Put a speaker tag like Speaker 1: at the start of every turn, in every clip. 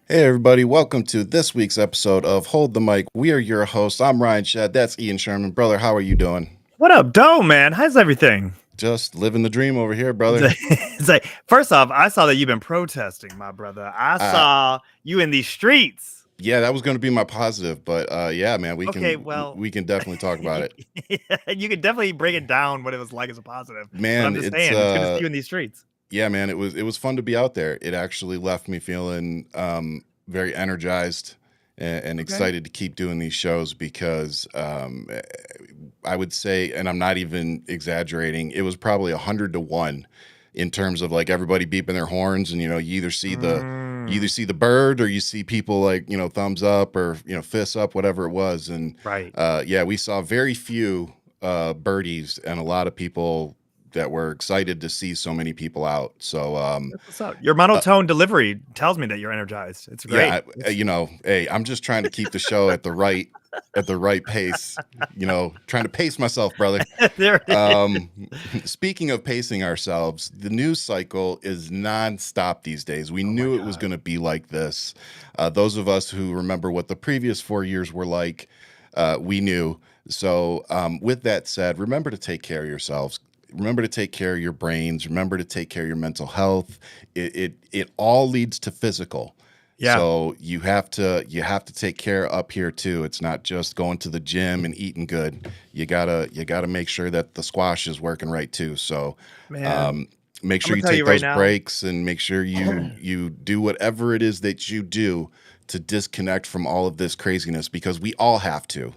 Speaker 1: Hey everybody, welcome to this week's episode of Hold the Mic. We are your hosts. I'm Ryan Shead. That's Ian Sherman. Brother, how are you doing?
Speaker 2: What up, Doe, man? How's everything?
Speaker 1: Just living the dream over here,
Speaker 2: It's
Speaker 1: brother.
Speaker 2: like, it's like, first off, I saw that you've been protesting, my brother. I
Speaker 1: Uh
Speaker 2: saw you in these streets.
Speaker 1: yeah, that was going to be my positive, but yeah, man, we
Speaker 2: Okay,
Speaker 1: can
Speaker 2: well,
Speaker 1: we can definitely talk about it.
Speaker 2: you could definitely break it down what it was like as a positive. But I'm
Speaker 1: Man,
Speaker 2: just
Speaker 1: it's
Speaker 2: saying, it's good to see you in these streets.
Speaker 1: yeah, man, it was fun to be out there. It actually left me feeling very energized and
Speaker 2: Okay.
Speaker 1: excited to keep doing these shows because I would say, and I'm not even exaggerating, it was probably 100 to 1 in terms of like everybody beeping their horns, and you either see
Speaker 2: Mm,
Speaker 1: the bird or you see people like thumbs up or fists up, whatever it was, and
Speaker 2: right.
Speaker 1: yeah, we saw very few birdies and a lot of people that were excited to see so many people out. So
Speaker 2: That's what's up. Your
Speaker 1: uh,
Speaker 2: monotone delivery tells me that you're energized. It's great.
Speaker 1: yeah, hey, I'm just trying to keep the show at the right pace. Trying to pace myself, brother.
Speaker 2: There it is.
Speaker 1: Um, Speaking of pacing ourselves, the news cycle is nonstop these days. We
Speaker 2: Oh my
Speaker 1: knew it was
Speaker 2: God.
Speaker 1: going to be like this. Those of us who remember what the previous 4 years were like, we knew. So, with that said, remember to take care of yourselves. Remember to take care of your brains. Remember to take care of your mental health. It all leads to physical.
Speaker 2: Yeah.
Speaker 1: So you have to take care up here too. It's not just going to the gym and eating good. You gotta make sure that the squash is working right too. So
Speaker 2: Man,
Speaker 1: um, make
Speaker 2: I'm
Speaker 1: sure
Speaker 2: gonna
Speaker 1: you
Speaker 2: tell
Speaker 1: take
Speaker 2: you right
Speaker 1: those
Speaker 2: now.
Speaker 1: breaks and make sure you do whatever it is that you do to disconnect from all of this craziness, because we all have to.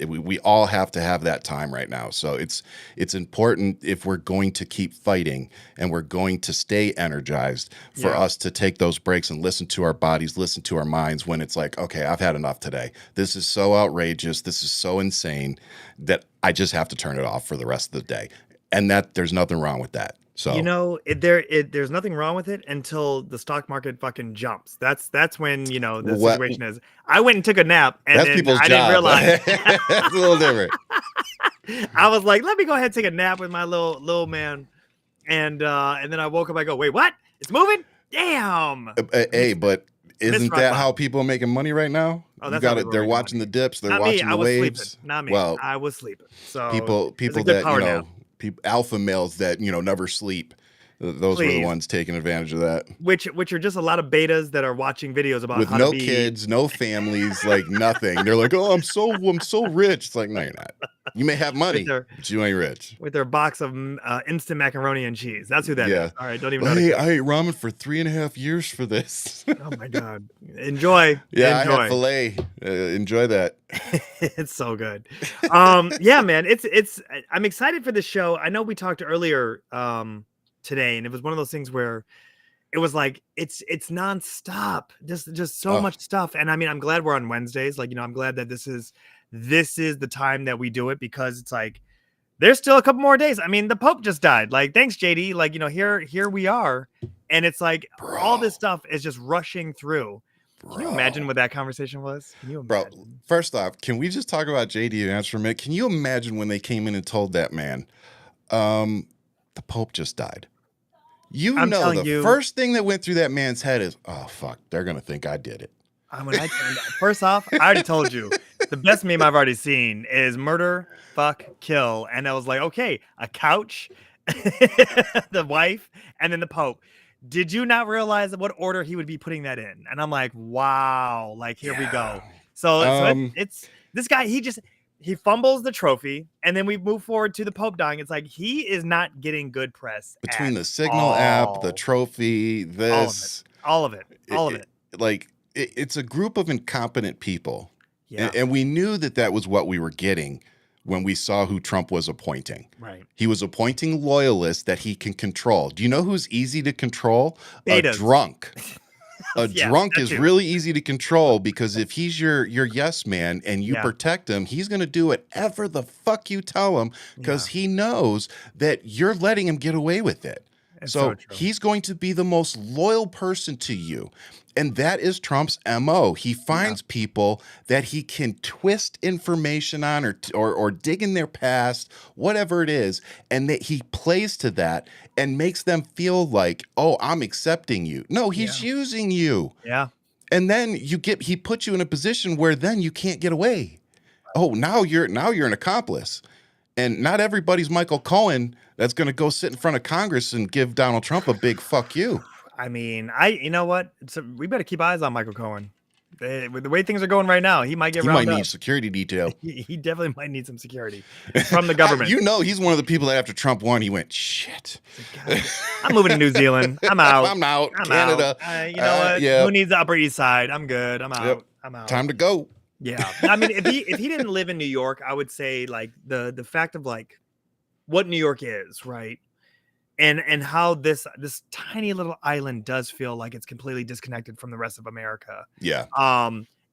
Speaker 1: We all have to have that time right now. So it's important, if we're going to keep fighting and we're going to stay energized, for
Speaker 2: Yeah.
Speaker 1: us to take those breaks and listen to our bodies, listen to our minds when it's like, okay, I've had enough today. This is so outrageous. This is so insane that I just have to turn it off for the rest of the day. And that there's nothing wrong with that.
Speaker 2: You
Speaker 1: So
Speaker 2: know, there's nothing wrong with it until the stock market fucking jumps. That's when, the
Speaker 1: what
Speaker 2: situation is. I went and took a nap and
Speaker 1: that's
Speaker 2: then
Speaker 1: people's
Speaker 2: I didn't
Speaker 1: job.
Speaker 2: realize.
Speaker 1: It's a little different.
Speaker 2: I was like, let me go ahead and take a nap with my little man. And then I woke up, I go, wait, what? It's moving? Damn.
Speaker 1: Hey, but
Speaker 2: Miss
Speaker 1: isn't
Speaker 2: rock
Speaker 1: that how
Speaker 2: bottom.
Speaker 1: people are making money right now?
Speaker 2: Oh,
Speaker 1: You
Speaker 2: that's how
Speaker 1: got
Speaker 2: we
Speaker 1: it.
Speaker 2: were
Speaker 1: They're
Speaker 2: making
Speaker 1: watching
Speaker 2: money.
Speaker 1: the dips. They're
Speaker 2: Not me.
Speaker 1: watching
Speaker 2: I
Speaker 1: the
Speaker 2: was sleeping.
Speaker 1: waves.
Speaker 2: Not me.
Speaker 1: Well,
Speaker 2: I was sleeping. So it's a
Speaker 1: people
Speaker 2: good
Speaker 1: that
Speaker 2: power nap.
Speaker 1: people alpha males that never sleep. Those were the
Speaker 2: Please.
Speaker 1: ones taking advantage of that.
Speaker 2: Which are just a lot of betas that are watching videos about
Speaker 1: With
Speaker 2: how to
Speaker 1: no
Speaker 2: be.
Speaker 1: kids, no families, like nothing. They're like, "Oh, I'm so rich." It's like, no, you're not. You may have
Speaker 2: with
Speaker 1: money,
Speaker 2: their
Speaker 1: but you ain't rich.
Speaker 2: with their box of instant macaroni and cheese. That's who that is.
Speaker 1: Yeah.
Speaker 2: All right, don't even know how to
Speaker 1: Hey,
Speaker 2: cook.
Speaker 1: I ate ramen for 3.5 years for this.
Speaker 2: Oh my god, enjoy,
Speaker 1: Yeah, I had
Speaker 2: enjoy.
Speaker 1: filet. Enjoy that.
Speaker 2: It's so good. Yeah, man, I'm excited for this show. I know we talked earlier today, and it was one of those things where it was like it's nonstop, just so
Speaker 1: Oh,
Speaker 2: much stuff. And I mean, I'm glad we're on Wednesdays. Like, I'm glad that this is the time that we do it, because it's like there's still a couple more days. I mean, the Pope just died. Like, thanks, JD. Like, here we are. And it's like all this
Speaker 1: bro,
Speaker 2: stuff is just rushing through. Can you imagine
Speaker 1: bro.
Speaker 2: what that conversation was? Can you
Speaker 1: Bro,
Speaker 2: imagine?
Speaker 1: first off, can we just talk about JD Vance for a minute? Can you imagine when they came in and told that man, um, the Pope just died?
Speaker 2: I'm telling
Speaker 1: The
Speaker 2: you,
Speaker 1: first thing that went through that man's head is, oh fuck, they're gonna think I did
Speaker 2: when I turned, first off, I already
Speaker 1: it.
Speaker 2: told you the best meme I've already seen is murder, fuck, kill. And I was like, okay, a couch, the wife, and then the Pope. Did you not realize what order he would be putting that in? And I'm like, wow, like here we
Speaker 1: Yeah.
Speaker 2: go. So
Speaker 1: Um,
Speaker 2: it's this guy, he fumbles the trophy, and then we move forward to the Pope dying. It's like he is not getting good press
Speaker 1: Between
Speaker 2: at
Speaker 1: the Signal app, the
Speaker 2: all.
Speaker 1: trophy,
Speaker 2: All of it.
Speaker 1: this,
Speaker 2: All of it.
Speaker 1: it,
Speaker 2: All of
Speaker 1: it
Speaker 2: it.
Speaker 1: like it's a group of incompetent people.
Speaker 2: Yeah.
Speaker 1: And we knew that that was what we were getting when we saw who Trump was appointing.
Speaker 2: Right.
Speaker 1: He was appointing loyalists that he can control. Do you know who's easy to control? A
Speaker 2: Betas.
Speaker 1: drunk. A
Speaker 2: Yeah,
Speaker 1: drunk
Speaker 2: that
Speaker 1: is
Speaker 2: too.
Speaker 1: really easy to control, because if he's your yes man and you
Speaker 2: Yeah.
Speaker 1: protect him, he's going to do whatever the fuck you tell him,
Speaker 2: Yeah.
Speaker 1: because he knows that you're letting him get away with it.
Speaker 2: It's so
Speaker 1: So
Speaker 2: true.
Speaker 1: he's going to be the most loyal person to you. And that is Trump's MO. He
Speaker 2: Yeah.
Speaker 1: finds people that he can twist information on, or dig in their past, whatever it is, and that he plays to that and makes them feel like, oh, I'm accepting you. No, he's
Speaker 2: Yeah.
Speaker 1: using you.
Speaker 2: Yeah.
Speaker 1: And then he puts you in a position where then you can't get away. Oh, now you're an accomplice. And not everybody's Michael Cohen that's going to go sit in front of Congress and give Donald Trump a big fuck you.
Speaker 2: I mean, you know what? We better keep eyes on Michael Cohen. With the way things are going right now, he might get rounded up.
Speaker 1: Need security detail.
Speaker 2: He definitely might need some security from the government.
Speaker 1: He's one of the people that after Trump won, he went, shit.
Speaker 2: I'm moving to New Zealand. I'm out.
Speaker 1: I'm Canada.
Speaker 2: You know what?
Speaker 1: Yeah.
Speaker 2: Who needs the Upper East Side? I'm good. I'm out.
Speaker 1: Yep.
Speaker 2: I'm out.
Speaker 1: Time to go.
Speaker 2: Yeah. I mean, if he didn't live in New York, I would say like the fact of like what New York is, right? And how this tiny little island does feel like it's completely disconnected from the rest of America.
Speaker 1: Yeah.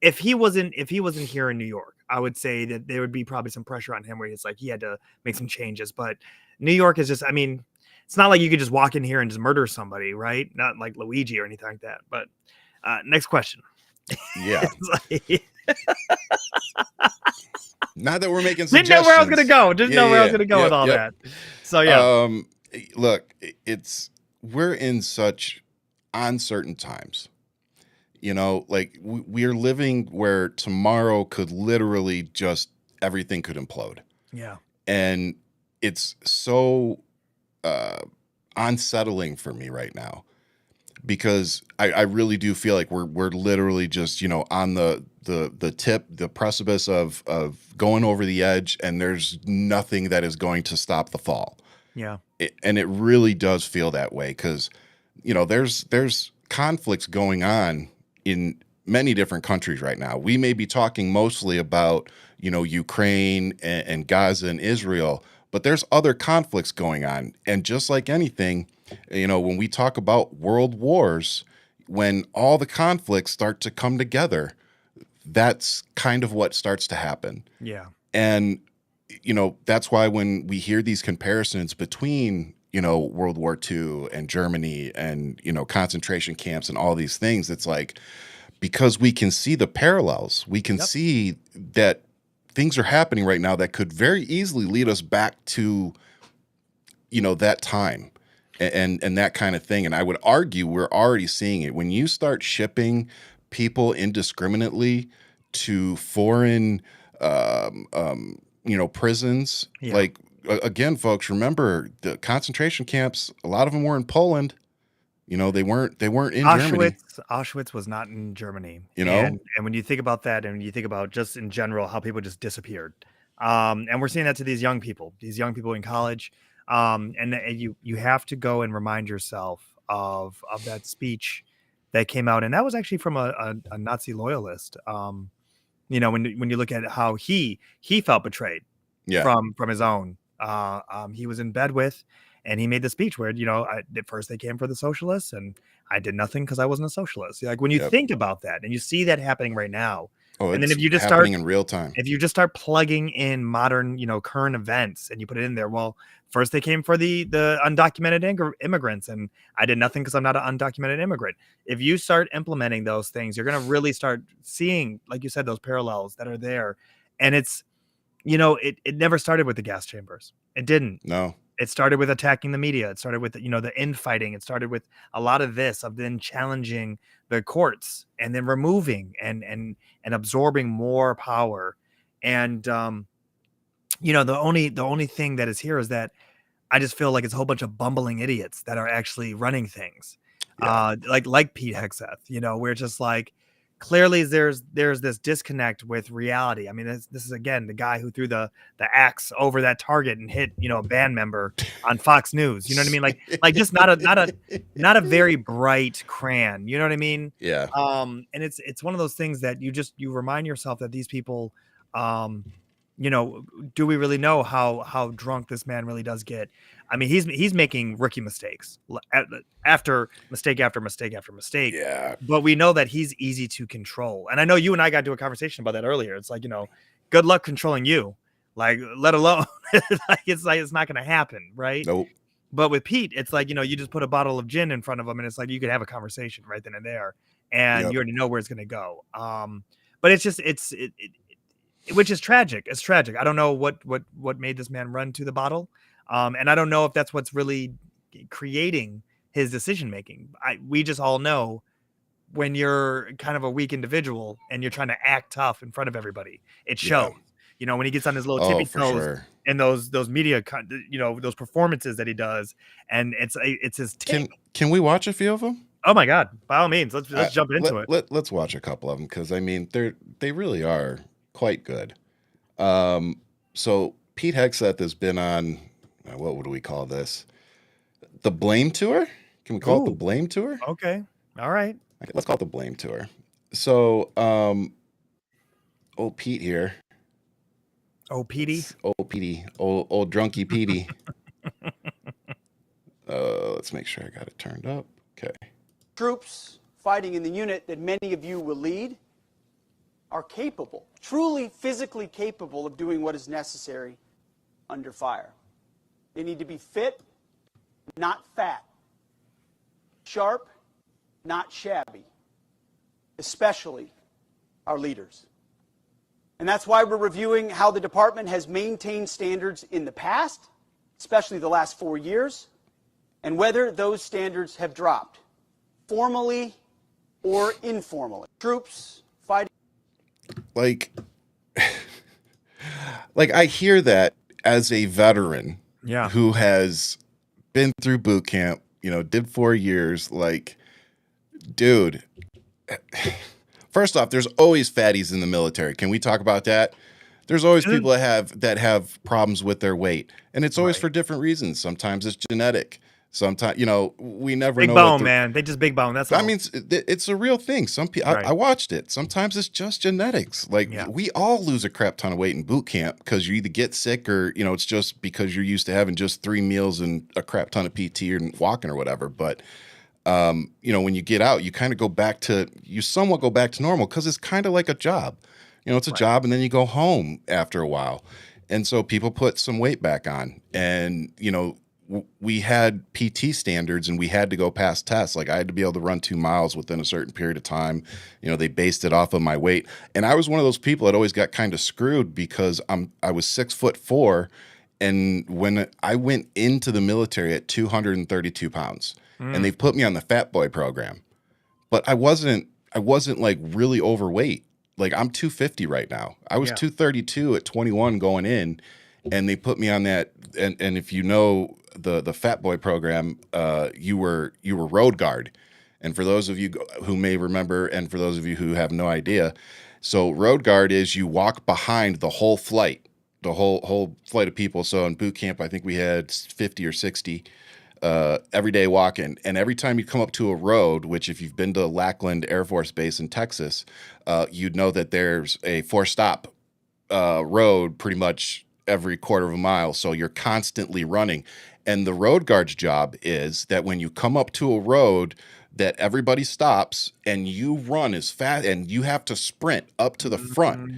Speaker 2: If he wasn't here in New York, I would say that there would be probably some pressure on him where he's like he had to make some changes. But New York is just, I mean, it's not like you could just walk in here and just murder somebody, right? Not like Luigi or anything like that. But next question.
Speaker 1: Yeah. Not that we're making suggestions.
Speaker 2: Didn't know where I was gonna go. Didn't know where I was gonna go with all that. So yeah.
Speaker 1: Look, we're in such uncertain times. You know, like we're living where tomorrow could literally just everything could implode.
Speaker 2: Yeah.
Speaker 1: And it's so unsettling for me right now because I really do feel like we're literally just, on the precipice of going over the edge, and there's nothing that is going to stop the fall.
Speaker 2: Yeah.
Speaker 1: And it really does feel that way because, there's conflicts going on in many different countries right now. We may be talking mostly about, Ukraine and Gaza and Israel, but there's other conflicts going on. And just like anything, when we talk about world wars, when all the conflicts start to come together, that's kind of what starts to happen.
Speaker 2: Yeah.
Speaker 1: And, that's why when we hear these comparisons between, World War II and Germany and, concentration camps and all these things, it's like, because we can see the parallels, we can see that things are happening right now that could very easily lead us back to, that time and that kind of thing. And I would argue we're already seeing it. When you start shipping people indiscriminately to foreign, prisons, like, again, folks, remember the concentration camps, a lot of them were in Poland. They weren't in Germany.
Speaker 2: Auschwitz was not in Germany.
Speaker 1: And
Speaker 2: when you think about that, and you think about just in general how people just disappeared, and we're seeing that to these young people in college, and you have to go and remind yourself of that speech that came out, and that was actually from a Nazi loyalist. When you look at how he felt betrayed from his own, he was in bed with. And he made the speech where, at first they came for the socialists and I did nothing because I wasn't a socialist. Like when you think about that and you see that happening right now. And then if you just start
Speaker 1: in real time,
Speaker 2: if you just start plugging in modern, current events and you put it in there, well, first they came for the undocumented immigrants and I did nothing because I'm not an undocumented immigrant. If you start implementing those things, you're going to really start seeing, like you said, those parallels that are there. And it's, it never started with the gas chambers. It didn't.
Speaker 1: No.
Speaker 2: It started with attacking the media. It started with, the infighting. It started with a lot of this, of then challenging the courts and then removing and absorbing more power. And, the only thing that is here is that I just feel like it's a whole bunch of bumbling idiots that are actually running things.
Speaker 1: Yeah.
Speaker 2: Like Pete Hexath, where it's just like, clearly there's this disconnect with reality. I mean, this is again the guy who threw the axe over that target and hit a band member on Fox News. You know what I mean? Like just not a very bright crayon. You know what I mean?
Speaker 1: Yeah.
Speaker 2: And it's one of those things that you remind yourself that these people, do we really know how drunk this man really does get? I mean, he's making rookie mistakes after mistake after mistake after mistake.
Speaker 1: Yeah.
Speaker 2: But we know that he's easy to control. And I know you and I got into a conversation about that earlier. It's like, good luck controlling you. Like, let alone it's not going to happen, right?
Speaker 1: Nope.
Speaker 2: But with Pete, it's like, you just put a bottle of gin in front of him and it's like you could have a conversation right then and there and you already know where it's going to go. But it's just which is tragic. It's tragic. I don't know what made this man run to the bottle. And I don't know if that's what's really creating his decision making. We just all know when you're kind of a weak individual and you're trying to act tough in front of everybody. It
Speaker 1: Yeah.
Speaker 2: shows. You know, when he gets on his little
Speaker 1: Oh,
Speaker 2: tippy
Speaker 1: for
Speaker 2: toes
Speaker 1: sure.
Speaker 2: in those media, you know, those performances that he does, and it's his tick.
Speaker 1: Can we watch a few of them?
Speaker 2: Oh my God! By all means, let's jump into it.
Speaker 1: Let's watch a couple of them because I mean they really are quite good. So Pete Hexath has been on what would we call this? The Blame Tour? Can we call it the Blame Tour?
Speaker 2: Okay, all right.
Speaker 1: Okay, let's call it the Blame Tour. So old Pete here.
Speaker 2: Oh, Petey.
Speaker 1: Old Petey. Old drunky Petey. Let's make sure I got it turned up. Okay.
Speaker 3: Troops fighting in the unit that many of you will lead are capable, truly physically capable of doing what is necessary under fire. They need to be fit, not fat, sharp, not shabby, especially our leaders. And that's why we're reviewing how the department has maintained standards in the past, especially the last 4 years, and whether those standards have dropped, formally or informally. Troops fighting.
Speaker 1: Like I hear that as a veteran who has been through boot camp, you know, did 4 years, like, dude, first off, there's always fatties in the military. Can we talk about that? There's always people that have problems with their weight, and it's always for different reasons. Sometimes it's genetic. Sometimes, you know, we never know.
Speaker 2: Big bone, man. They just big bone. That's all.
Speaker 1: I mean, it's a real thing. Some people, I watched it. Sometimes it's just genetics. Like we all lose a crap ton of weight in boot camp because you either get sick or, you know, it's just because you're used to having just 3 meals and a crap ton of PT and walking or whatever. But, you know, when you get out, you kind of somewhat go back to normal because it's kind of like a job. You know, it's a job and then you go home after a while. And so people put some weight back on and, you know, we had PT standards and we had to go past tests. Like I had to be able to run 2 miles within a certain period of time. You know, they based it off of my weight. And I was one of those people that always got kind of screwed because I was 6'4", and when I went into the military at 232 pounds, and they put me on the Fat Boy program, but I wasn't like really overweight. Like I'm 250 right now. I was 232 at 21 going in, and they put me on that. And if you know the Fat Boy program, you were road guard. And for those of you who may remember, and for those of you who have no idea, so road guard is you walk behind the whole flight, the whole flight of people. So in boot camp, I think we had 50 or 60 every day walking. And every time you come up to a road, which if you've been to Lackland Air Force Base in Texas, you'd know that there's a 4-stop road pretty much every quarter of a mile. So you're constantly running. And the road guard's job is that when you come up to a road that everybody stops and you run as fast and you have to sprint up to the front.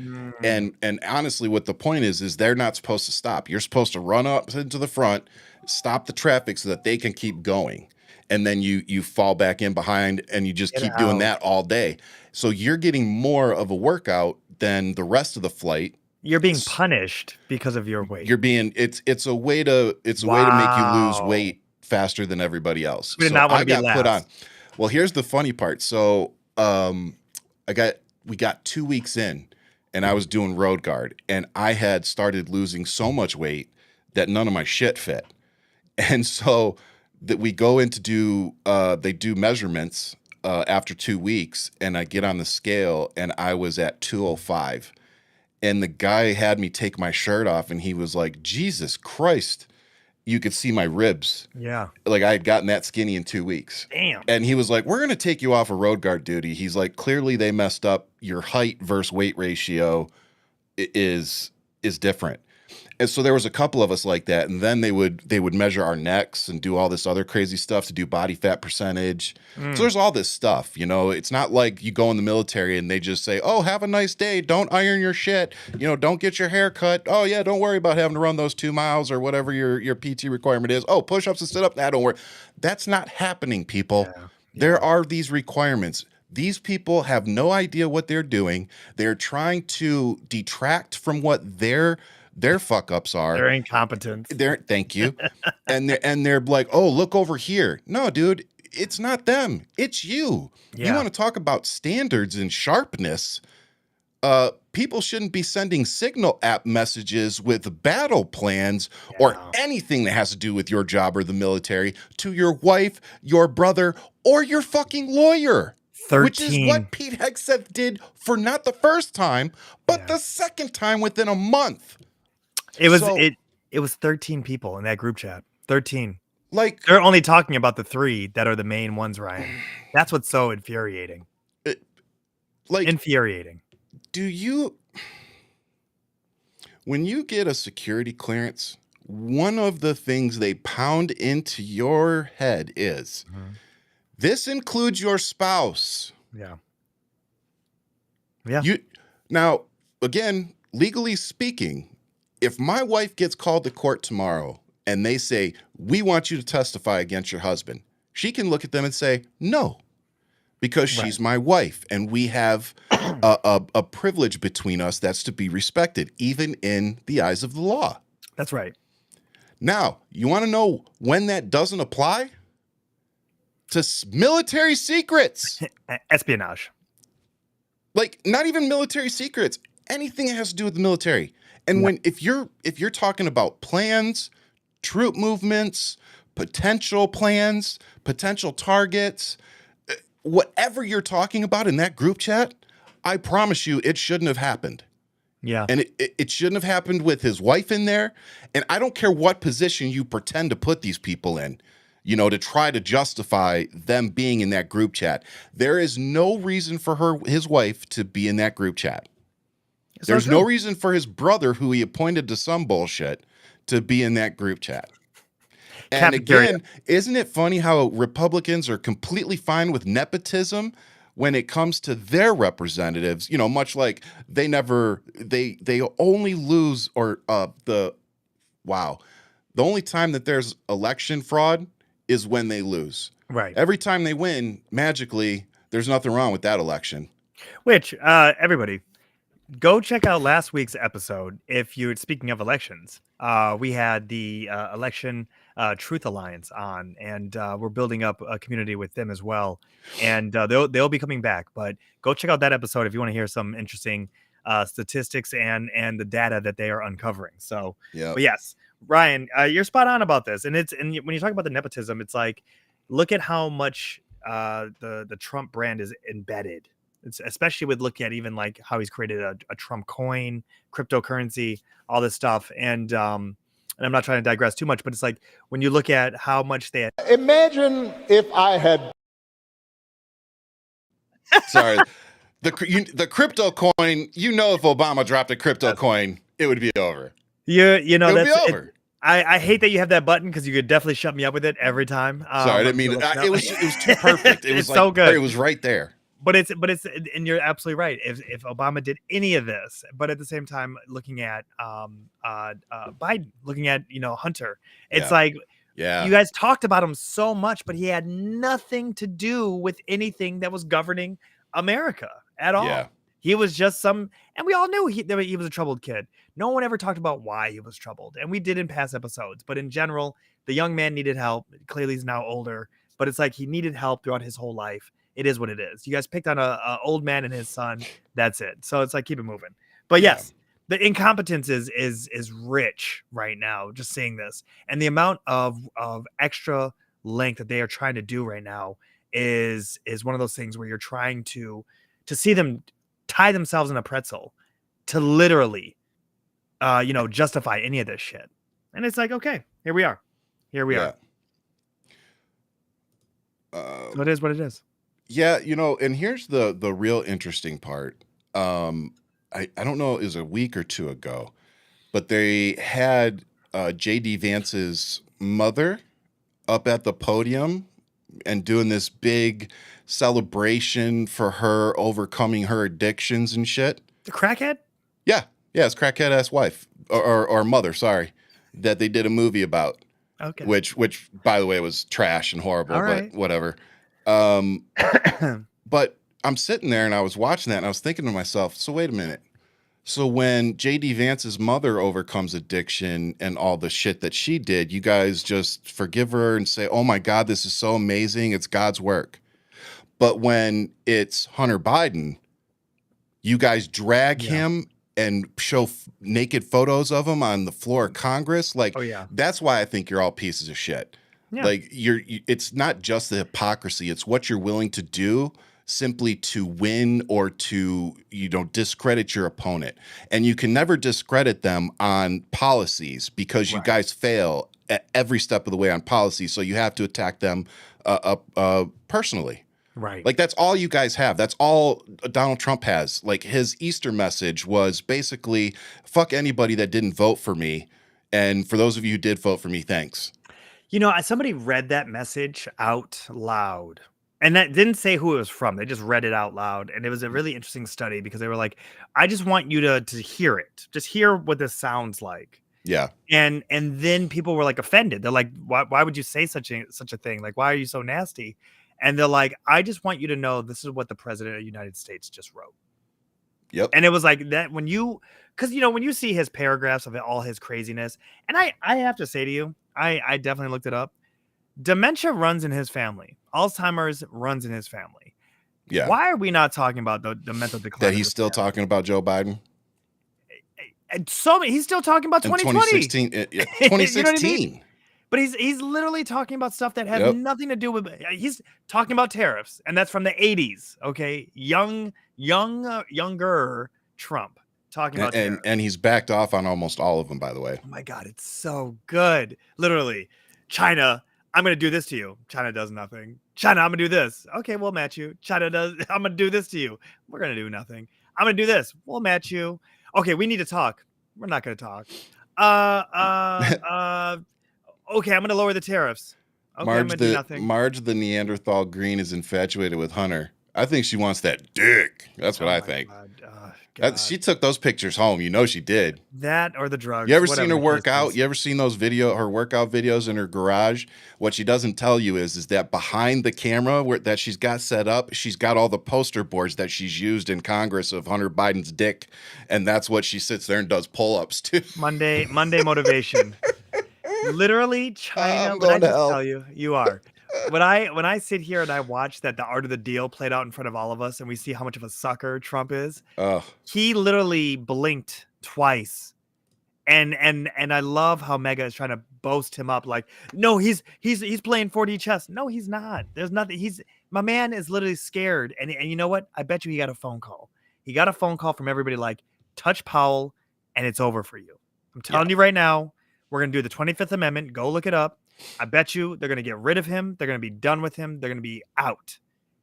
Speaker 1: And honestly, what the point is they're not supposed to stop. You're supposed to run up into the front, stop the traffic so that they can keep going. And then you fall back in behind and you just keep doing that all day. So you're getting more of a workout than the rest of the flight.
Speaker 2: You're being punished because of your weight.
Speaker 1: You're being it's a way to make you lose weight faster than everybody else.
Speaker 2: We did not want to be last.
Speaker 1: Put on. Well, here's the funny part. So we got 2 weeks in and I was doing road guard and I had started losing so much weight that none of my shit fit. And so that we go in to do they do measurements after 2 weeks and I get on the scale and I was at 205. And the guy had me take my shirt off and he was like, Jesus Christ, you could see my ribs.
Speaker 2: Yeah.
Speaker 1: Like I had gotten that skinny in 2 weeks.
Speaker 2: Damn.
Speaker 1: And he was like, we're going to take you off of road guard duty. He's like, clearly they messed up. Your height versus weight ratio is different. And so there was a couple of us like that. And then they would measure our necks and do all this other crazy stuff to do body fat percentage. So there's all this stuff, you know, it's not like you go in the military and they just say, oh, have a nice day. Don't iron your shit. You know, don't get your hair cut. Oh yeah. Don't worry about having to run those 2 miles or whatever your PT requirement is. Oh, push-ups and sit up. Nah, don't worry. That's not happening, people. Yeah. There are these requirements. These people have no idea what they're doing. They're trying to detract from what their fuck ups are.
Speaker 2: They're incompetent.
Speaker 1: Thank you. and they're like, oh, look over here. No, dude, it's not them. It's you.
Speaker 2: Yeah.
Speaker 1: You want to talk about standards and sharpness. People shouldn't be sending Signal app messages with battle plans or anything that has to do with your job or the military to your wife, your brother, or your fucking lawyer.
Speaker 2: 13.
Speaker 1: Which is what Pete Hexath did for not the first time, but the second time within a month.
Speaker 2: It was 13 people in that group chat. 13.
Speaker 1: Like,
Speaker 2: they're only talking about the 3 that are the main ones, Ryan. That's what's so infuriating. Infuriating.
Speaker 1: When you get a security clearance, one of the things they pound into your head is, this includes your spouse.
Speaker 2: Yeah.
Speaker 1: Now, again, legally speaking, if my wife gets called to court tomorrow and they say, we want you to testify against your husband, she can look at them and say, no, because she's my wife and we have a privilege between us that's to be respected, even in the eyes of the law.
Speaker 2: That's right.
Speaker 1: Now, you want to know when that doesn't apply? To military secrets.
Speaker 2: Espionage.
Speaker 1: Like, not even military secrets. Anything that has to do with the military. And if you're talking about plans, troop movements, potential plans, potential targets, whatever you're talking about in that group chat, I promise you it shouldn't have happened.
Speaker 2: Yeah.
Speaker 1: And it shouldn't have happened with his wife in there. And I don't care what position you pretend to put these people in, to try to justify them being in that group chat. There is no reason for his wife to be in that group chat. There's no reason for his brother, who he appointed to some bullshit, to be in that group chat. And again, isn't it funny how Republicans are completely fine with nepotism when it comes to their representatives? Much like they only lose the only time that there's election fraud is when they lose.
Speaker 2: Right.
Speaker 1: Every time they win, magically, there's nothing wrong with that election.
Speaker 2: Which, everybody, go check out last week's episode. If you're speaking of elections, we had the election Truth Alliance on, and we're building up a community with them as well. And they'll be coming back. But go check out that episode if you want to hear some interesting statistics and the data that they are uncovering. So, but yes, Ryan, you're spot on about this. And when you talk about the nepotism, it's like, look at how much the Trump brand is embedded. It's especially with looking at even like how he's created a Trump coin, cryptocurrency, all this stuff. And I'm not trying to digress too much, but it's like when you look at how much they had.
Speaker 4: Imagine if I had.
Speaker 1: Sorry, the crypto coin. If Obama dropped a crypto coin, it would be over.
Speaker 2: It would
Speaker 1: be over.
Speaker 2: I hate that you have that button because you could definitely shut me up with it every time.
Speaker 1: Sorry, I didn't mean it. It was too perfect. It was
Speaker 2: so good.
Speaker 1: It was right there.
Speaker 2: But it's and you're absolutely right. If Obama did any of this, but at the same time looking at Biden, looking at Hunter, it's like you guys talked about him so much, but he had nothing to do with anything that was governing America at all.
Speaker 1: Yeah.
Speaker 2: He was just and we all knew he was a troubled kid. No one ever talked about why he was troubled, and we did in past episodes. But in general, the young man needed help. Clearly, he's now older, but it's like he needed help throughout his whole life. It is what it is. You guys picked on a old man and his son. That's it. So it's like, keep it moving. But yes, the incompetence is rich right now. Just seeing this, and the amount of extra length that they are trying to do right now is one of those things where you're trying to see them tie themselves in a pretzel to literally, justify any of this shit. And it's like, okay, here we are. So it is what it is.
Speaker 1: Yeah, and here's the real interesting part. I don't know, it was a week or two ago, but they had J.D. Vance's mother up at the podium and doing this big celebration for her overcoming her addictions and shit.
Speaker 2: The crackhead?
Speaker 1: Yeah, his crackhead-ass wife, or mother, sorry, that they did a movie about.
Speaker 2: Okay.
Speaker 1: Which, by the way, was trash and horrible, but whatever. But I'm sitting there and I was watching that and I was thinking to myself, so wait a minute. So when JD Vance's mother overcomes addiction and all the shit that she did, you guys just forgive her and say, "Oh my God, this is so amazing. It's God's work." But when it's Hunter Biden, you guys drag
Speaker 2: Yeah.
Speaker 1: him and show naked photos of him on the floor of Congress. Like,
Speaker 2: Oh, yeah.
Speaker 1: that's why I think you're all pieces of shit.
Speaker 2: Yeah.
Speaker 1: Like, it's not just the hypocrisy; it's what you're willing to do simply to win or to, discredit your opponent. And you can never discredit them on policies because you
Speaker 2: Right.
Speaker 1: guys fail at every step of the way on policy. So you have to attack them personally.
Speaker 2: Right.
Speaker 1: Like, that's all you guys have. That's all Donald Trump has. Like, his Easter message was basically, fuck anybody that didn't vote for me. And for those of you who did vote for me, thanks.
Speaker 2: Somebody read that message out loud, and that didn't say who it was from. They just read it out loud. And it was a really interesting study because they were like, I just want you to hear it. Just hear what this sounds like.
Speaker 1: Yeah.
Speaker 2: And then people were like offended. They're like, why would you say such a thing? Like, why are you so nasty? And they're like, I just want you to know this is what the president of the United States just wrote.
Speaker 1: Yep.
Speaker 2: And it was like that when when you see his paragraphs of all his craziness, and I have to say to you, I definitely looked it up. Dementia runs in his family. Alzheimer's runs in his family.
Speaker 1: Yeah.
Speaker 2: Why are we not talking about the mental decline?
Speaker 1: That he's still talking about Joe Biden?
Speaker 2: And he's still talking about
Speaker 1: In
Speaker 2: 2020.
Speaker 1: 2016. 2016.
Speaker 2: You know what I mean? But he's literally talking about stuff that has nothing to do with. He's talking about tariffs, and that's from the 80s. Okay, younger Trump talking about tariffs.
Speaker 1: And he's backed off on almost all of them, by the way.
Speaker 2: Oh my God, it's so good. Literally, China, I'm going to do this to you. China does nothing. China, I'm going to do this. Okay, we'll match you. China does, I'm going to do this to you. We're going to do nothing. I'm going to do this. We'll match you. Okay, we need to talk. We're not going to talk. Okay, I'm going to lower the tariffs. Okay, I'm going to do nothing.
Speaker 1: Marge the Neanderthal Green is infatuated with Hunter. I think she wants that dick. That's what I think. She took those pictures home. She did.
Speaker 2: That or the drugs.
Speaker 1: You ever seen her work out? You ever seen those her workout videos in her garage? What she doesn't tell you is that behind the camera that she's got set up, she's got all the poster boards that she's used in Congress of Hunter Biden's dick. And that's what she sits there and does pull-ups to.
Speaker 2: Monday motivation. Literally, China. What I just tell you, you are. When I sit here and I watch that the art of the deal played out in front of all of us, and we see how much of a sucker Trump is, he literally blinked twice, and I love how Mega is trying to boast him up, like, no, he's playing 4D chess. No, he's not. There's nothing. My man is literally scared, and you know what? I bet you he got a phone call. He got a phone call from everybody like, touch Powell, and it's over for you. I'm telling you right now, we're gonna do the 25th Amendment. Go look it up. I bet you they're going to get rid of him. They're going to be done with him. They're going to be out.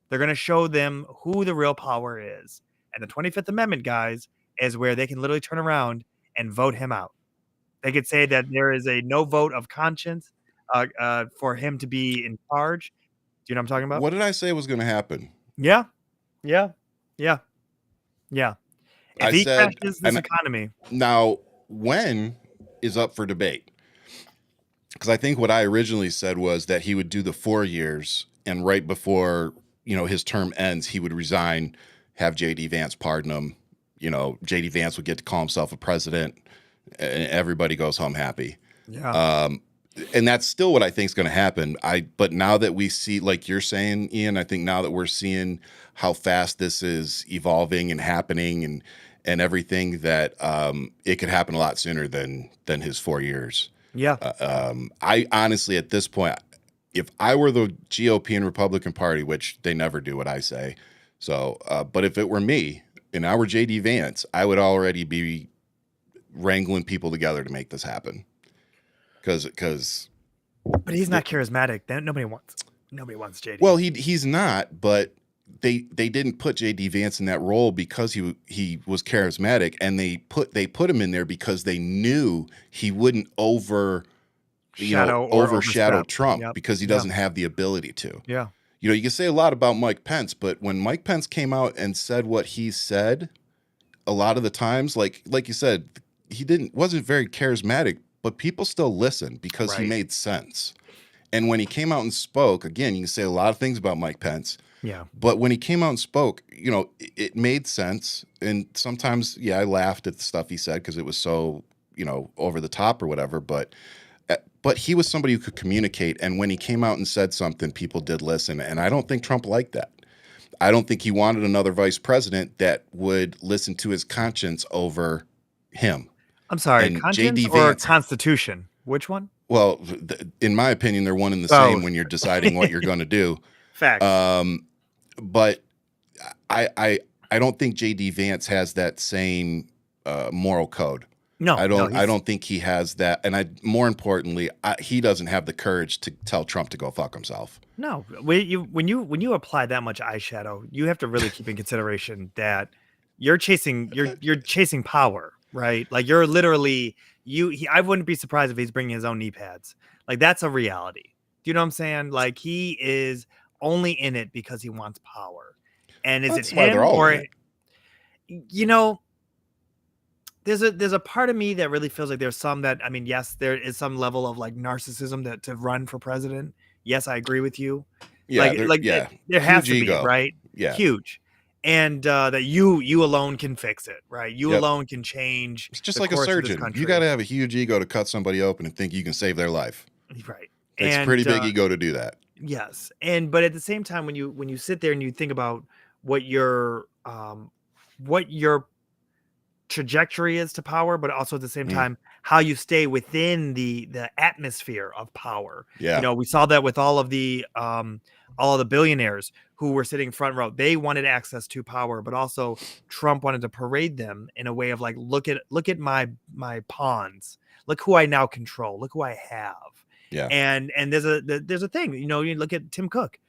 Speaker 2: They're going to show them who the real power is. And the 25th Amendment, guys, is where they can literally turn around and vote him out. They could say that there is a no vote of conscience for him to be in charge. Do you know what I'm talking about?
Speaker 1: What did I say was going to happen?
Speaker 2: Yeah. If he crashes this economy.
Speaker 1: Now, when is up for debate? Because I think what I originally said was that he would do the 4 years, and right before his term ends, he would resign, have JD Vance pardon him. JD Vance would get to call himself a president, and everybody goes home happy.
Speaker 2: Yeah.
Speaker 1: And that's still what I think is going to happen. But now that we see, like you're saying, Ian, I think now that we're seeing how fast this is evolving and happening and everything, that it could happen a lot sooner than his 4 years.
Speaker 2: Yeah.
Speaker 1: I honestly, at this point, if I were the GOP and Republican Party, which they never do what I say, but if it were me and I were JD Vance, I would already be wrangling people together to make this happen. Because
Speaker 2: But he's not charismatic. Nobody wants JD.
Speaker 1: Well, he's not, but they didn't put JD Vance in that role because he was charismatic, and they put him in there because they knew he wouldn't overshadow Trump because he doesn't have the ability to.
Speaker 2: Yeah.
Speaker 1: You can say a lot about Mike Pence, but when Mike Pence came out and said what he said, a lot of the times, like you said, he wasn't very charismatic, but people still listened because he made sense. And when he came out and spoke, again, you can say a lot of things about Mike Pence.
Speaker 2: Yeah.
Speaker 1: But when he came out and spoke, it made sense. And sometimes, I laughed at the stuff he said because it was so, over the top or whatever. But he was somebody who could communicate. And when he came out and said something, people did listen. And I don't think Trump liked that. I don't think he wanted another vice president that would listen to his conscience over him.
Speaker 2: I'm sorry,
Speaker 1: And
Speaker 2: conscience
Speaker 1: J.D.
Speaker 2: or
Speaker 1: Vance,
Speaker 2: Constitution? Which one?
Speaker 1: well, in my opinion, they're one and the same when you're deciding what you're going to do.
Speaker 2: Facts.
Speaker 1: But I don't think J.D. Vance has that same moral code.
Speaker 2: No,
Speaker 1: I don't think he has that. And more importantly, he doesn't have the courage to tell Trump to go fuck himself.
Speaker 2: No, when you apply that much eyeshadow, you have to really keep in consideration that you're chasing power, right? Like you're literally I wouldn't be surprised if he's bringing his own knee pads. Like that's a reality. Do you know what I'm saying? Like he is only in it because he wants power. And is
Speaker 1: That's
Speaker 2: it
Speaker 1: why
Speaker 2: him
Speaker 1: they're all
Speaker 2: or
Speaker 1: in it.
Speaker 2: There's a part of me that really feels like there's some that, I mean, yes, there is some level of like narcissism that to run for president. Yes, I agree with you.
Speaker 1: Yeah,
Speaker 2: There has to
Speaker 1: Huge
Speaker 2: be,
Speaker 1: ego.
Speaker 2: right?
Speaker 1: Yeah.
Speaker 2: Huge. And that you alone can fix it, right? You
Speaker 1: Yep.
Speaker 2: alone can change.
Speaker 1: It's just
Speaker 2: the
Speaker 1: like a
Speaker 2: course of this
Speaker 1: surgeon.
Speaker 2: country.
Speaker 1: You got to have a huge ego to cut somebody open and think you can save their life.
Speaker 2: Right.
Speaker 1: It's a pretty big ego to do that.
Speaker 2: Yes. But at the same time, when you sit there and you think about what your trajectory is to power, but also at the same time how you stay within the atmosphere of power.
Speaker 1: Yeah.
Speaker 2: We saw that with all of the billionaires who were sitting front row. They wanted access to power, but also Trump wanted to parade them in a way of like, look at my pawns. Look who I now control. Look who I have.
Speaker 1: Yeah.
Speaker 2: And there's a thing, you look at Tim Cook,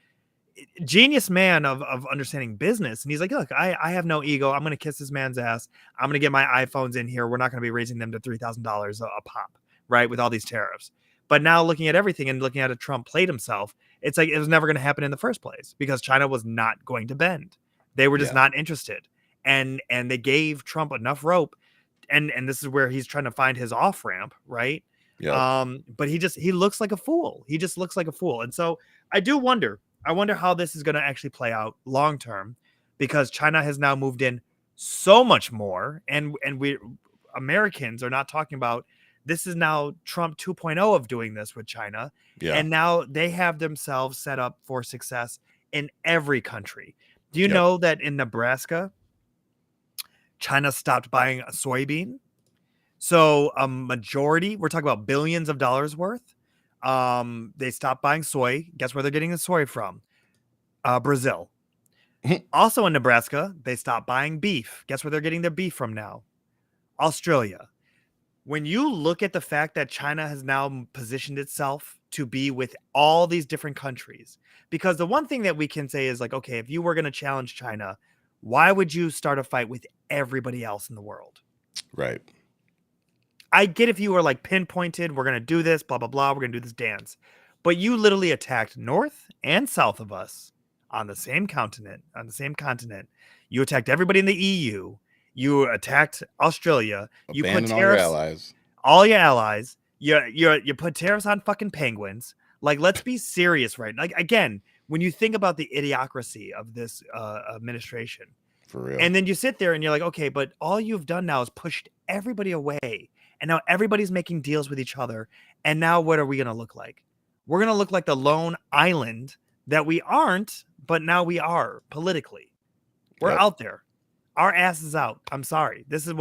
Speaker 2: genius man of understanding business. And he's like, look, I have no ego. I'm going to kiss this man's ass. I'm going to get my iPhones in here. We're not going to be raising them to $3,000 a pop, right? With all these tariffs. But now looking at everything and looking at Trump played himself, it's like it was never going to happen in the first place because China was not going to bend. They were just not interested. And they gave Trump enough rope. And this is where he's trying to find his off ramp, right?
Speaker 1: Yeah.
Speaker 2: But he looks like a fool. He just looks like a fool. And so I wonder how this is going to actually play out long term, because China has now moved in so much more, and we Americans are not talking about this. Is now Trump 2.0 of doing this with China.
Speaker 1: Yeah.
Speaker 2: And now they have themselves set up for success in every country. Do you know that in Nebraska, China stopped buying a soybean? So a majority, we're talking about billions of dollars worth. They stopped buying soy. Guess where they're getting the soy from? Brazil. Also in Nebraska, they stopped buying beef. Guess where they're getting their beef from now? Australia. When you look at the fact that China has now positioned itself to be with all these different countries, because the one thing that we can say is like, okay, if you were going to challenge China, why would you start a fight with everybody else in the world?
Speaker 1: Right.
Speaker 2: I get if you were like pinpointed, we're going to do this, blah, blah, blah. We're going to do this dance. But you literally attacked north and south of us on the same continent, You attacked everybody in the EU. You attacked Australia. You put
Speaker 1: Abandon all your
Speaker 2: tariffs,
Speaker 1: allies.
Speaker 2: all your allies. You put tariffs on fucking penguins. Like, let's be serious, right? Like, again, when you think about the idiocracy of this administration,
Speaker 1: For real.
Speaker 2: and then you sit there and you're like, okay, but all you've done now is pushed everybody away. And now everybody's making deals with each other. And now what are we going to look like? We're going to look like the lone island that we aren't, but now we are politically. We're out there. Our ass is out. I'm sorry. This is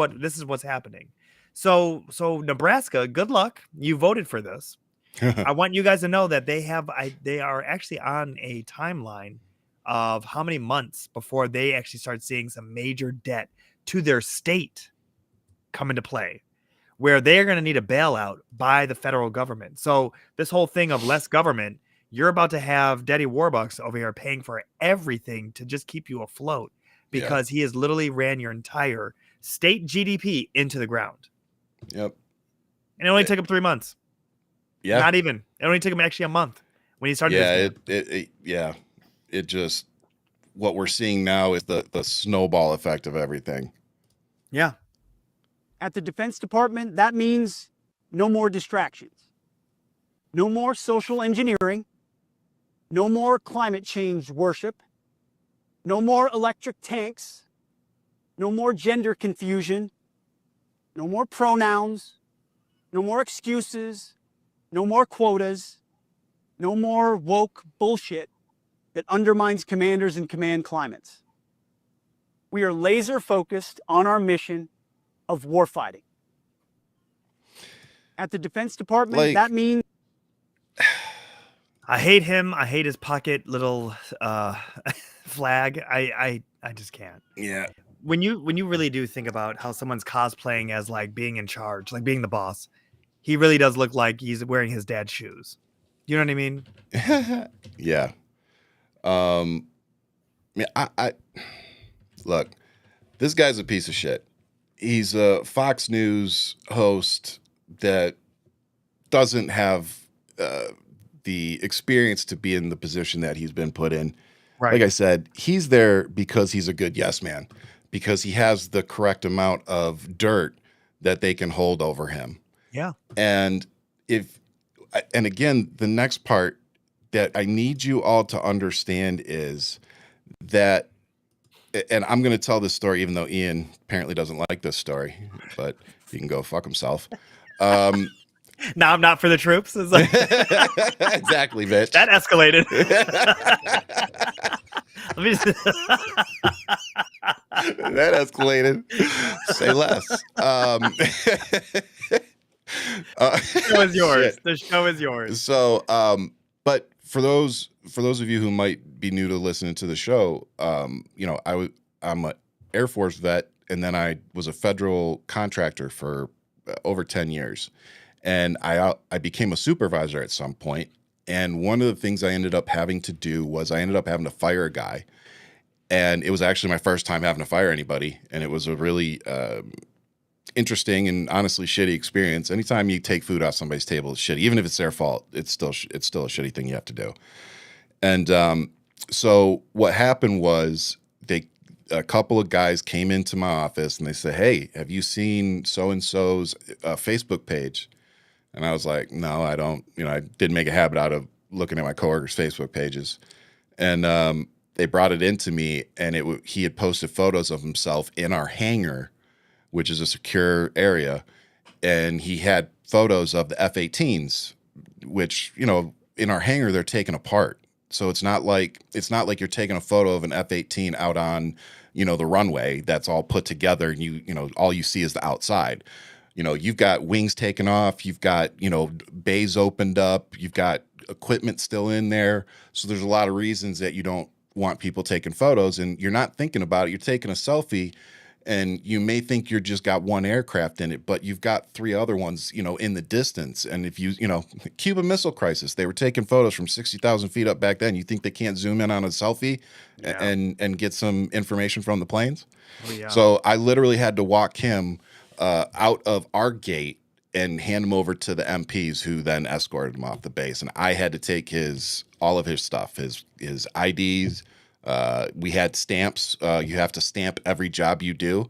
Speaker 2: what's happening. So Nebraska, good luck. You voted for this. I want you guys to know that they are actually on a timeline of how many months before they actually start seeing some major debt to their state come into play, where they're going to need a bailout by the federal government. So this whole thing of less government, you're about to have Daddy Warbucks over here paying for everything to just keep you afloat, because he has literally ran your entire state GDP into the ground.
Speaker 1: Yep.
Speaker 2: And it only took him 3 months.
Speaker 1: Yeah.
Speaker 2: Not even. It only took him actually a month when he started.
Speaker 1: It just, what we're seeing now is the snowball effect of everything.
Speaker 2: Yeah.
Speaker 3: At the Defense Department, that means no more distractions. No more social engineering. No more climate change worship. No more electric tanks. No more gender confusion. No more pronouns. No more excuses. No more quotas. No more woke bullshit that undermines commanders and command climates. We are laser focused on our mission of warfighting. At the Defense Department,
Speaker 1: Like-
Speaker 3: that means
Speaker 2: I hate him. I hate his pocket little flag. I just can't.
Speaker 1: Yeah.
Speaker 2: When you really do think about how someone's cosplaying as like being in charge, like being the boss, he really does look like he's wearing his dad's shoes. You know what I mean?
Speaker 1: Yeah. I look, this guy's a piece of shit. He's a Fox News host that doesn't have the experience to be in the position that he's been put in.
Speaker 2: Right.
Speaker 1: Like I said, he's there because he's a good yes man, because he has the correct amount of dirt that they can hold over him.
Speaker 2: Yeah.
Speaker 1: And again, the next part that I need you all to understand is that, and I'm going to tell this story, even though Ian apparently doesn't like this story, but he can go fuck himself.
Speaker 2: Now I'm not for the troops. It's like,
Speaker 1: Exactly, bitch.
Speaker 2: that escalated. Let me just...
Speaker 1: That escalated. Say less.
Speaker 2: The show is yours.
Speaker 1: Shit.
Speaker 2: The show is yours.
Speaker 1: So, but for those of you who might be new to listening to the show, you know, I'm an Air Force vet, and then I was a federal contractor for over 10 years, and I became a supervisor at some point. And one of the things I ended up having to do was I ended up having to fire a guy, and it was actually my first time having to fire anybody, and it was a really interesting and honestly shitty experience. Anytime you take food off somebody's table, it's shitty. Even if it's their fault, it's still a shitty thing you have to do. And so what happened was a couple of guys came into my office and they said, "Hey, have you seen so-and-so's Facebook page?" And I was like, "No, I don't." You know, I didn't make a habit out of looking at my coworkers' Facebook pages. And they brought it into me, and he had posted photos of himself in our hangar, which is a secure area, and he had photos of the F-18s, which, you know, in our hangar they're taken apart. So it's not like you're taking a photo of an F-18 out on, you know, the runway that's all put together, and you know all you see is the outside. You know, you've got wings taken off, you've got, you know, bays opened up, you've got equipment still in there. So there's a lot of reasons that you don't want people taking photos, and you're not thinking about it. You're taking a selfie, and you may think you're just got one aircraft in it, but you've got three other ones, you know, in the distance. And if you know, Cuban Missile Crisis, they were taking photos from 60,000 feet up back then. You think they can't zoom in on a selfie and get some information from the planes?
Speaker 2: Oh, yeah.
Speaker 1: So I literally had to walk him out of our gate and hand him over to the MPs, who then escorted him off the base. And I had to take all of his stuff, his IDs. We had stamps. You have to stamp every job you do,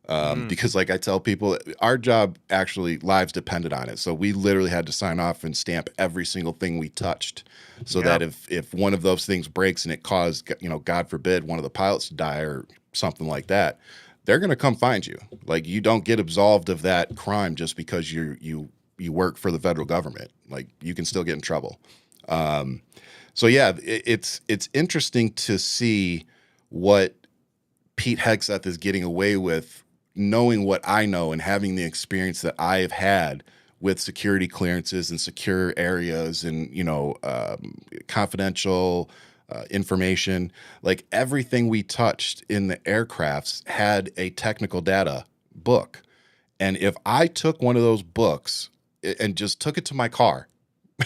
Speaker 1: because, like I tell people, our job actually lives depended on it. So we literally had to sign off and stamp every single thing we touched, so that if one of those things breaks and it caused, you know, God forbid, one of the pilots to die or something like that, they're going to come find you. Like, you don't get absolved of that crime just because you work for the federal government. Like, you can still get in trouble. So yeah, it's interesting to see what Pete Hexath is getting away with, knowing what I know and having the experience that I have had with security clearances and secure areas and, you know, confidential information. Like, everything we touched in the aircrafts had a technical data book. And if I took one of those books and just took it to my car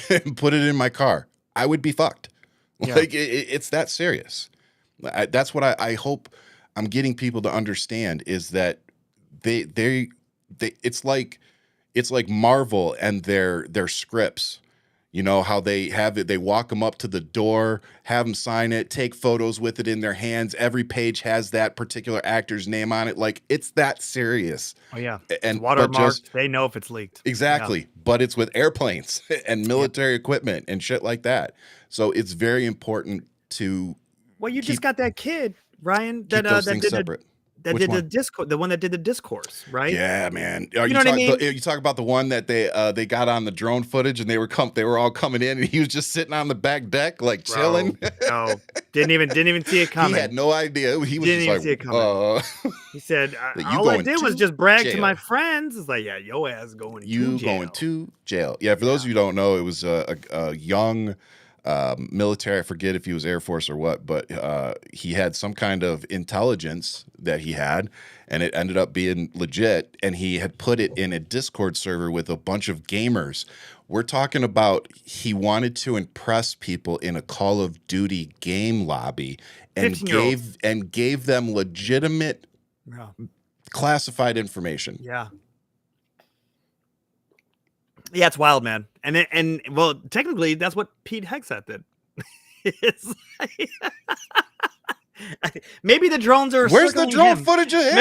Speaker 1: and put it in my car, I would be fucked.
Speaker 2: Yeah.
Speaker 1: Like, it's that serious. That's what I hope I'm getting people to understand, is that they it's like Marvel and their scripts. You know how they have it, they walk them up to the door, have them sign it, take photos with it in their hands. Every page has that particular actor's name on it. Like, it's that serious.
Speaker 2: Oh yeah, it's
Speaker 1: And but just
Speaker 2: watermarked. They know if it's leaked.
Speaker 1: exactly, but it's with airplanes and
Speaker 2: Yeah.
Speaker 1: military equipment and shit like that. So it's very important to
Speaker 2: Well, you just
Speaker 1: keep
Speaker 2: got that kid, Ryan,
Speaker 1: keep those things separate.
Speaker 2: that
Speaker 1: Which
Speaker 2: did the
Speaker 1: one?
Speaker 2: discourse, the one that did the discourse, right?
Speaker 1: Yeah, man.
Speaker 2: You know what I mean?
Speaker 1: You talk about the one that they got on the drone footage and they were all coming in and he was just sitting on the back deck like chilling.
Speaker 2: No, didn't even see it coming.
Speaker 1: He had no idea. He was
Speaker 2: Didn't even
Speaker 1: just
Speaker 2: see it
Speaker 1: like,
Speaker 2: He said,
Speaker 1: You
Speaker 2: all I
Speaker 1: going
Speaker 2: did was
Speaker 1: to
Speaker 2: just brag to
Speaker 1: jail.
Speaker 2: my friends. It's like, yeah, your ass going to
Speaker 1: you
Speaker 2: jail.
Speaker 1: going to jail. Yeah, for those of you who don't know, it was a young military. I forget if he was Air Force or what, but he had some kind of intelligence that he had, and it ended up being legit. And he had put it in a Discord server with a bunch of gamers. We're talking about he wanted to impress people in a Call of Duty game lobby and
Speaker 2: 15-year-olds.
Speaker 1: gave them legitimate
Speaker 2: Yeah.
Speaker 1: classified information.
Speaker 2: Yeah. Yeah, it's wild, man. And well, technically, that's what Pete Hexath did. It's like- maybe the drones are.
Speaker 1: Where's the
Speaker 2: circling
Speaker 1: drone
Speaker 2: him.
Speaker 1: footage of him?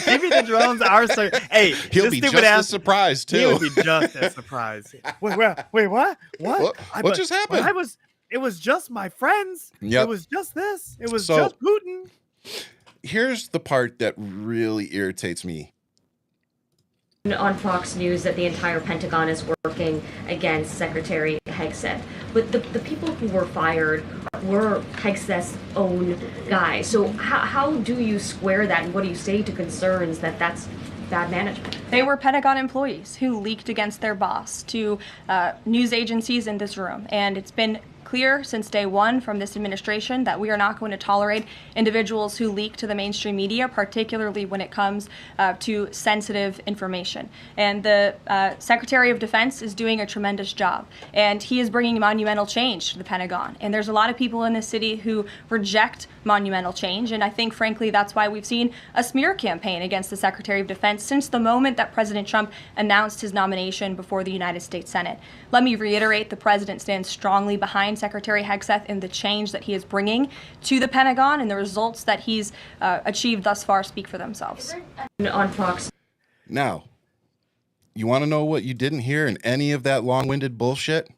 Speaker 2: Maybe the drones are. Hey,
Speaker 1: He'll
Speaker 2: this
Speaker 1: be
Speaker 2: stupid
Speaker 1: just
Speaker 2: ass.
Speaker 1: as surprised
Speaker 2: He
Speaker 1: too.
Speaker 2: would be just as surprised. Wait, what?
Speaker 1: What just happened?
Speaker 2: It was just my friends.
Speaker 1: Yep.
Speaker 2: It was just this. It was
Speaker 1: So-
Speaker 2: just Putin.
Speaker 1: Here's the part that really irritates me.
Speaker 5: On Fox News that the entire Pentagon is working against Secretary Hexath. But the people who were fired were Hexath's own guys. So how do you square that, and what do you say to concerns that that's bad management?
Speaker 6: They were Pentagon employees who leaked against their boss to news agencies in this room. And it's been clear since day one from this administration that we are not going to tolerate individuals who leak to the mainstream media, particularly when it comes to sensitive information. And the Secretary of Defense is doing a tremendous job, and he is bringing monumental change to the Pentagon. And there's a lot of people in this city who reject monumental change, and I think, frankly, that's why we've seen a smear campaign against the Secretary of Defense since the moment that President Trump announced his nomination before the United States Senate. Let me reiterate, the President stands strongly behind Secretary Hexath in the change that he is bringing to the Pentagon, and the results that he's achieved thus far speak for themselves.
Speaker 5: On Fox.
Speaker 1: Now, you want to know what you didn't hear in any of that long-winded bullshit?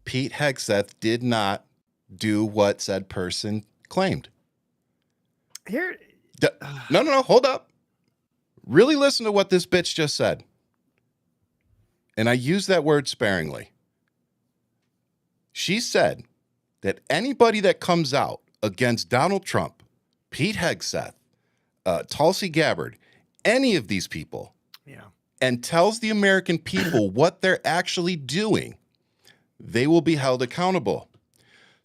Speaker 1: Pete Hexath did not do what said person claimed.
Speaker 2: Here,
Speaker 1: No, hold up. Really listen to what this bitch just said. And I use that word sparingly. She said that anybody that comes out against Donald Trump, Pete Hexath, Tulsi Gabbard, any of these people, and tells the American people what they're actually doing, they will be held accountable.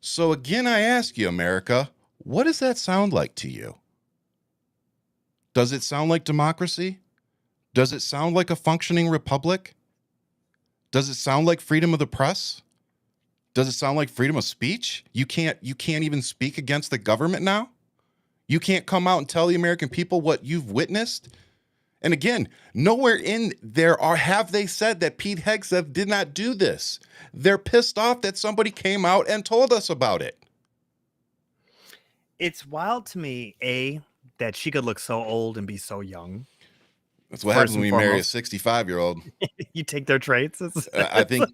Speaker 1: So again, I ask you, America, what does that sound like to you? Does it sound like democracy? Does it sound like a functioning republic? Does it sound like freedom of the press? Does it sound like freedom of speech? You can't even speak against the government now? You can't come out and tell the American people what you've witnessed? And again, nowhere in there have they said that Pete Hexath did not do this. They're pissed off that somebody came out and told us about it.
Speaker 2: it's wild to me, that she could look so old and be so young.
Speaker 1: That's what
Speaker 2: First
Speaker 1: happens when
Speaker 2: and
Speaker 1: you marry a
Speaker 2: foremost.
Speaker 1: 66-year-old.
Speaker 2: You take their traits.
Speaker 1: I think,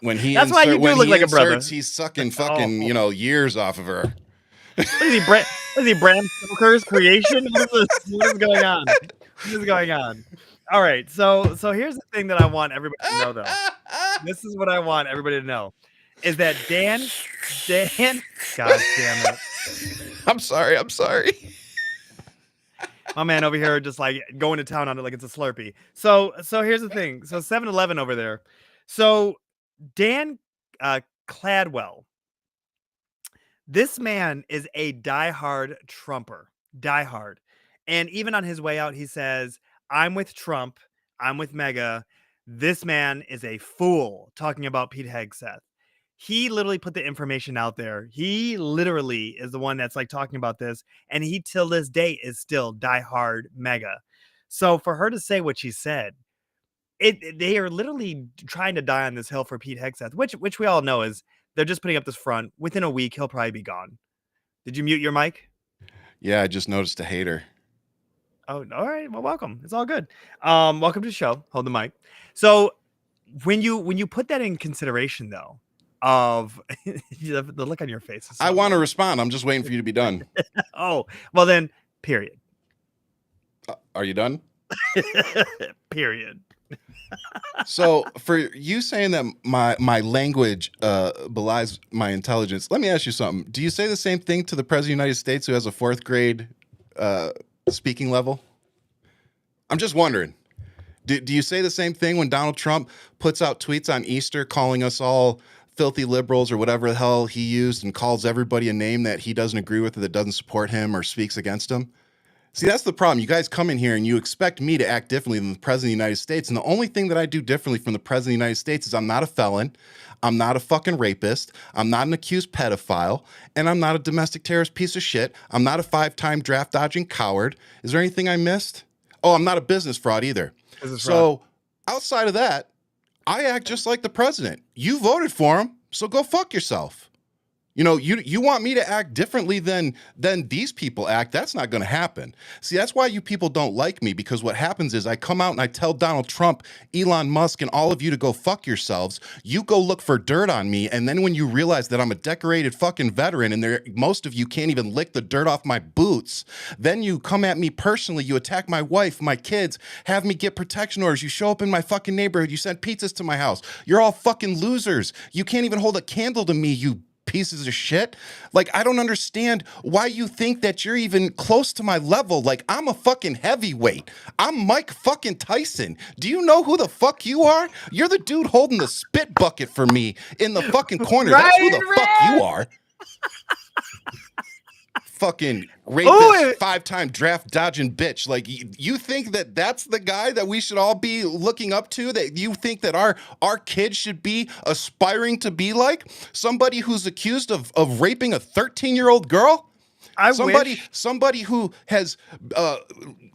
Speaker 1: when he
Speaker 2: That's why you do look like a brother.
Speaker 1: he's sucking fucking, years off of her.
Speaker 2: What is he, Bram Stoker's creation? What is going on? What is going on? All right, so here's the thing that I want everybody to know, though. This is what I want everybody to know, is that Dan, God damn it.
Speaker 1: I'm sorry.
Speaker 2: My man over here just like going to town on it like it's a Slurpee. So here's the thing. So 7-Eleven over there. So Dan Cladwell, this man is a diehard Trumper. Diehard. And even on his way out, he says, I'm with Trump. I'm with MAGA. This man is a fool, talking about Pete Hexath. He literally put the information out there. He literally is the one that's like talking about this. And he till this day is still diehard MAGA. So for her to say what she said, they are literally trying to die on this hill for Pete Hexath, which we all know is they're just putting up this front. Within a week, he'll probably be gone. Did you mute your mic?
Speaker 1: Yeah, I just noticed a hater.
Speaker 2: Oh, all right. Well, welcome. It's all good. Welcome to the show. Hold the mic. So when you put that in consideration, though, of the look on your face.
Speaker 1: I want to respond. I'm just waiting for you to be done.
Speaker 2: Oh, well then, period.
Speaker 1: Are you done?
Speaker 2: Period.
Speaker 1: So for you saying that my language belies my intelligence, let me ask you something. Do you say the same thing to the President of the United States who has a 4th grade speaking level? I'm just wondering. Do you say the same thing when Donald Trump puts out tweets on Easter calling us all filthy liberals or whatever the hell he used and calls everybody a name that he doesn't agree with or that doesn't support him or speaks against him? See, that's the problem. You guys come in here and you expect me to act differently than the President of the United States. And the only thing that I do differently from the President of the United States is I'm not a felon. I'm not a fucking rapist. I'm not an accused pedophile. And I'm not a domestic terrorist piece of shit. I'm not a 5-time draft dodging coward. Is there anything I missed? Oh, I'm not a business fraud either. So outside of that, I act just like the president. You voted for him, so go fuck yourself. You know, you want me to act differently than these people act. That's not going to happen. See, that's why you people don't like me, because what happens is I come out and I tell Donald Trump, Elon Musk, and all of you to go fuck yourselves. You go look for dirt on me, and then when you realize that I'm a decorated fucking veteran and most of you can't even lick the dirt off my boots, then you come at me personally. You attack my wife, my kids, have me get protection orders. You show up in my fucking neighborhood. You send pizzas to my house. You're all fucking losers. You can't even hold a candle to me, you pieces of shit. Like, I don't understand why you think that you're even close to my level. Like, I'm a fucking heavyweight. I'm Mike fucking Tyson. Do you know who the fuck you are? You're the dude holding the spit bucket for me in the fucking corner. That's who the fuck you are. Fucking rapist, 5-time draft dodging bitch. Like, you think that that's the guy that we should all be looking up to? That you think that our kids should be aspiring to be like? Somebody who's accused of raping a 13-year-old girl? Somebody who has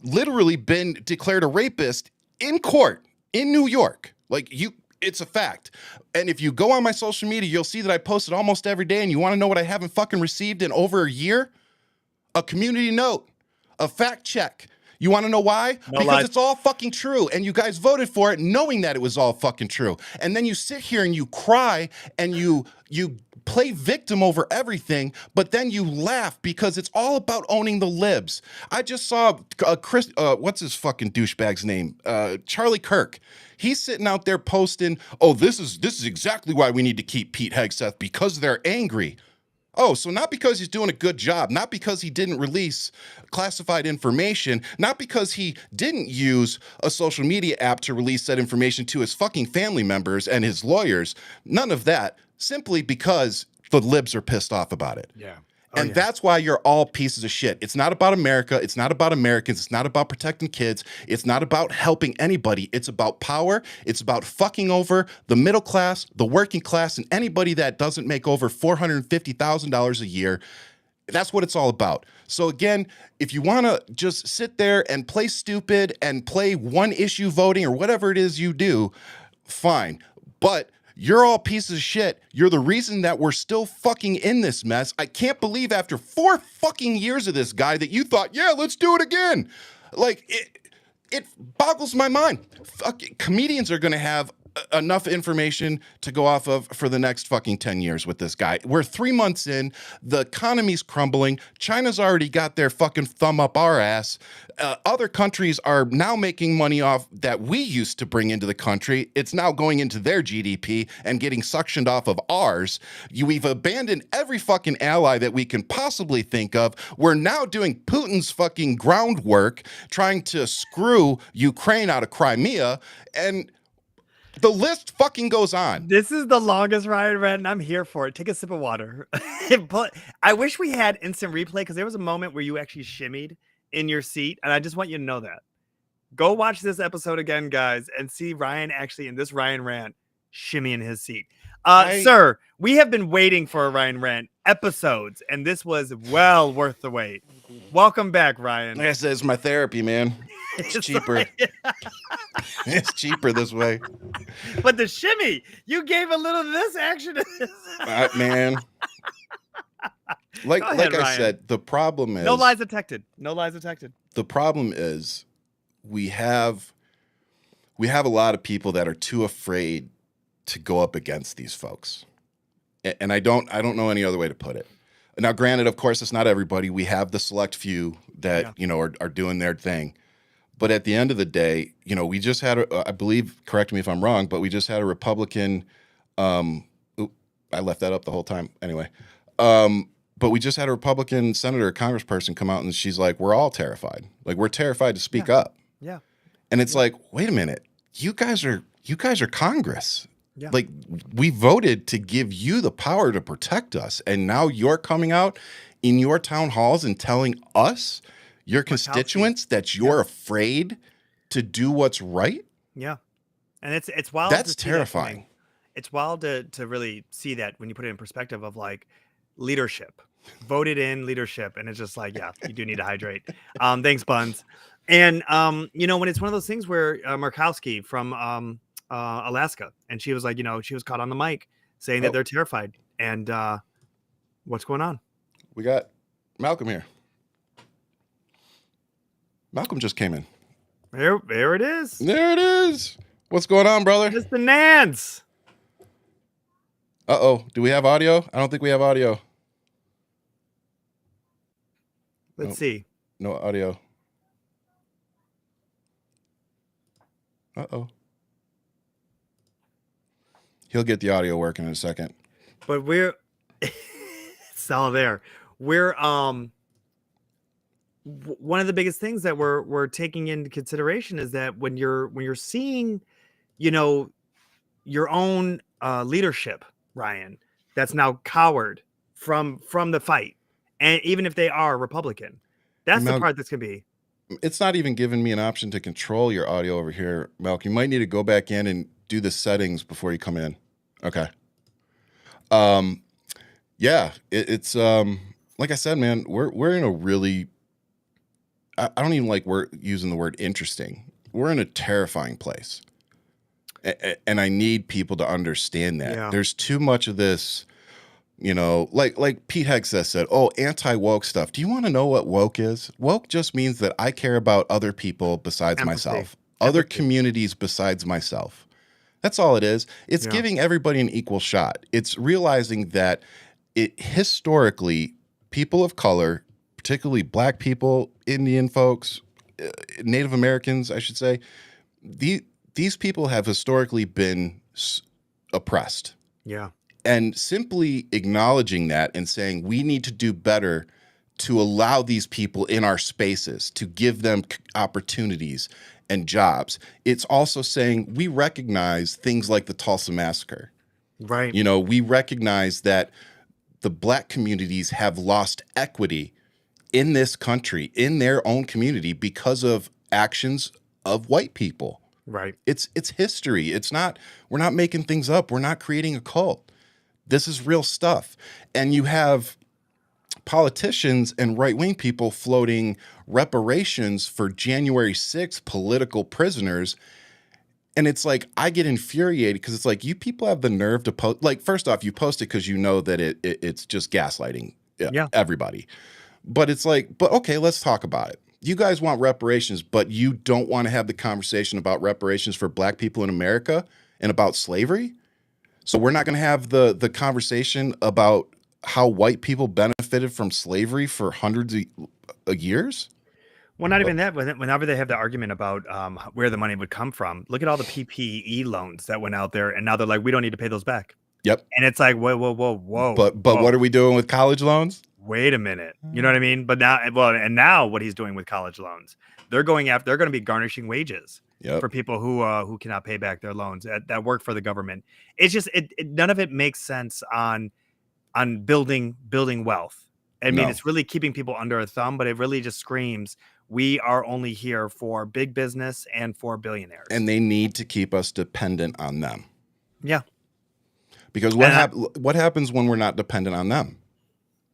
Speaker 1: literally been declared a rapist in court in New York. Like, it's a fact. And if you go on my social media, you'll see that I post it almost every day. And you want to know what I haven't fucking received in over a year? A community note, a fact check. You want to know why? Because it's all fucking true. And you guys voted for it knowing that it was all fucking true. And then you sit here and you cry and you play victim over everything, but then you laugh because it's all about owning the libs. I just saw what's his fucking douchebag's name? Charlie Kirk. He's sitting out there posting, oh, this is exactly why we need to keep Pete Hexath, because they're angry. Oh, so not because he's doing a good job, not because he didn't release classified information, not because he didn't use a social media app to release that information to his fucking family members and his lawyers. None of that. Simply because the libs are pissed off about it. Yeah. That's why you're all pieces of shit. It's not about America. It's not about Americans. It's not about protecting kids. It's not about helping anybody. It's about power. It's about fucking over the middle class, the working class, and anybody that doesn't make over $450,000 a year. That's what it's all about. So again, if you want to just sit there and play stupid and play one issue voting or whatever it is you do, fine. But you're all pieces of shit. You're the reason that we're still fucking in this mess. I can't believe after 4 fucking years of this guy that you thought, yeah, let's do it again. Like, it boggles my mind. Fucking comedians are going to have enough information to go off of for the next fucking 10 years with this guy. We're 3 months in. The economy's crumbling. China's already got their fucking thumb up our ass. Other countries are now making money off that we used to bring into the country. It's now going into their GDP and getting suctioned off of ours. We've abandoned every fucking ally that we can possibly think of. We're now doing Putin's fucking groundwork, trying to screw Ukraine out of Crimea, and the list fucking goes on.
Speaker 2: This is the longest Ryan rant, and I'm here for it. Take a sip of water. But I wish we had instant replay, because there was a moment where you actually shimmied in your seat, and I just want you to know that. Go watch this episode again, guys, and see Ryan actually in this Ryan rant shimmy in his seat. Sir, we have been waiting for a Ryan rant episodes, and this was well worth the wait. Welcome back, Ryan.
Speaker 1: Like I said, it's my therapy, man. It's cheaper. It's cheaper this way.
Speaker 2: But the shimmy, you gave a little of this action to this.
Speaker 1: Man. Like
Speaker 2: Go ahead,
Speaker 1: like I
Speaker 2: Ryan.
Speaker 1: said, the problem is
Speaker 2: No lies detected. No lies detected.
Speaker 1: the problem is we have a lot of people that are too afraid to go up against these folks. And I don't know any other way to put it. Now, granted, of course, it's not everybody. We have the select few that, are doing their thing. But at the end of the day, we just had, I believe, correct me if I'm wrong, but we just had a Republican, I left that up the whole time. Anyway, but we just had a Republican senator, congressperson come out and she's like, we're all terrified. Like, we're terrified to speak up.
Speaker 2: Yeah.
Speaker 1: And it's like, wait a minute, you guys are Congress.
Speaker 2: Yeah.
Speaker 1: Like, we voted to give you the power to protect us. And now you're coming out in your town halls and telling us, your constituents, that you're afraid to do what's right.
Speaker 2: Yeah. And it's wild.
Speaker 1: That's
Speaker 2: to see that
Speaker 1: terrifying.
Speaker 2: coming. It's wild to really see that when you put it in perspective of like leadership, voted in leadership. And it's just like, yeah, you do need to hydrate. Thanks, Buns. And, when it's one of those things where Murkowski from Alaska, and she was like, she was caught on the mic saying that they're terrified. And what's going on?
Speaker 1: We got Malcolm here. Malcolm just came in.
Speaker 2: There it is.
Speaker 1: There it is. What's going on, brother?
Speaker 2: Mr. Nance.
Speaker 1: Uh-oh. Do we have audio? I don't think we have audio.
Speaker 2: Let's see.
Speaker 1: No audio. Uh-oh. He'll get the audio working in a second.
Speaker 2: But we're it's all there. We're one of the biggest things that we're taking into consideration is that when you're seeing, your own leadership, Ryan, that's now cowered from the fight, and even if they are Republican, that's the part that's gonna be.
Speaker 1: It's not even giving me an option to control your audio over here, Malcolm. You might need to go back in and do the settings before you come in. Okay. Yeah, it's like I said, man, we're in a really, I don't even like using the word interesting. We're in a terrifying place. And I need people to understand that.
Speaker 2: Yeah.
Speaker 1: There's too much of this, like Pete Hexath said, anti-woke stuff. Do you want to know what woke is? Woke just means that I care about other people besides
Speaker 2: Empathy.
Speaker 1: myself, other communities besides myself. That's all it is. It's giving everybody an equal shot. It's realizing that historically, people of color, particularly Black people, Indian folks, Native Americans, I should say, these people have historically been oppressed.
Speaker 2: Yeah.
Speaker 1: And simply acknowledging that and saying we need to do better to allow these people in our spaces, to give them opportunities and jobs. It's also saying we recognize things like the Tulsa Massacre.
Speaker 2: Right.
Speaker 1: We recognize that the Black communities have lost equity in this country, in their own community, because of actions of white people.
Speaker 2: Right.
Speaker 1: It's history. We're not making things up. We're not creating a cult. This is real stuff. And you have politicians and right-wing people floating reparations for January 6th political prisoners. And it's like, I get infuriated because it's like, you people have the nerve to post. Like, first off, you post it because you know that it's just gaslighting everybody. But it's like, but okay, let's talk about it. You guys want reparations, but you don't want to have the conversation about reparations for Black people in America and about slavery. So we're not going to have the conversation about how white people benefited from slavery for hundreds of years.
Speaker 2: Well, not even that. Whenever they have the argument about where the money would come from, look at all the PPE loans that went out there, and now they're like, we don't need to pay those back.
Speaker 1: Yep.
Speaker 2: And it's like, whoa.
Speaker 1: But what are we doing with college loans?
Speaker 2: Wait a minute. You know what I mean? But now what he's doing with college loans, they're going to be garnishing wages for people who cannot pay back their loans that work for the government. It's just none of it makes sense on building wealth. I mean, it's really keeping people under a thumb, but it really just screams we are only here for big business and for billionaires.
Speaker 1: And they need to keep us dependent on them.
Speaker 2: Yeah.
Speaker 1: Because what happens when we're not dependent on them?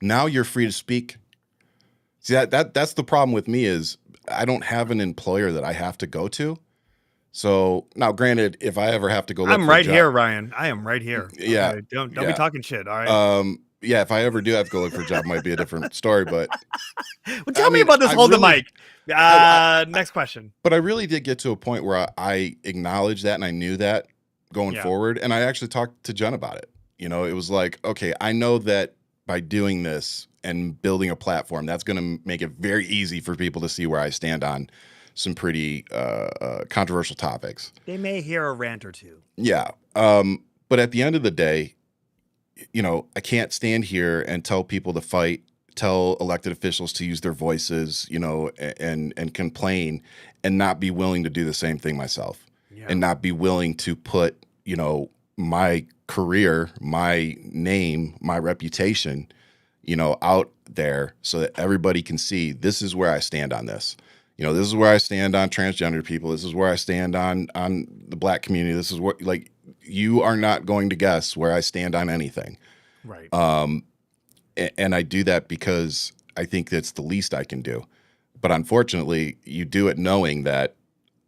Speaker 1: Now you're free to speak. See, that's the problem with me is I don't have an employer that I have to go to. So now, granted, if I ever have to go, look
Speaker 2: I'm
Speaker 1: for a
Speaker 2: right
Speaker 1: job-
Speaker 2: here, Ryan. I am right here.
Speaker 1: Yeah,
Speaker 2: Okay, don't
Speaker 1: yeah.
Speaker 2: be talking shit. All right.
Speaker 1: Yeah, if I ever do have to go look for a job, it might be a different story. But
Speaker 2: Well, tell
Speaker 1: I
Speaker 2: me
Speaker 1: mean,
Speaker 2: about this.
Speaker 1: I
Speaker 2: Hold the
Speaker 1: really-
Speaker 2: mic. Next question.
Speaker 1: But I really did get to a point where I acknowledged that and I knew that going
Speaker 2: Yeah.
Speaker 1: forward. And I actually talked to Jen about it. You know, it was like, okay, I know that by doing this and building a platform, that's going to make it very easy for people to see where I stand on some pretty controversial topics.
Speaker 2: They may hear a rant or two.
Speaker 1: Yeah. But at the end of the day, you know, I can't stand here and tell people to fight, tell elected officials to use their voices, you know, and complain and not be willing to do the same thing myself and not be willing to put, you know, my career, my name, my reputation, you know, out there so that everybody can see this is where I stand on this. You know, this is where I stand on transgender people. This is where I stand on the Black community. This is what, like, you are not going to guess where I stand on anything.
Speaker 2: Right.
Speaker 1: And I do that because I think that's the least I can do. But unfortunately, you do it knowing that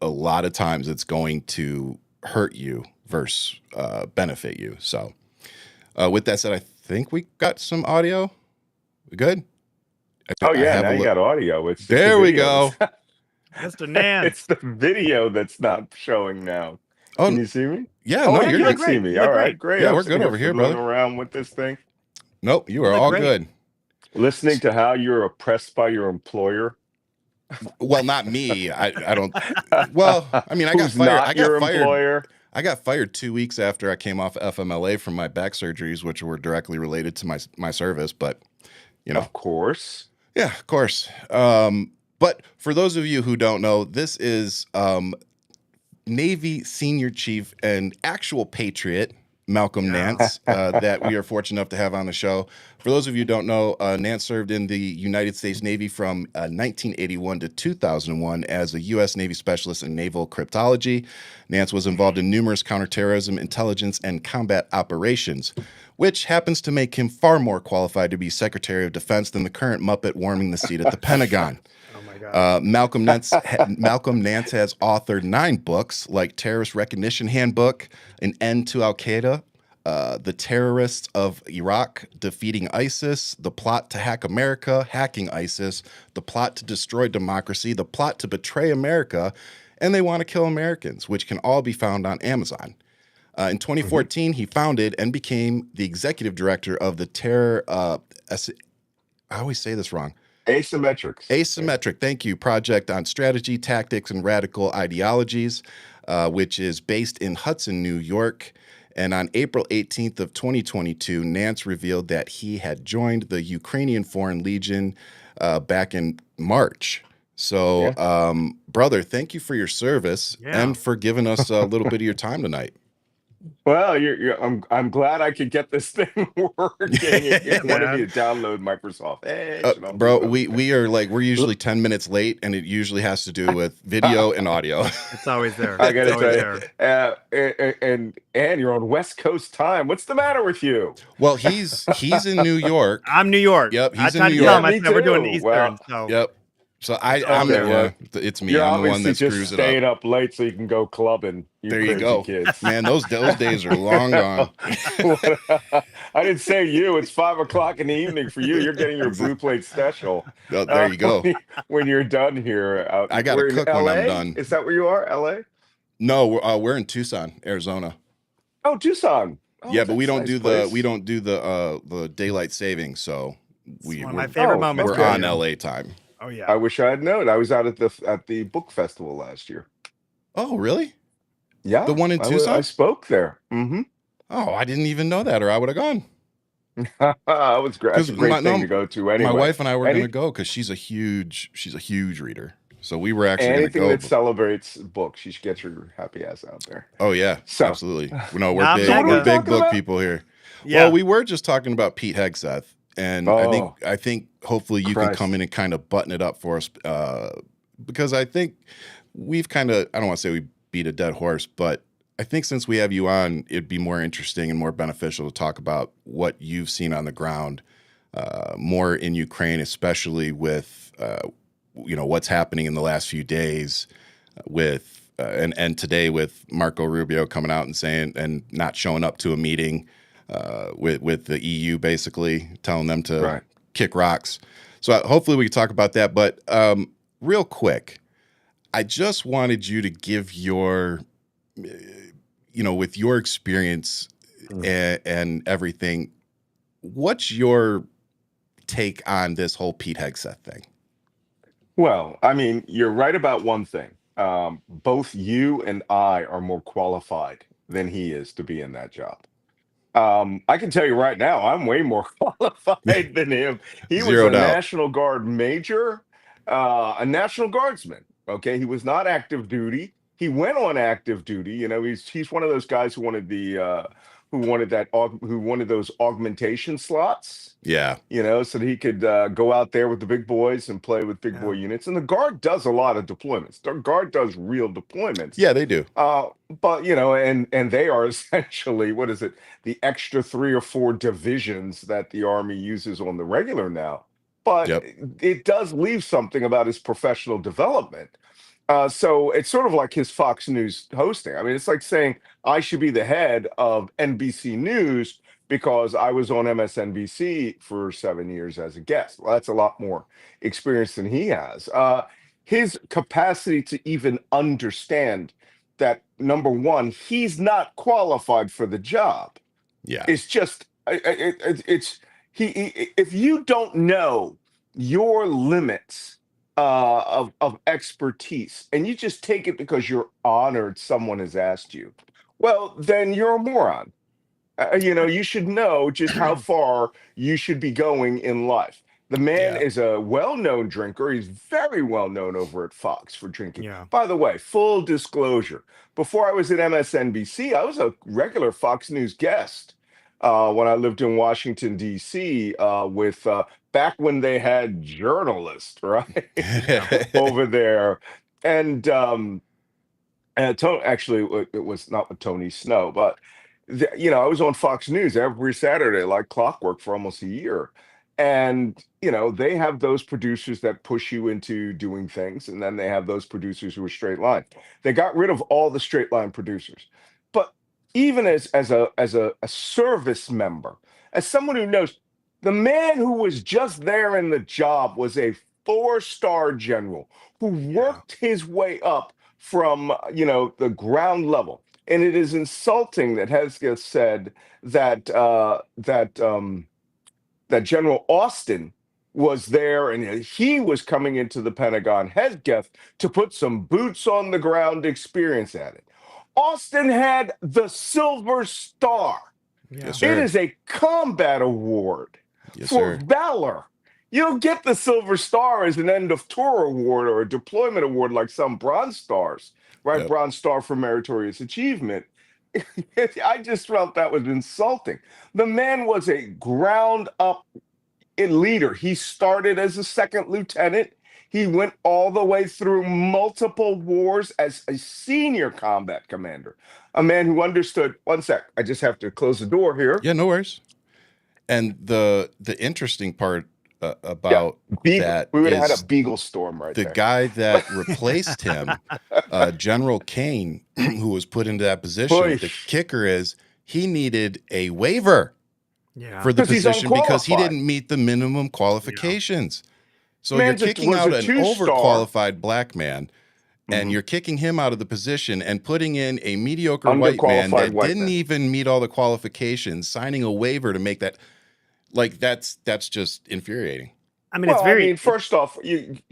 Speaker 1: a lot of times it's going to hurt you versus benefit you. So with that said, I think we got some audio. We good?
Speaker 7: Oh yeah, now you got audio. It's just the
Speaker 1: there we
Speaker 7: video.
Speaker 1: go.
Speaker 2: Mr. Nance.
Speaker 7: It's the video that's not showing now.
Speaker 1: Oh,
Speaker 7: Can you see me?
Speaker 1: yeah,
Speaker 7: Oh,
Speaker 1: no,
Speaker 7: yeah,
Speaker 1: you're
Speaker 7: you
Speaker 1: good.
Speaker 7: can see me.
Speaker 2: You
Speaker 7: All
Speaker 2: look
Speaker 7: right, great.
Speaker 1: Yeah,
Speaker 7: I'm
Speaker 1: we're
Speaker 7: sitting
Speaker 1: good over here,
Speaker 7: fiddling
Speaker 1: brother.
Speaker 7: around with this thing,
Speaker 1: Nope, you are
Speaker 2: look
Speaker 1: all
Speaker 2: great.
Speaker 1: good.
Speaker 7: listening to how you're oppressed by your employer.
Speaker 1: Well, not me. I don't. Well, I mean, I got
Speaker 7: Who's
Speaker 1: fired.
Speaker 7: not
Speaker 1: I got
Speaker 7: your
Speaker 1: fired.
Speaker 7: employer?
Speaker 1: I got fired 2 weeks after I came off FMLA from my back surgeries, which were directly related to my service. But you know,
Speaker 7: Of course.
Speaker 1: yeah, of course. But for those of you who don't know, this is Navy Senior Chief and actual patriot Malcolm Nance that we are fortunate enough to have on the show. For those of you who don't know, Nance served in the United States Navy from 1981 to 2001 as a U.S. Navy specialist in naval cryptology. Nance was involved in numerous counterterrorism, intelligence, and combat operations, which happens to make him far more qualified to be Secretary of Defense than the current Muppet warming the seat at the Pentagon. Malcolm Nance has authored 9 books like Terrorist Recognition Handbook, An End to Al-Qaeda, The Terrorists of Iraq, Defeating ISIS, The Plot to Hack America, Hacking ISIS, The Plot to Destroy Democracy, The Plot to Betray America, and They Want to Kill Americans, which can all be found on Amazon. In 2014, he founded and became the executive director of the I always say this wrong. Asymmetric, thank you, project on strategy, tactics, and radical ideologies, which is based in Hudson, New York. And on April 18th of 2022, Nance revealed that he had joined the Ukrainian Foreign Legion back in March. So, brother, thank you for your service and for giving us a little bit of your time tonight.
Speaker 7: Well, I'm glad I could get this thing working. It wanted me to download Microsoft Edge.
Speaker 1: Bro, we are like, we're usually 10 minutes late, and it usually has to do with video and audio.
Speaker 2: It's always there.
Speaker 7: I gotta
Speaker 2: It's always
Speaker 7: tell you, and you're on West Coast time. What's the matter with you?
Speaker 1: Well, he's in New York.
Speaker 2: I'm New York.
Speaker 1: Yep, he's
Speaker 2: I
Speaker 1: in
Speaker 2: tried
Speaker 1: New
Speaker 2: to tell
Speaker 1: York.
Speaker 2: him, I
Speaker 7: Me
Speaker 2: said we're doing
Speaker 7: too.
Speaker 2: Eastern.
Speaker 7: Well,
Speaker 2: So
Speaker 1: Yep. So I'm
Speaker 7: Okay, well,
Speaker 1: it's me.
Speaker 7: You're
Speaker 1: I'm the one
Speaker 7: obviously
Speaker 1: that
Speaker 7: just
Speaker 1: screws it
Speaker 7: staying
Speaker 1: up.
Speaker 7: up late so you can go clubbing.
Speaker 1: There you
Speaker 7: crazy
Speaker 1: go,
Speaker 7: kids.
Speaker 1: man. Those days are long gone.
Speaker 7: I didn't say you. It's 5 o'clock in the evening for you. You're getting your blue plate special.
Speaker 1: Oh, there you go.
Speaker 7: When you're done here,
Speaker 1: I gotta
Speaker 7: we're in
Speaker 1: cook when I'm
Speaker 7: LA?
Speaker 1: done.
Speaker 7: Is that where you are? LA?
Speaker 1: No, we're in Tucson, Arizona.
Speaker 7: Oh, Tucson. Oh,
Speaker 1: Yeah, but we
Speaker 7: that's a
Speaker 1: don't
Speaker 7: nice
Speaker 1: do
Speaker 7: place.
Speaker 1: the daylight saving, so
Speaker 2: it's one of
Speaker 1: we're,
Speaker 2: my favorite
Speaker 7: Oh,
Speaker 2: moments.
Speaker 1: we're
Speaker 7: okay.
Speaker 1: on LA time.
Speaker 2: Oh
Speaker 7: I
Speaker 2: yeah.
Speaker 7: wish I had known. I was out at the book festival last year.
Speaker 1: Oh, really?
Speaker 7: Yeah,
Speaker 1: The one in
Speaker 7: I
Speaker 1: Tucson?
Speaker 7: spoke there. Mm-hmm.
Speaker 1: Oh, I didn't even know that, or I would have gone.
Speaker 7: It was great. That's a great thing to go to anyway.
Speaker 1: My wife and I were
Speaker 7: Any-
Speaker 1: going to go because she's a huge reader. So we were actually going to
Speaker 7: Anything
Speaker 1: go.
Speaker 7: that celebrates books, you should get your happy ass out there.
Speaker 1: Oh yeah,
Speaker 7: So-
Speaker 1: absolutely. No, we're
Speaker 2: Nah,
Speaker 1: big.
Speaker 2: so what are we
Speaker 1: We're big
Speaker 7: talking
Speaker 1: book
Speaker 7: about?
Speaker 1: people here.
Speaker 2: Yeah.
Speaker 1: Well, we were just talking about Pete Hexath, and
Speaker 7: Oh.
Speaker 1: I think hopefully you can
Speaker 7: Christ.
Speaker 1: come in and kind of button it up for us, because I think we've kind of, I don't want to say we beat a dead horse, but I think since we have you on, it'd be more interesting and more beneficial to talk about what you've seen on the ground, more in Ukraine, especially with what's happening in the last few days with and today with Marco Rubio coming out and saying and not showing up to a meeting with the EU, basically telling them to kick rocks. So hopefully we can talk about that. But real quick, I just wanted you to give your, with your experience and everything, what's your take on this whole Pete Hexath thing?
Speaker 7: Well, I mean, you're right about one thing. Both you and I are more qualified than he is to be in that job. I can tell you right now, I'm way more qualified than him. He was
Speaker 1: Zero
Speaker 7: a
Speaker 1: doubt.
Speaker 7: National Guard major, a National Guardsman. Okay, he was not active duty. He went on active duty. You know, he's one of those guys who wanted who wanted those augmentation slots.
Speaker 1: Yeah.
Speaker 7: You know, so that he could go out there with the big boys and play with big boy units. And the Guard does a lot of deployments. The Guard does real deployments.
Speaker 1: Yeah, they do.
Speaker 7: But you know, and they are essentially, what is it, the extra 3 or 4 divisions that the Army uses on the regular now. But it does leave something about his professional development. So it's sort of like his Fox News hosting. I mean, it's like saying I should be the head of NBC News because I was on MSNBC for 7 years as a guest. Well, that's a lot more experience than he has. His capacity to even understand that, number one, he's not qualified for the job.
Speaker 1: Yeah.
Speaker 7: It's just, if you don't know your limits of expertise and you just take it because you're honored someone has asked you, well, then you're a moron. You should know just how far you should be going in life. The man is a well-known drinker. He's very well-known over at Fox for drinking.
Speaker 2: Yeah.
Speaker 7: By the way, full disclosure, before I was at MSNBC, I was a regular Fox News guest when I lived in Washington, D.C. With back when they had journalists, right, over there. And actually, it was not with Tony Snow, but I was on Fox News every Saturday like clockwork for almost a year. And, they have those producers that push you into doing things. And then they have those producers who are straight line. They got rid of all the straight line producers. But even as a service member, as someone who knows, the man who was just there in the job was a 4-star general who worked his way up from, the ground level. And it is insulting that Hexath said that that General Austin was there and he was coming into the Pentagon Hexath to put some boots on the ground experience at it. Austin had the Silver Star.
Speaker 1: Yes,
Speaker 7: It
Speaker 1: sir.
Speaker 7: is a combat award
Speaker 1: Yes,
Speaker 7: for
Speaker 1: sir.
Speaker 7: valor. You don't get the Silver Star as an end of tour award or a deployment award like some Bronze Stars, right?
Speaker 1: Yep.
Speaker 7: Bronze Star for meritorious achievement. I just felt that was insulting. The man was a ground up leader. He started as a second lieutenant. He went all the way through multiple wars as a senior combat commander, a man who understood. One sec, I just have to close the door here.
Speaker 1: Yeah, no worries. And the interesting part about that
Speaker 7: we would have had
Speaker 1: is
Speaker 7: a Beagle storm right
Speaker 1: the
Speaker 7: there.
Speaker 1: guy that replaced him, General Kane, who was put into that position.
Speaker 7: Oy.
Speaker 1: The kicker is he needed a waiver for the
Speaker 7: 'Cause he's
Speaker 1: position because he
Speaker 7: unqualified.
Speaker 1: didn't meet the minimum qualifications. So
Speaker 7: Man's
Speaker 1: you're
Speaker 7: a-
Speaker 1: kicking
Speaker 7: was a
Speaker 1: out an
Speaker 7: 2-star.
Speaker 1: overqualified black man, and you're kicking him out of the position and putting in a mediocre white man
Speaker 7: Underqualified
Speaker 1: that
Speaker 7: white
Speaker 1: didn't
Speaker 7: man.
Speaker 1: even meet all the qualifications, signing a waiver to make that. Like that's just infuriating.
Speaker 2: I mean, it's very.
Speaker 7: First off,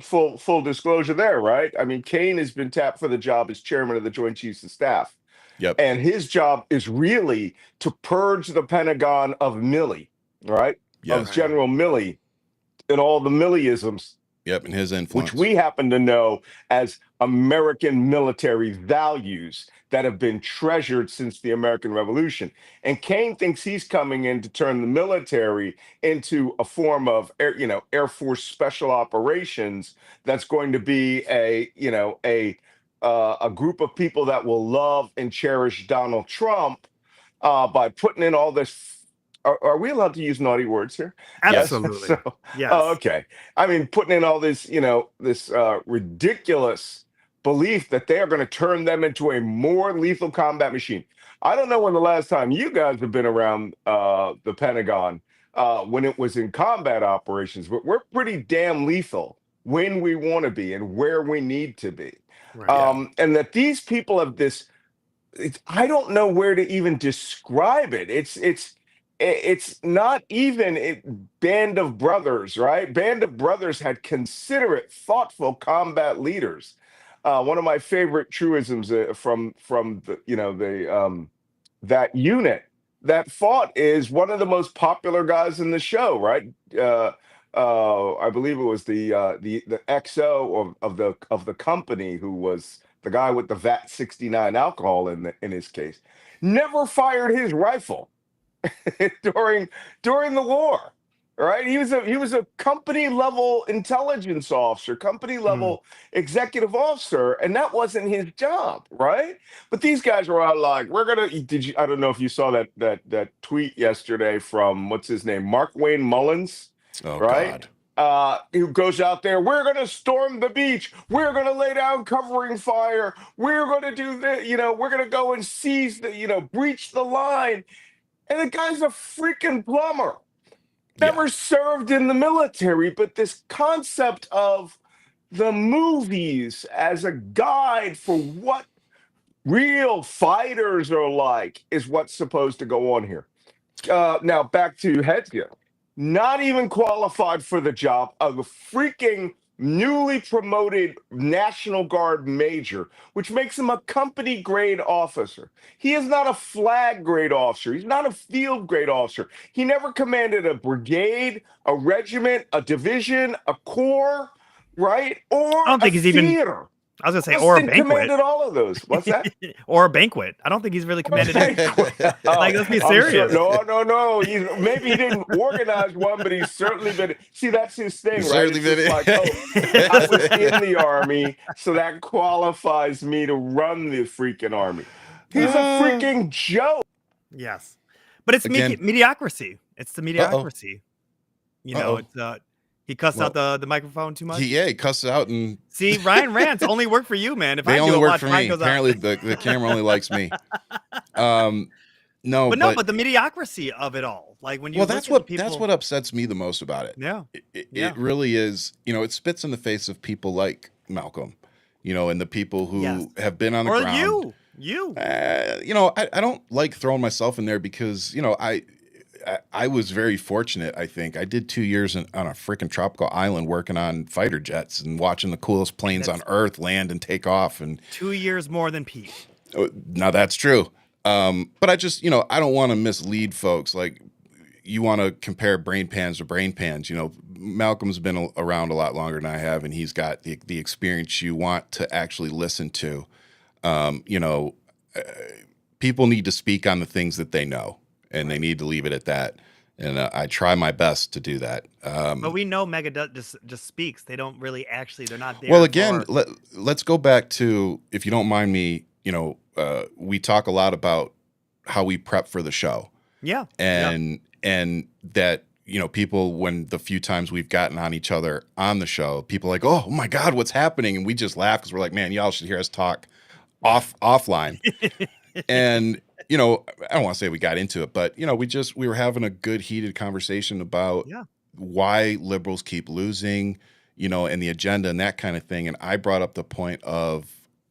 Speaker 7: full disclosure there, right? I mean, Kane has been tapped for the job as chairman of the Joint Chiefs of Staff.
Speaker 1: Yep.
Speaker 7: And his job is really to purge the Pentagon of Milley, right?
Speaker 1: Yes.
Speaker 7: Of General Milley and all the Milleyisms,
Speaker 1: Yep, and his influence.
Speaker 7: which we happen to know as American military values that have been treasured since the American Revolution. And Kane thinks he's coming in to turn the military into a form of Air Force special operations that's going to be a group of people that will love and cherish Donald Trump by putting in all this. Are we allowed to use naughty words here?
Speaker 2: Absolutely.
Speaker 7: Yes.
Speaker 2: Yes.
Speaker 7: Oh, okay. I mean, putting in all this, this ridiculous belief that they are going to turn them into a more lethal combat machine. I don't know when the last time you guys have been around the Pentagon when it was in combat operations, but we're pretty damn lethal when we want to be and where we need to be.
Speaker 2: Right.
Speaker 7: And that these people have this, I don't know where to even describe it. It's not even a Band of Brothers, right? Band of Brothers had considerate, thoughtful combat leaders. One of my favorite truisms from the that unit that fought is one of the most popular guys in the show, right? I believe it was the XO of the company, who was the guy with the VAT 69 alcohol in his case, never fired his rifle during the war. Right? He was a company level intelligence officer, company level executive officer, and that wasn't his job, right? But these guys were out like, we're gonna. I don't know if you saw that tweet yesterday from what's his name, Mark Wayne Mullins,
Speaker 1: Oh
Speaker 7: right?
Speaker 1: God.
Speaker 7: Who goes out there? We're gonna storm the beach. We're gonna lay down covering fire. We're gonna do the, we're gonna go and seize the, breach the line. And the guy's a freaking plumber. Never served in the military, but this concept of the movies as a guide for what real fighters are like is what's supposed to go on here. Now back to Hexath. Not even qualified for the job of a freaking newly promoted National Guard major, which makes him a company grade officer. He is not a flag grade officer. He's not a field grade officer. He never commanded a brigade, a regiment, a division, a corps, right? Or
Speaker 2: I don't think
Speaker 7: a
Speaker 2: he's even.
Speaker 7: theater.
Speaker 2: I was gonna say, or a
Speaker 7: Austin
Speaker 2: banquet.
Speaker 7: commanded all of those. What's that?
Speaker 2: Or a banquet. I don't think he's really commanded it. Like, let's be
Speaker 7: I'm
Speaker 2: serious.
Speaker 7: no. Maybe he didn't organize one, but he's certainly been. See, that's his thing,
Speaker 1: He's
Speaker 7: right?
Speaker 1: certainly
Speaker 7: It's
Speaker 1: been
Speaker 7: just
Speaker 1: it.
Speaker 7: like, I was in the army, so that qualifies me to run the freaking army. He's a freaking joke.
Speaker 2: Yes, but it's
Speaker 1: Again-
Speaker 2: mediocrity. It's the
Speaker 1: Uh-oh.
Speaker 2: mediocrity.
Speaker 1: Uh-oh.
Speaker 2: It's he cussed out the microphone too much.
Speaker 1: He cussed out, and
Speaker 2: See, Ryan rants only work for you, man. If
Speaker 1: they
Speaker 2: I
Speaker 1: only
Speaker 2: do a
Speaker 1: work
Speaker 2: lot,
Speaker 1: for
Speaker 2: mine
Speaker 1: me.
Speaker 2: goes out.
Speaker 1: Apparently, the camera only likes me. No,
Speaker 2: but the mediocrity of it all, like when you
Speaker 1: that's
Speaker 2: look at
Speaker 1: what
Speaker 2: the people,
Speaker 1: that's what upsets me the most about it.
Speaker 2: Yeah,
Speaker 1: It really is. It spits in the face of people like Malcolm, and the people who have been on the
Speaker 2: or
Speaker 1: ground.
Speaker 2: you.
Speaker 1: I don't like throwing myself in there because I was very fortunate. I think I did 2 years on a freaking tropical island working on fighter jets and watching the coolest planes on Earth land and take off. And
Speaker 2: 2 years more than Pete.
Speaker 1: now that's true. But I just, I don't want to mislead folks. Like, you want to compare brain pans to brain pans. Malcolm's been around a lot longer than I have, and he's got the experience you want to actually listen to. People need to speak on the things that they know, and they need to leave it at that. And I try my best to do that.
Speaker 2: But we know Mega just speaks. They don't really actually. They're not there.
Speaker 1: Well, again, let's go back to, if you don't mind me, we talk a lot about how we prep for the show.
Speaker 2: Yeah.
Speaker 1: And that, people, when the few times we've gotten on each other on the show, people are like, oh my God, what's happening? And we just laugh because we're like, man, y'all should hear us talk offline. And, I don't want to say we got into it, but, we were having a good heated conversation about why liberals keep losing, and the agenda and that kind of thing. And I brought up the point of,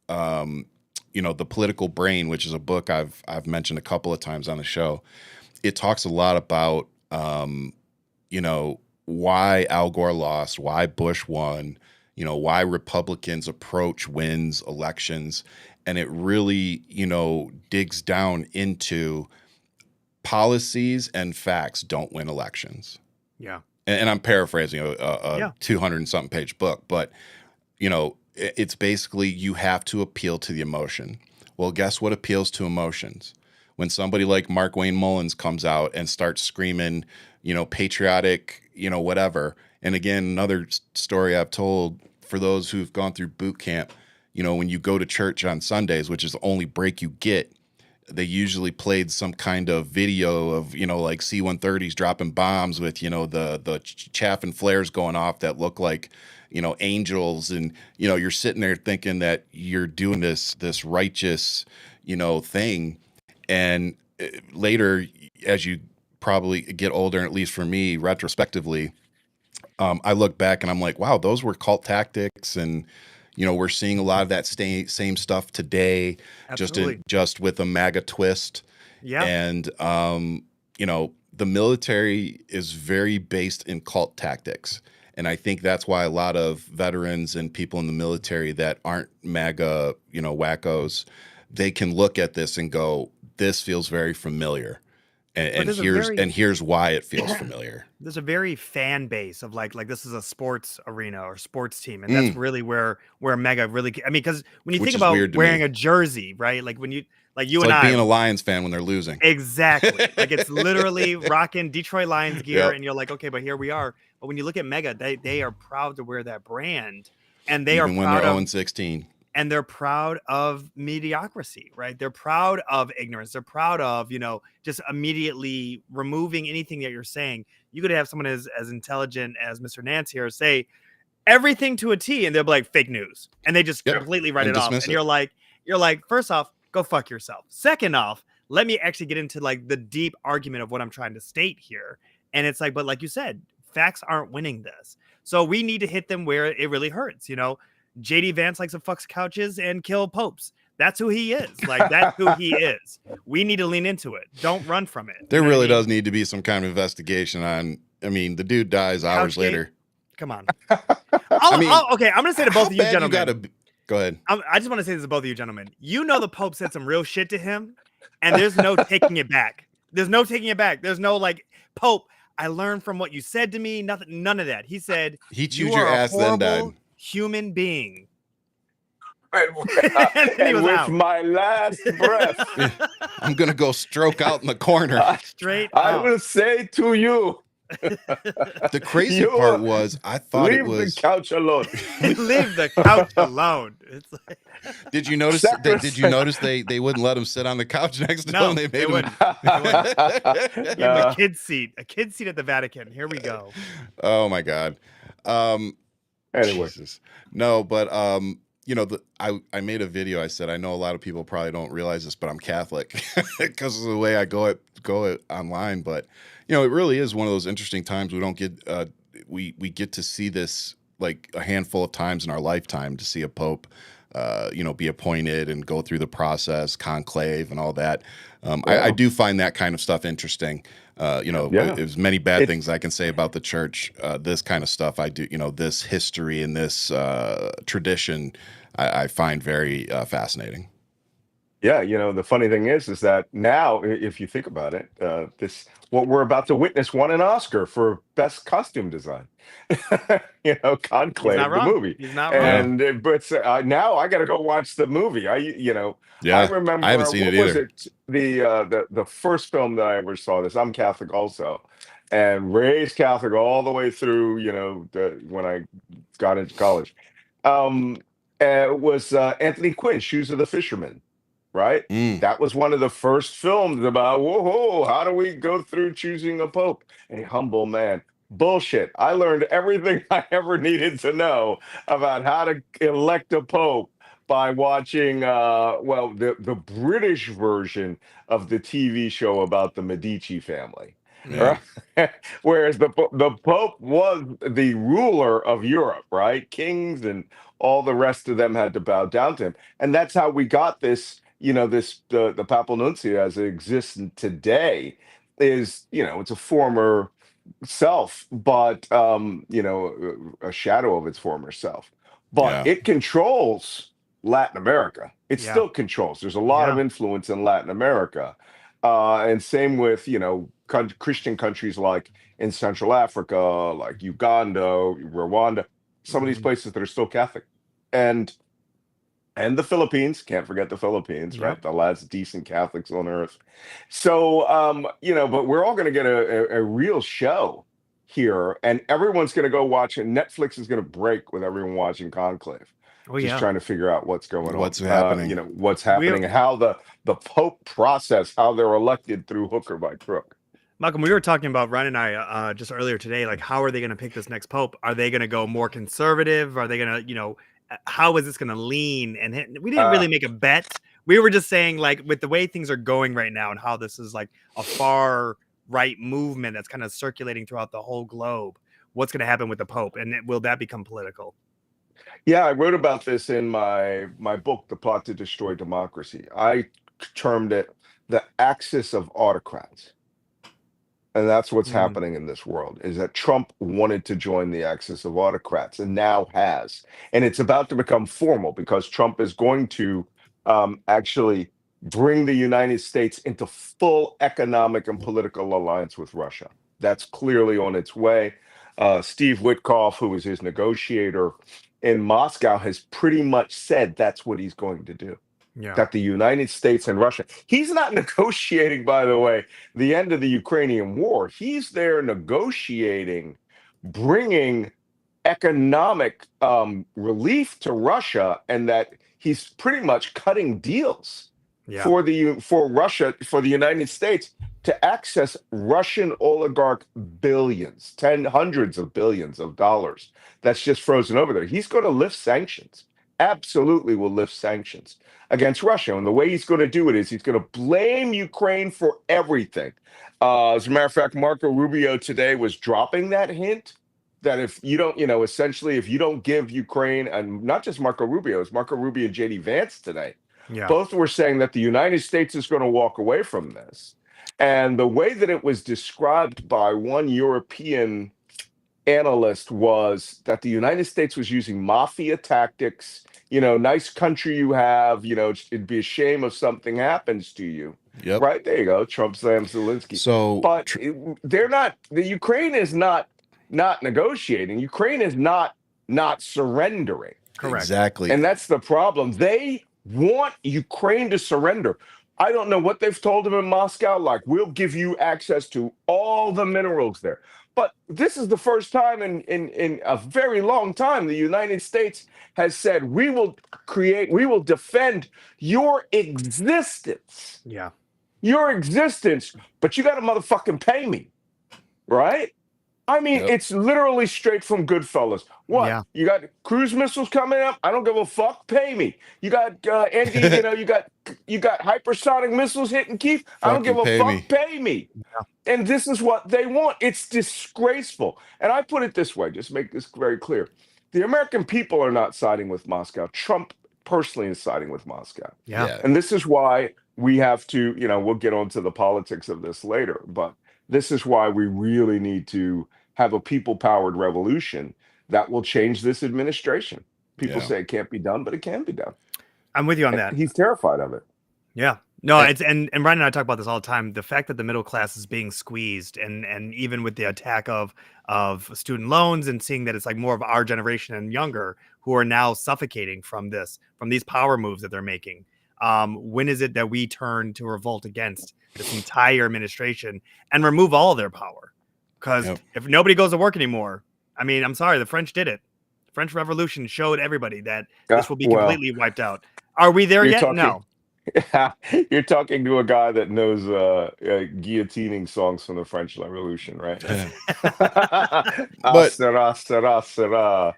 Speaker 1: The Political Brain, which is a book I've mentioned a couple of times on the show. It talks a lot about, why Al Gore lost, why Bush won, why Republicans approach wins elections. And it really, digs down into policies and facts don't win elections.
Speaker 2: Yeah.
Speaker 1: And I'm paraphrasing a 200 and something page book, but, it's basically you have to appeal to the emotion. Well, guess what appeals to emotions? When somebody like Mark Wayne Mullins comes out and starts screaming, patriotic, whatever. And again, another story I've told for those who've gone through boot camp, when you go to church on Sundays, which is the only break you get, they usually played some kind of video of, like C-130s dropping bombs with, the chaff and flares going off that look like, angels, and you're sitting there thinking that you're doing this righteous thing, and later, as you probably get older, at least for me, retrospectively, I look back and I'm like, wow, those were cult tactics, and we're seeing a lot of that same stuff today,
Speaker 2: Absolutely.
Speaker 1: just with a MAGA twist.
Speaker 2: Yeah.
Speaker 1: And the military is very based in cult tactics, and I think that's why a lot of veterans and people in the military that aren't MAGA, wackos, they can look at this and go, "This feels very familiar." And here's why it feels familiar.
Speaker 2: There's a very fan base of like this is a sports arena or sports team, and that's really where Mega really. I mean, because when you think about wearing a jersey, right? Like when you
Speaker 1: It's
Speaker 2: and
Speaker 1: like
Speaker 2: I
Speaker 1: being a Lions fan when they're losing.
Speaker 2: exactly. Like it's literally rocking Detroit Lions gear,
Speaker 1: Yep.
Speaker 2: and you're like, okay, but here we are. But when you look at Mega, they are proud to wear that brand, and they
Speaker 1: Even
Speaker 2: are
Speaker 1: when
Speaker 2: proud
Speaker 1: they're
Speaker 2: of
Speaker 1: 0-16.
Speaker 2: and they're proud of mediocrity, right? They're proud of ignorance. They're proud of, just immediately removing anything that you're saying. You could have someone as intelligent as Mr. Nance here say everything to a T, and they'll be like fake news, and they just completely write
Speaker 1: and
Speaker 2: it off.
Speaker 1: dismiss
Speaker 2: And
Speaker 1: it.
Speaker 2: you're like, first off, go fuck yourself. Second off, let me actually get into like the deep argument of what I'm trying to state here. And it's like, but like you said, facts aren't winning this. So we need to hit them where it really hurts. JD Vance likes to fuck couches and kill popes. That's who he is. Like, that's who he is. We need to lean into it. Don't run from it.
Speaker 1: There really does need to be some kind of investigation on. I mean, the dude dies hours later.
Speaker 2: Come on. Okay, I'm going to say to both of you gentlemen.
Speaker 1: Go ahead.
Speaker 2: I just want to say this to both of you gentlemen. The Pope said some real shit to him, and there's no taking it back. There's no taking it back. There's no like, Pope, I learned from what you said to me. Nothing, none of that. He said,
Speaker 1: he chewed your ass, then died.
Speaker 2: Human being.
Speaker 7: And with my last breath,
Speaker 1: I'm gonna go stroke out in the corner.
Speaker 2: Straight
Speaker 7: I
Speaker 2: up.
Speaker 7: will say to you.
Speaker 1: The crazy part was, I thought it was
Speaker 7: leave the couch alone.
Speaker 2: Leave the couch alone. It's like...
Speaker 1: Did you notice? They wouldn't let him sit on the couch next to him? They made him.
Speaker 2: Give him a kid seat at the Vatican. Here we go.
Speaker 1: Oh my God.
Speaker 7: Anyway,
Speaker 1: Jesus. No, but I made a video. I said, I know a lot of people probably don't realize this, but I'm Catholic because of the way I go online. But it really is one of those interesting times. We don't get we get to see this like a handful of times in our lifetime, to see a pope be appointed and go through the process, conclave, and all that. I do find that kind of stuff interesting. There's many bad things I can say about the church. This kind of stuff I do, this history and this tradition, I find very fascinating.
Speaker 7: Yeah, the funny thing is that now, if you think about it, what we're about to witness won an Oscar for best costume design. Conclave, the movie.
Speaker 2: He's not wrong.
Speaker 7: And but now I got to go watch the movie. I remember.
Speaker 1: I haven't seen it either.
Speaker 7: The first film that I ever saw this. I'm Catholic also, and raised Catholic all the way through. When I got into college, it was Anthony Quinn, Shoes of the Fisherman. Right? That was one of the first films about, whoa, how do we go through choosing a pope? A humble man. Bullshit. I learned everything I ever needed to know about how to elect a pope by watching, the British version of the TV show about the Medici family.
Speaker 1: Yeah.
Speaker 7: Right? Whereas the Pope was the ruler of Europe, right? Kings and all the rest of them had to bow down to him. And that's how we got this, the Papal Nuncio as it exists today is, it's a former self, but, a shadow of its former self. But it controls Latin America. It still controls. There's a lot of influence in Latin America. And same with, Christian countries like in Central Africa, like Uganda, Rwanda, some of these places that are still Catholic. And the Philippines, can't forget the Philippines, right? The last decent Catholics on earth. So, but we're all going to get a real show here, and everyone's going to go watch it. Netflix is going to break with everyone watching Conclave. Just trying to figure out what's going on.
Speaker 1: What's happening.
Speaker 7: What's happening and how the Pope process, how they're elected through hook or by crook.
Speaker 2: Malcolm, we were talking about Ryan and I just earlier today. Like, how are they going to pick this next pope? Are they going to go more conservative? Are they going to, how is this going to lean? And we didn't really make a bet. We were just saying, like, with the way things are going right now and how this is like a far right movement that's kind of circulating throughout the whole globe, what's going to happen with the pope? And will that become political?
Speaker 7: Yeah, I wrote about this in my book, The Plot to Destroy Democracy. I termed it the axis of autocrats. And that's what's happening in this world, is that Trump wanted to join the axis of autocrats and now has. And it's about to become formal because Trump is going to actually bring the United States into full economic and political alliance with Russia. That's clearly on its way. Steve Witkoff, who is his negotiator in Moscow, has pretty much said that's what he's going to do.
Speaker 2: Yeah.
Speaker 7: That the United States and Russia, he's not negotiating, by the way, the end of the Ukrainian war. He's there negotiating, bringing economic relief to Russia, and that he's pretty much cutting deals for Russia, for the United States to access Russian oligarch billions, hundreds of billions of dollars that's just frozen over there. He's going to lift sanctions. Absolutely will lift sanctions against Russia. And the way he's going to do it is he's going to blame Ukraine for everything. As a matter of fact, Marco Rubio today was dropping that hint that if you don't, essentially, if you don't give Ukraine, and not just Marco Rubio, it's Marco Rubio and JD Vance today.
Speaker 2: Yeah.
Speaker 7: Both were saying that the United States is going to walk away from this. And the way that it was described by one European analyst was that the United States was using mafia tactics. Nice country you have, it'd be a shame if something happens to you.
Speaker 1: Yep.
Speaker 7: Right, there you go. Trump slams Zelensky.
Speaker 1: So,
Speaker 7: but they're not, the Ukraine is not negotiating. Ukraine is not surrendering.
Speaker 2: Correct.
Speaker 1: Exactly.
Speaker 7: And that's the problem. They want Ukraine to surrender. I don't know what they've told them in Moscow, like, we'll give you access to all the minerals there. But this is the first time in a very long time the United States has said, we will defend your existence.
Speaker 2: Yeah.
Speaker 7: Your existence, but you got to motherfucking pay me. Right? I mean,
Speaker 1: Yep.
Speaker 7: It's literally straight from Goodfellas. What?
Speaker 2: Yeah.
Speaker 7: You got cruise missiles coming up? I don't give a fuck. Pay me. You got Andy, you got hypersonic missiles hitting Kiev. I don't give a
Speaker 1: Fucking
Speaker 7: fuck. Pay me. And this is what they want. It's disgraceful. And I put it this way, just make this very clear. The American people are not siding with Moscow. Trump personally is siding with Moscow.
Speaker 2: Yeah.
Speaker 7: And this is why we have to, we'll get onto the politics of this later, but this is why we really need to have a people-powered revolution that will change this administration. People say it can't be done, but it can be done.
Speaker 2: I'm with you on that.
Speaker 7: He's terrified of it.
Speaker 2: Yeah. No, it's and Ryan and I talk about this all the time. The fact that the middle class is being squeezed, and even with the attack of student loans, and seeing that it's like more of our generation and younger who are now suffocating from these power moves that they're making. When is it that we turn to revolt against this entire administration and remove all of their power? Because if nobody goes to work anymore, I mean, I'm sorry, the French did it. The French Revolution showed everybody that this will be completely wiped out. Are we there yet? No.
Speaker 7: You're talking to a guy that knows guillotining songs from the French Revolution, right?
Speaker 1: But
Speaker 7: sera, sera, sera.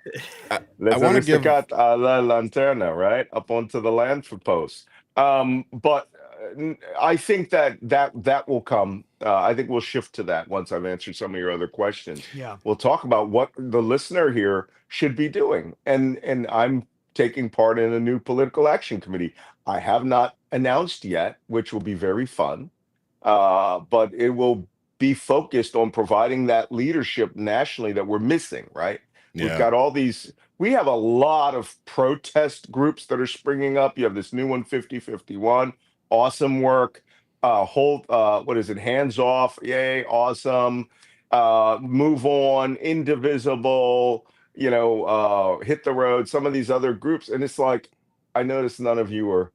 Speaker 1: I want to give
Speaker 7: à la lanterna, right? Up onto the land for posts. But I think that will come. I think we'll shift to that once I've answered some of your other questions.
Speaker 2: Yeah.
Speaker 7: We'll talk about what the listener here should be doing. And I'm taking part in a new political action committee. I have not announced yet, which will be very fun. But it will be focused on providing that leadership nationally that we're missing, right?
Speaker 1: Yeah.
Speaker 7: We've got all these, we have a lot of protest groups that are springing up. You have this new one, 5051, awesome work. What is it? Hands off. Yay. Awesome. Move on. Indivisible, hit the road, some of these other groups. And it's like, I noticed none of you are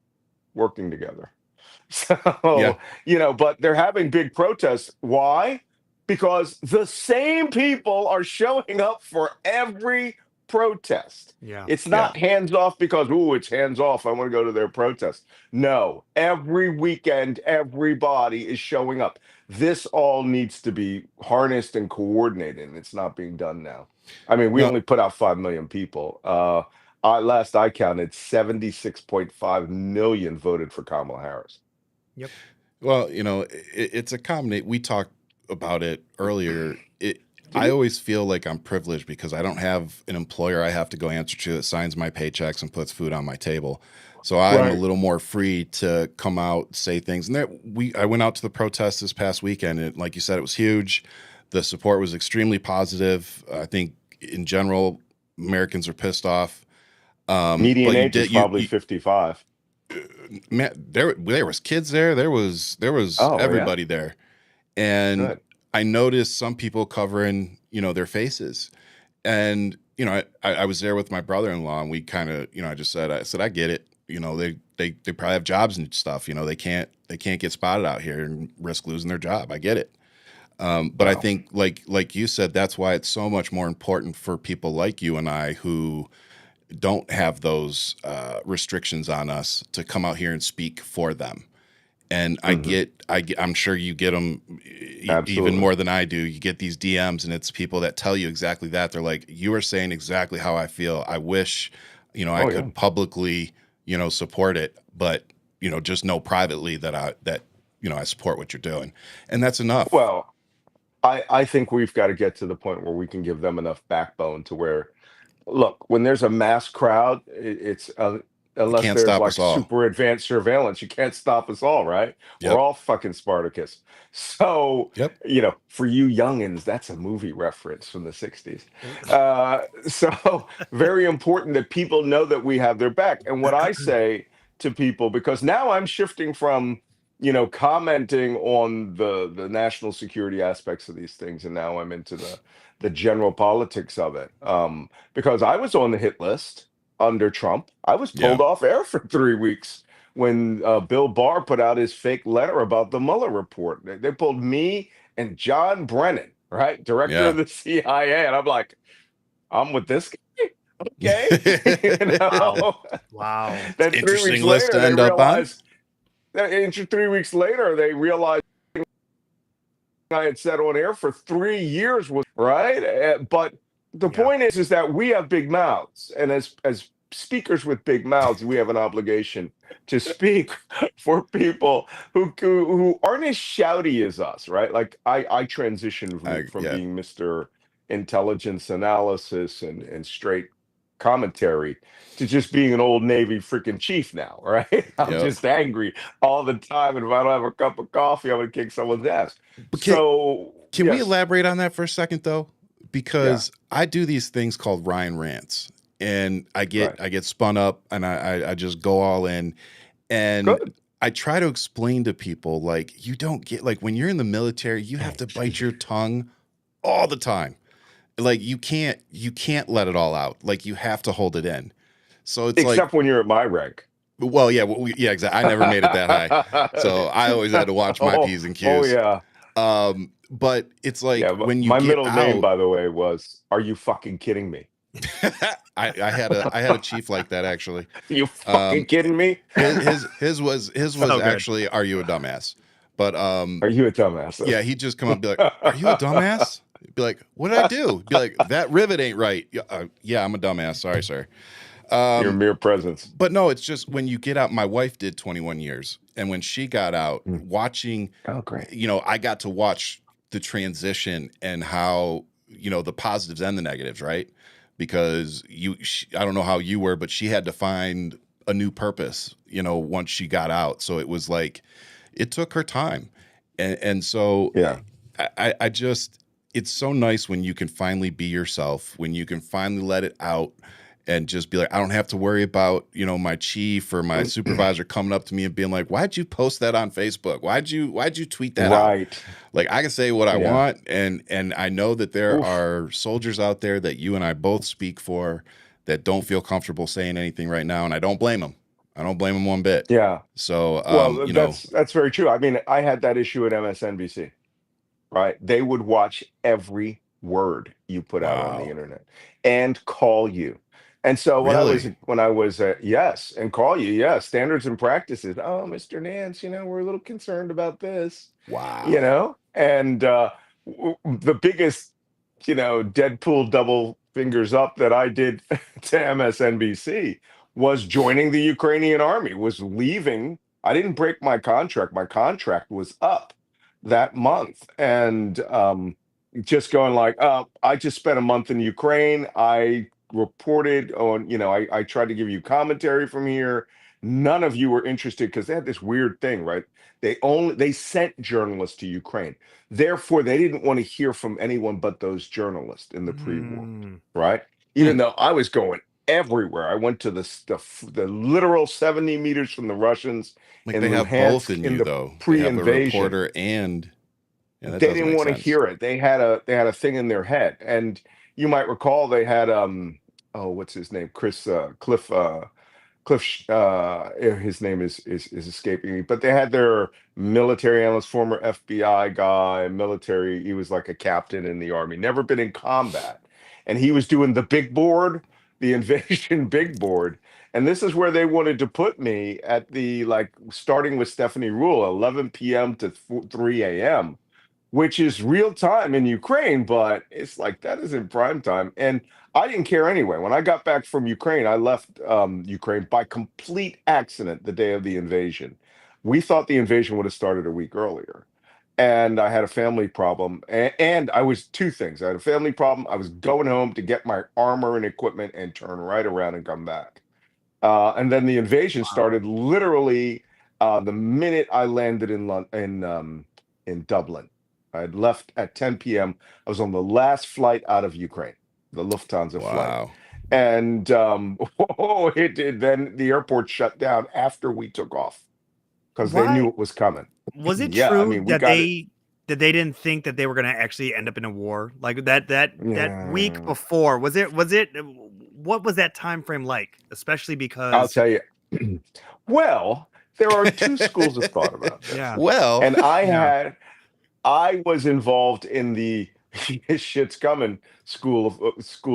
Speaker 7: working together. So, but they're having big protests. Why? Because the same people are showing up for every protest.
Speaker 2: Yeah.
Speaker 7: It's not hands off because, ooh, it's hands off. I want to go to their protest. No, every weekend, everybody is showing up. This all needs to be harnessed and coordinated, and it's not being done now. I mean, we
Speaker 1: No,
Speaker 7: only put out 5 million people. Last I counted, 76.5 million voted for Kamala Harris.
Speaker 2: Yep.
Speaker 1: well, it's a combination. We talked about it earlier.
Speaker 7: Did
Speaker 1: I
Speaker 7: we?
Speaker 1: always feel like I'm privileged because I don't have an employer I have to go answer to that signs my paychecks and puts food on my table. So I'm a
Speaker 7: Right.
Speaker 1: little more free to come out, say things. And I went out to the protest this past weekend, and like you said, it was huge. The support was extremely positive. I think in general, Americans are pissed off.
Speaker 7: Median
Speaker 1: But you
Speaker 7: age is
Speaker 1: did you,
Speaker 7: probably
Speaker 1: you
Speaker 7: 55.
Speaker 1: man, there was kids there. There was
Speaker 7: Oh, yeah.
Speaker 1: everybody there, and
Speaker 7: Good.
Speaker 1: I noticed some people covering their faces, and I was there with my brother-in-law, and we kind of I said I get it. They probably have jobs and stuff. They can't get spotted out here and risk losing their job. I get it. But I
Speaker 7: Wow.
Speaker 1: think like you said, that's why it's so much more important for people like you and I who don't have those restrictions on us to come out here and speak for them. And
Speaker 7: Hmm.
Speaker 1: I'm sure you get them even
Speaker 7: Absolutely.
Speaker 1: more than I do. You get these DMs, and it's people that tell you exactly that. They're like, "You are saying exactly how I feel. I wish, I
Speaker 7: Oh, yeah.
Speaker 1: could publicly, support it, but just know privately that I support what you're doing, and that's enough.
Speaker 7: Well, I think we've got to get to the point where we can give them enough backbone to where, look, when there's a mass crowd, it's
Speaker 1: You
Speaker 7: unless
Speaker 1: can't
Speaker 7: there's
Speaker 1: stop
Speaker 7: like
Speaker 1: us all.
Speaker 7: super advanced surveillance, you can't stop us all, right? We're
Speaker 1: Yep,
Speaker 7: all fucking Spartacus. So,
Speaker 1: yep.
Speaker 7: for you youngins, that's a movie reference from the 60s. So very important that people know that we have their back. And what I say to people, because now I'm shifting from, commenting on the national security aspects of these things, and now I'm into the general politics of it. Because I was on the hit list under Trump. I was
Speaker 1: Yeah,
Speaker 7: pulled off air for 3 weeks when Bill Barr put out his fake letter about the Mueller report. They pulled me and John Brennan, right, director
Speaker 1: yeah.
Speaker 7: of the CIA, and I'm like, I'm with this guy. Okay,
Speaker 2: Wow. Wow.
Speaker 1: It's an
Speaker 7: then 3 weeks
Speaker 1: interesting list
Speaker 7: later
Speaker 1: to
Speaker 7: they
Speaker 1: end up on.
Speaker 7: realized. 3 weeks later they realized I had said on air for 3 years was right. But the
Speaker 2: Yeah.
Speaker 7: point is that we have big mouths, and as speakers with big mouths, we have an obligation to speak for people who aren't as shouty as us, right? Like I transitioned from
Speaker 1: Yeah,
Speaker 7: being Mr. Intelligence Analysis and straight commentary to just being an old Navy freaking chief now, right? I'm
Speaker 1: yep.
Speaker 7: just angry all the time, and if I don't have a cup of coffee, I'm gonna kick someone's ass.
Speaker 1: But
Speaker 7: So
Speaker 1: can we
Speaker 7: yes,
Speaker 1: elaborate on that for a second though?
Speaker 7: yeah,
Speaker 1: Because I do these things called Ryan rants, and I get
Speaker 7: right,
Speaker 1: I get spun up, and I just go all in, and
Speaker 7: good,
Speaker 1: I try to explain to people like you don't get like when you're in the military, you have to bite your tongue all the time. Like you can't let it all out. Like you have to hold it in. So it's like,
Speaker 7: except when you're at my rank.
Speaker 1: well, yeah, yeah, exactly. I never made it that high, so I always had to watch my
Speaker 7: oh,
Speaker 1: p's and
Speaker 7: oh
Speaker 1: q's.
Speaker 7: yeah,
Speaker 1: But it's
Speaker 7: yeah.
Speaker 1: like
Speaker 7: But
Speaker 1: when you
Speaker 7: my
Speaker 1: get
Speaker 7: middle name,
Speaker 1: out.
Speaker 7: by the way, was "Are you fucking kidding me?
Speaker 1: I had a chief like that actually.
Speaker 7: You fucking
Speaker 1: Um,
Speaker 7: kidding me?
Speaker 1: his was
Speaker 2: So good.
Speaker 1: actually, "Are you a dumbass?" But
Speaker 7: Are you a dumbass?"
Speaker 1: yeah, he'd just come up and be like, "Are you a dumbass?" Be like, "What did I do?" Be like, "That rivet ain't right." Yeah, I'm a dumbass. Sorry, sir.
Speaker 7: Your
Speaker 1: Um,
Speaker 7: mere presence.
Speaker 1: but no, it's just when you get out. My wife did 21 years, and when she got out,
Speaker 7: Mm.
Speaker 1: watching,
Speaker 7: Oh, great.
Speaker 1: I got to watch the transition and how the positives and the negatives, right? Because I don't know how you were, but she had to find a new purpose, once she got out. So it was like it took her time, and so
Speaker 7: Yeah.
Speaker 1: I just it's so nice when you can finally be yourself, when you can finally let it out and just be like, I don't have to worry about, my chief or my supervisor coming up to me and being like, why'd you post that on Facebook? Why'd you tweet that out?
Speaker 7: Right.
Speaker 1: Like I can say what I
Speaker 7: Yeah.
Speaker 1: want, and I know that there
Speaker 7: Oof.
Speaker 1: are soldiers out there that you and I both speak for that don't feel comfortable saying anything right now, and I don't blame them. I don't blame them one bit.
Speaker 7: Yeah.
Speaker 1: So,
Speaker 7: Well, that's very true. I mean, I had that issue at MSNBC, right? They would watch every word you put out on the
Speaker 1: Wow.
Speaker 7: internet and call you. And so
Speaker 1: Really?
Speaker 7: when I was yes, and call you, yes, standards and practices. Oh, Mr. Nance, we're a little concerned about this,
Speaker 1: Wow.
Speaker 7: and the biggest, Deadpool double fingers up that I did to MSNBC was joining the Ukrainian army, was leaving. I didn't break my contract. My contract was up that month. And just going like, I just spent a month in Ukraine. I reported on, I tried to give you commentary from here. None of you were interested because they had this weird thing, right? They sent journalists to Ukraine. Therefore, they didn't want to hear from anyone but those journalists in the pre-war,
Speaker 2: Mm.
Speaker 7: right?
Speaker 1: Hmm.
Speaker 7: Even though I was going everywhere. I went to the literal 70 meters from the Russians
Speaker 1: Like
Speaker 7: in
Speaker 1: they have both
Speaker 7: Luhansk
Speaker 1: in
Speaker 7: in
Speaker 1: you
Speaker 7: the
Speaker 1: though. They have a
Speaker 7: pre-invasion.
Speaker 1: reporter and yeah, that
Speaker 7: They
Speaker 1: does
Speaker 7: didn't
Speaker 1: make
Speaker 7: want to
Speaker 1: sense.
Speaker 7: hear it. They had a thing in their head. And you might recall they had oh, what's his name? His name is escaping me, but they had their military analyst, former FBI guy, military. He was like a captain in the army, never been in combat, and he was doing the big board, the invasion big board. And this is where they wanted to put me at the like starting with Stephanie Rule, 11 p.m. to 3 a.m., which is real time in Ukraine, but it's like that isn't prime time. And I didn't care anyway. When I got back from Ukraine, I left Ukraine by complete accident the day of the invasion. We thought the invasion would have started a week earlier. And I had a family problem. And I was two things. I had a family problem. I was going home to get my armor and equipment and turn right around and come back. And then the invasion started literally the minute I landed in Dublin. I had left at 10 p.m. I was on the last flight out of Ukraine, the Lufthansa flight.
Speaker 1: Wow.
Speaker 7: And it did. Then the airport shut down after we took off because they knew
Speaker 2: Why
Speaker 7: it was coming.
Speaker 2: was it
Speaker 7: Yeah, I
Speaker 2: true
Speaker 7: mean, we
Speaker 2: that
Speaker 7: got it.
Speaker 2: they didn't think that they were going to actually end up in a war? Like that week
Speaker 7: Yeah,
Speaker 2: before, was it what was that time frame like? Especially
Speaker 7: I'll
Speaker 2: because
Speaker 7: tell you. Well, there are two schools of thought about this.
Speaker 2: yeah.
Speaker 1: Well,
Speaker 7: And
Speaker 2: Yeah.
Speaker 7: I was involved in the shit's coming school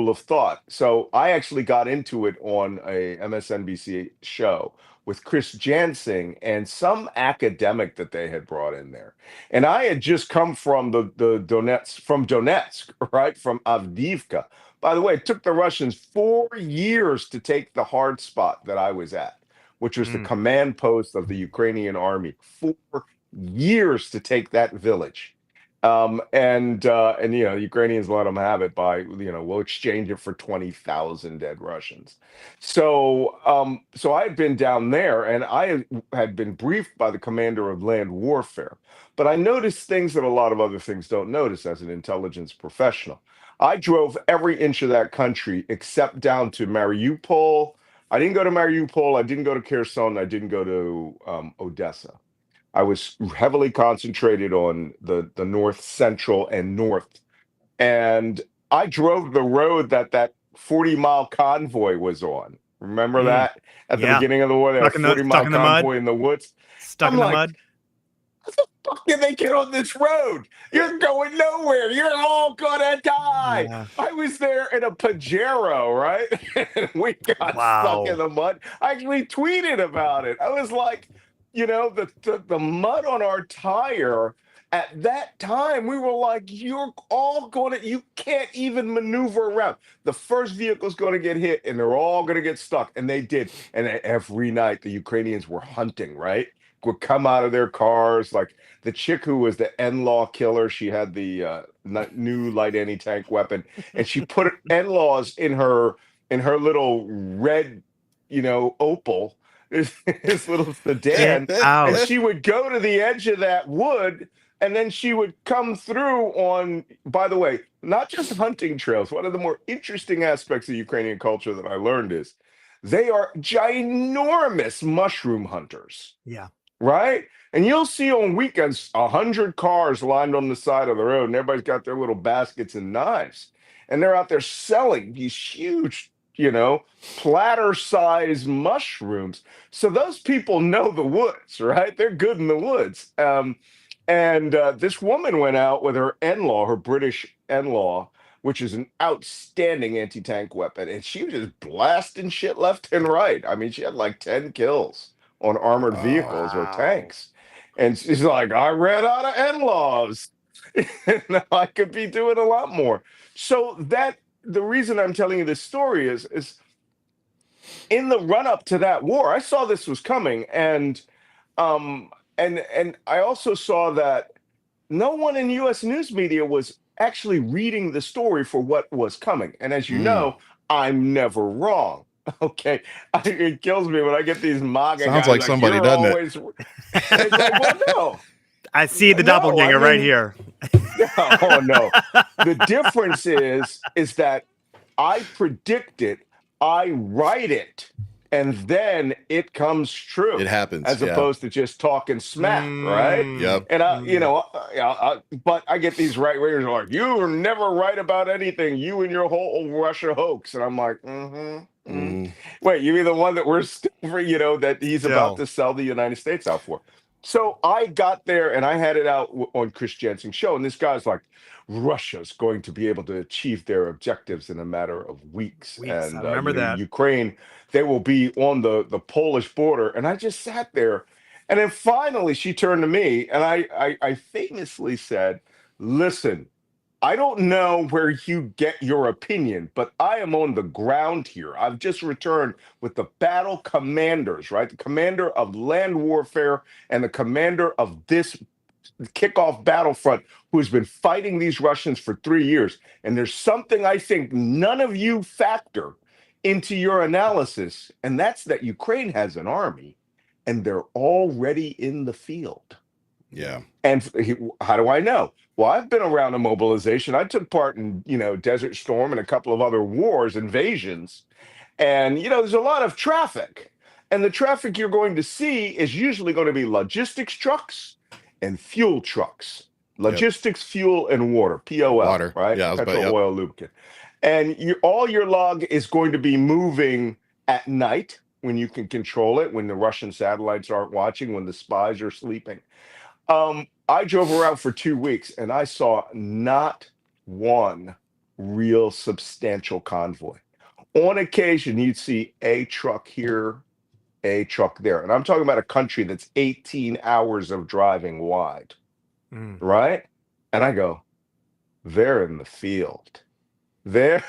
Speaker 7: of thought. So I actually got into it on a MSNBC show with Chris Jansing and some academic that they had brought in there. And I had just come from the Donetsk, right? From Avdiivka. By the way, it took the Russians 4 years to take the hard spot that I was at, which was the
Speaker 2: Mm.
Speaker 7: command post of the Ukrainian army. 4 years to take that village. And Ukrainians let them have it by we'll exchange it for 20,000 dead Russians. So I had been down there, and had been briefed by the commander of land warfare, but I noticed things that a lot of other things don't notice as an intelligence professional. I drove every inch of that country except down to Mariupol. I didn't go to Mariupol. I didn't go to Kherson. I didn't go to Odessa. I was heavily concentrated on the north, central, and north. And I drove the road that 40-mile convoy was on. Remember
Speaker 2: Mm.
Speaker 7: that? At the
Speaker 2: Yeah.
Speaker 7: beginning of the war, they had a
Speaker 2: Stuck
Speaker 7: 40-mile
Speaker 2: in the mud.
Speaker 7: convoy in the woods.
Speaker 2: Stuck
Speaker 7: I'm
Speaker 2: in the
Speaker 7: like,
Speaker 2: mud.
Speaker 7: how the fuck can they get on this road? You're going nowhere. You're all gonna die.
Speaker 2: Yeah.
Speaker 7: I was there in a Pajero, right? And we got stuck in
Speaker 2: Wow.
Speaker 7: the mud. I actually tweeted about it. I was like, the mud on our tire. At that time, we were like, you can't even maneuver around. The first vehicle's going to get hit and they're all going to get stuck. And they did. And every night, the Ukrainians were hunting, right? Would come out of their cars. Like the chick who was the N-Law killer, she had the new light anti-tank weapon. And she put N-Laws in her little red, Opal, this little
Speaker 2: Get
Speaker 7: sedan, and
Speaker 2: out.
Speaker 7: she would go to the edge of that wood, and then she would come through on, by the way, not just hunting trails. One of the more interesting aspects of Ukrainian culture that I learned is they are ginormous mushroom hunters,
Speaker 2: Yeah.
Speaker 7: right? And you'll see on weekends 100 cars lined on the side of the road, and everybody's got their little baskets and knives, and they're out there selling these huge, platter-sized mushrooms. So those people know the woods, right? They're good in the woods. And this woman went out with her in-law, her British in-law, which is an outstanding anti-tank weapon, and she was just blasting shit left and right. I mean, she had like 10 kills on armored
Speaker 1: Wow.
Speaker 7: vehicles or
Speaker 2: Wow.
Speaker 7: tanks. And she's like, I ran out of in-laws. And I could be doing a lot more. So that the reason I'm telling you this story is in the run-up to that war, I saw this was coming, um and I also saw that no one in US news media was actually reading the story for what was coming. And as you
Speaker 1: Mm.
Speaker 7: know, I'm never wrong. Okay. It kills me when I get these MAGA
Speaker 1: Sounds
Speaker 7: guys
Speaker 1: like
Speaker 7: like,
Speaker 1: somebody,
Speaker 7: you're
Speaker 1: doesn't it?
Speaker 7: always. It's like, well, no.
Speaker 2: I see the
Speaker 7: No, I
Speaker 2: doppelganger right
Speaker 7: mean,
Speaker 2: here.
Speaker 7: oh no. The difference is that I predict it, I write it, and then it comes true,
Speaker 1: It happens.
Speaker 7: as
Speaker 1: Yeah.
Speaker 7: opposed to just talking smack, right?
Speaker 1: Yep.
Speaker 7: And but I get these right wingers like, you're never right about anything, you and your whole Russia hoax, and I'm like,
Speaker 1: Mhm.
Speaker 7: wait, you mean the one that we're still, that he's about
Speaker 2: Still.
Speaker 7: to sell the United States out for? So I got there and I had it out on Chris Jensen's show, and this guy's like, Russia's going to be able to achieve their objectives in a matter of weeks,
Speaker 2: Weeks. I
Speaker 7: and
Speaker 2: remember that.
Speaker 7: Ukraine, they will be on the Polish border. And I just sat there, and then finally she turned to me, and I famously said, "Listen, I don't know where you get your opinion, but I am on the ground here. I've just returned with the battle commanders, right? The commander of land warfare and the commander of this kickoff battlefront who has been fighting these Russians for 3 years. And there's something I think none of you factor into your analysis, and that's that Ukraine has an army and they're already in the field."
Speaker 1: Yeah.
Speaker 7: And how do I know? Well, I've been around a mobilization. I took part in, Desert Storm and a couple of other wars, invasions. And, there's a lot of traffic. And the traffic you're going to see is usually going to be logistics trucks and fuel trucks. Logistics, fuel, and water, POL,
Speaker 1: Water.
Speaker 7: right?
Speaker 1: Yeah, I was about,
Speaker 7: Petrol,
Speaker 1: yep.
Speaker 7: oil, lubricant. And all your log is going to be moving at night when you can control it, when the Russian satellites aren't watching, when the spies are sleeping. I drove around for 2 weeks and I saw not one real substantial convoy. On occasion, you'd see a truck here, a truck there. And I'm talking about a country that's 18 hours of driving wide, right? And I go, they're in the field. They're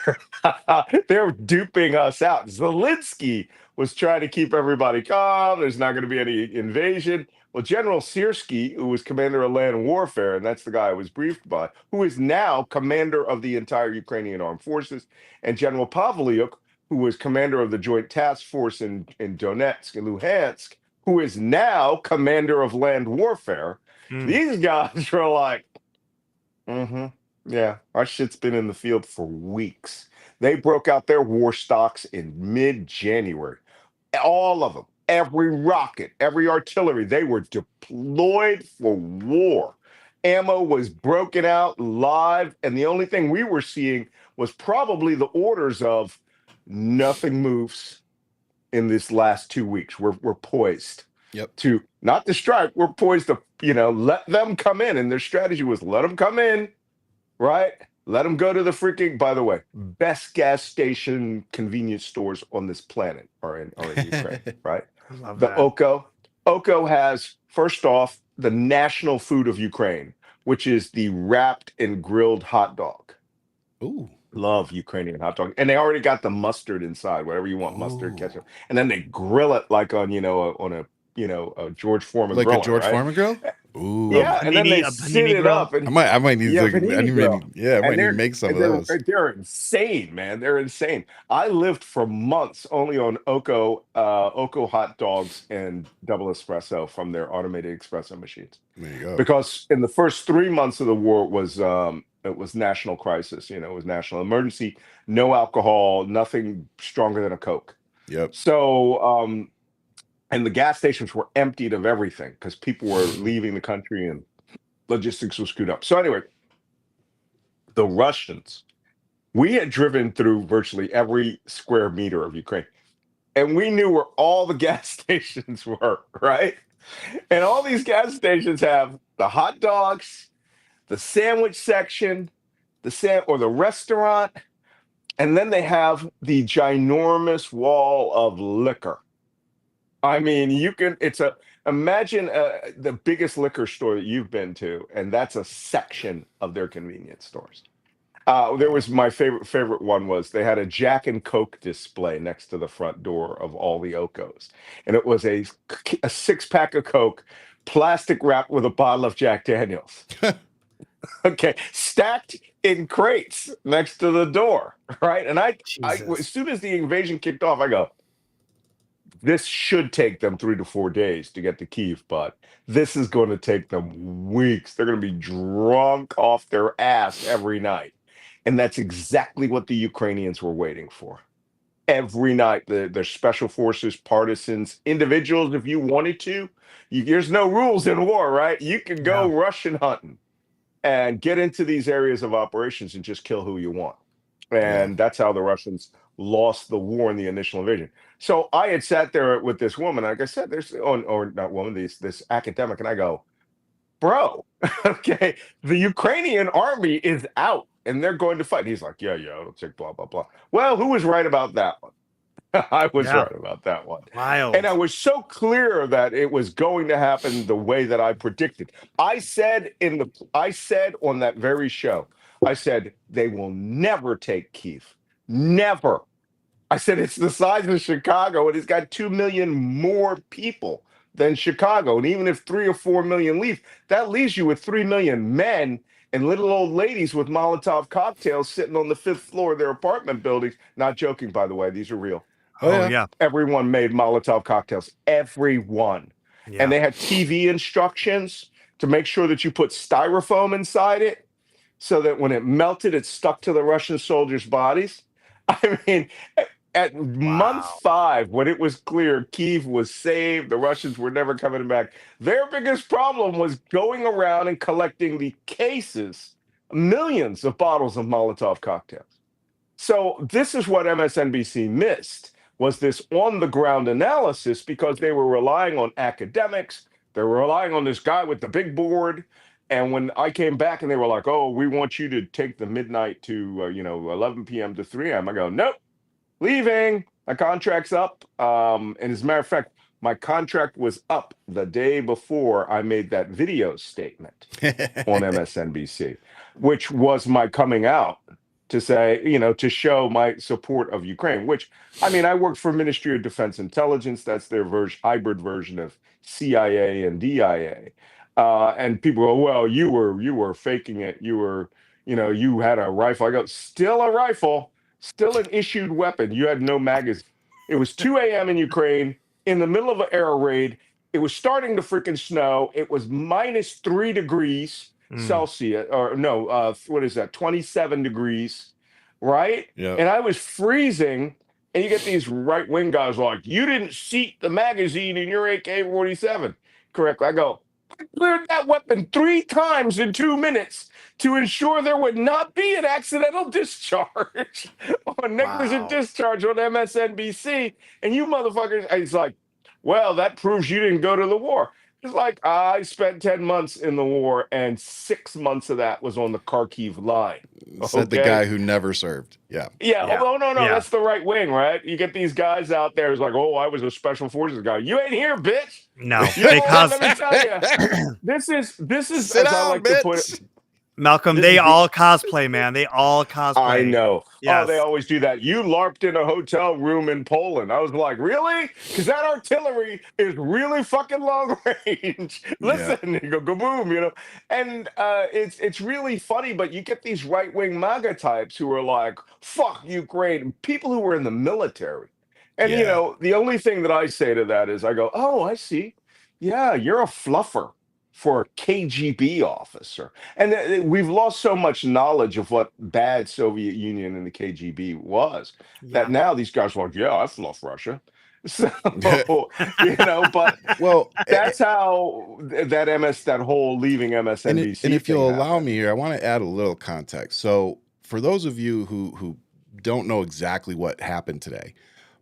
Speaker 7: they're duping us out. Zelensky was trying to keep everybody calm. There's not going to be any invasion. Well, General Sirski, who was commander of land warfare, and that's the guy I was briefed by, who is now commander of the entire Ukrainian armed forces, and General Pavlyuk, who was commander of the Joint Task Force in Donetsk and Luhansk, who is now commander of land warfare. These guys are like, yeah, our shit's been in the field for weeks. They broke out their war stocks in mid-January. All of them, every rocket, every artillery, they were deployed for war. Ammo was broken out live, and the only thing we were seeing was probably the orders of nothing moves in this last 2 weeks. We're poised to not to strike. We're poised to, let them come in. And their strategy was let them come in, right? Let them go to the freaking, by the way, best gas station convenience stores on this planet are in Ukraine, right?
Speaker 2: I love
Speaker 7: The
Speaker 2: that.
Speaker 7: Oko. Oko has, first off, the national food of Ukraine, which is the wrapped and grilled hot dog.
Speaker 1: Ooh.
Speaker 7: Love Ukrainian hot dog. And they already got the mustard inside, whatever you want, mustard, ketchup. And then they grill it like on, a George Foreman
Speaker 1: Like
Speaker 7: grill,
Speaker 1: a George
Speaker 7: right?
Speaker 1: Foreman grill? Ooh.
Speaker 7: Yeah, and then they
Speaker 2: a
Speaker 7: sit
Speaker 2: panini
Speaker 7: it
Speaker 2: grill?
Speaker 7: up. And
Speaker 1: I might need to. I
Speaker 7: panini
Speaker 1: need
Speaker 7: grill.
Speaker 1: yeah, I might
Speaker 7: And
Speaker 1: need to make some of those.
Speaker 7: they're insane, man. They're insane. I lived for months only on Oko hot dogs and double espresso from their automated espresso machines.
Speaker 1: There you go.
Speaker 7: Because in the first 3 months of the war, it was national crisis. It was national emergency. No alcohol, nothing stronger than a Coke.
Speaker 1: Yep.
Speaker 7: So, and the gas stations were emptied of everything because people were leaving the country and logistics was screwed up. So anyway, the Russians, we had driven through virtually every square meter of Ukraine, and we knew where all the gas stations were, right? And all these gas stations have the hot dogs, the sandwich section, the restaurant, and then they have the ginormous wall of liquor. I mean, imagine the biggest liquor store that you've been to, and that's a section of their convenience stores. There was my favorite one was they had a Jack and Coke display next to the front door of all the Ocos, and it was a 6-pack of Coke, plastic wrapped with a bottle of Jack Daniels. Okay, stacked in crates next to the door, right? And I
Speaker 2: Jesus.
Speaker 7: as soon as the invasion kicked off, I go, this should take them 3 to 4 days to get to Kyiv, but this is going to take them weeks. They're going to be drunk off their ass every night. And that's exactly what the Ukrainians were waiting for. Every night, their special forces, partisans, individuals, if you wanted to, there's no rules in war, right? You can go
Speaker 2: No.
Speaker 7: Russian hunting and get into these areas of operations and just kill who you want. And that's how the Russians lost the war in the initial invasion. So I had sat there with this woman, like I said, or not woman, this academic, and I go, bro, okay, the Ukrainian army is out and they're going to fight. And he's like, yeah, it'll take blah, blah, blah. Well, who was right about that one? I was
Speaker 2: Yeah.
Speaker 7: right about that one.
Speaker 2: Wild.
Speaker 7: And I was so clear that it was going to happen the way that I predicted. I said on that very show, I said, they will never take Kyiv. Never. I said, it's the size of Chicago, and it's got 2 million more people than Chicago. And even if 3 or 4 million leave, that leaves you with 3 million men and little old ladies with Molotov cocktails sitting on the 5th floor of their apartment buildings. Not joking, by the way, these are real.
Speaker 2: Oh, yeah.
Speaker 7: Everyone made Molotov cocktails. Everyone.
Speaker 2: Yeah.
Speaker 7: And they had TV instructions to make sure that you put styrofoam inside it so that when it melted, it stuck to the Russian soldiers' bodies. I mean, at month 5, when it was clear Kyiv was saved, the Russians were never coming back, their biggest problem was going around and collecting the cases, millions of bottles of Molotov cocktails. So this is what MSNBC missed, was this on-the-ground analysis, because they were relying on academics. They were relying on this guy with the big board. And when I came back and they were like, oh, we want you to take the midnight to, 11 p.m. to 3 a.m. I go, nope, leaving. My contract's up. And as a matter of fact, my contract was up the day before I made that video statement on MSNBC, which was my coming out to say, to show my support of Ukraine, which, I mean, I work for Ministry of Defense Intelligence. That's their hybrid version of CIA and DIA. And people go, well, you were faking it. You had a rifle. I go, still a rifle, still an issued weapon. You had no magazine. It was 2 a.m. in Ukraine in the middle of an air raid. It was starting to freaking snow. It was minus 3 degrees Celsius, or no, what is that? 27 degrees, right?
Speaker 1: Yeah.
Speaker 7: And I was freezing. And you get these right-wing guys like, you didn't seat the magazine in your AK-47 correctly. I go, I cleared that weapon 3 times in 2 minutes to ensure there would not be an accidental discharge or negligent discharge on MSNBC. And you motherfuckers, it's like, well, that proves you didn't go to the war. It's like, I spent 10 months in the war, and 6 months of that was on the Kharkiv line.
Speaker 1: Said the guy who never served. Yeah.
Speaker 7: Yeah. Oh, no. That's the right wing, right? You get these guys out there who's like, oh, I was a special forces guy. You ain't here, bitch.
Speaker 2: No.
Speaker 7: Let me tell you, this is
Speaker 1: Sit
Speaker 7: as
Speaker 1: down,
Speaker 7: I like to put
Speaker 1: bitch.
Speaker 7: it.
Speaker 2: Malcolm, they all cosplay, man. They all cosplay.
Speaker 7: I know.
Speaker 2: Yes.
Speaker 7: Oh, they always do that. You LARPed in a hotel room in Poland. I was like, really? Because that artillery is really fucking long range. Listen, you go boom, And it's really funny, but you get these right-wing MAGA types who are like, fuck Ukraine, people who were in the military. And, the only thing that I say to that is I go, oh, I see. Yeah, you're a fluffer for a KGB officer. And we've lost so much knowledge of what bad Soviet Union and the KGB was that now these guys are like, yeah, I fluff Russia. So, but
Speaker 1: well,
Speaker 7: that's how that whole leaving MSNBC.
Speaker 1: And if you'll allow
Speaker 7: happened.
Speaker 1: me here, I want to add a little context. So for those of you who don't know exactly what happened today,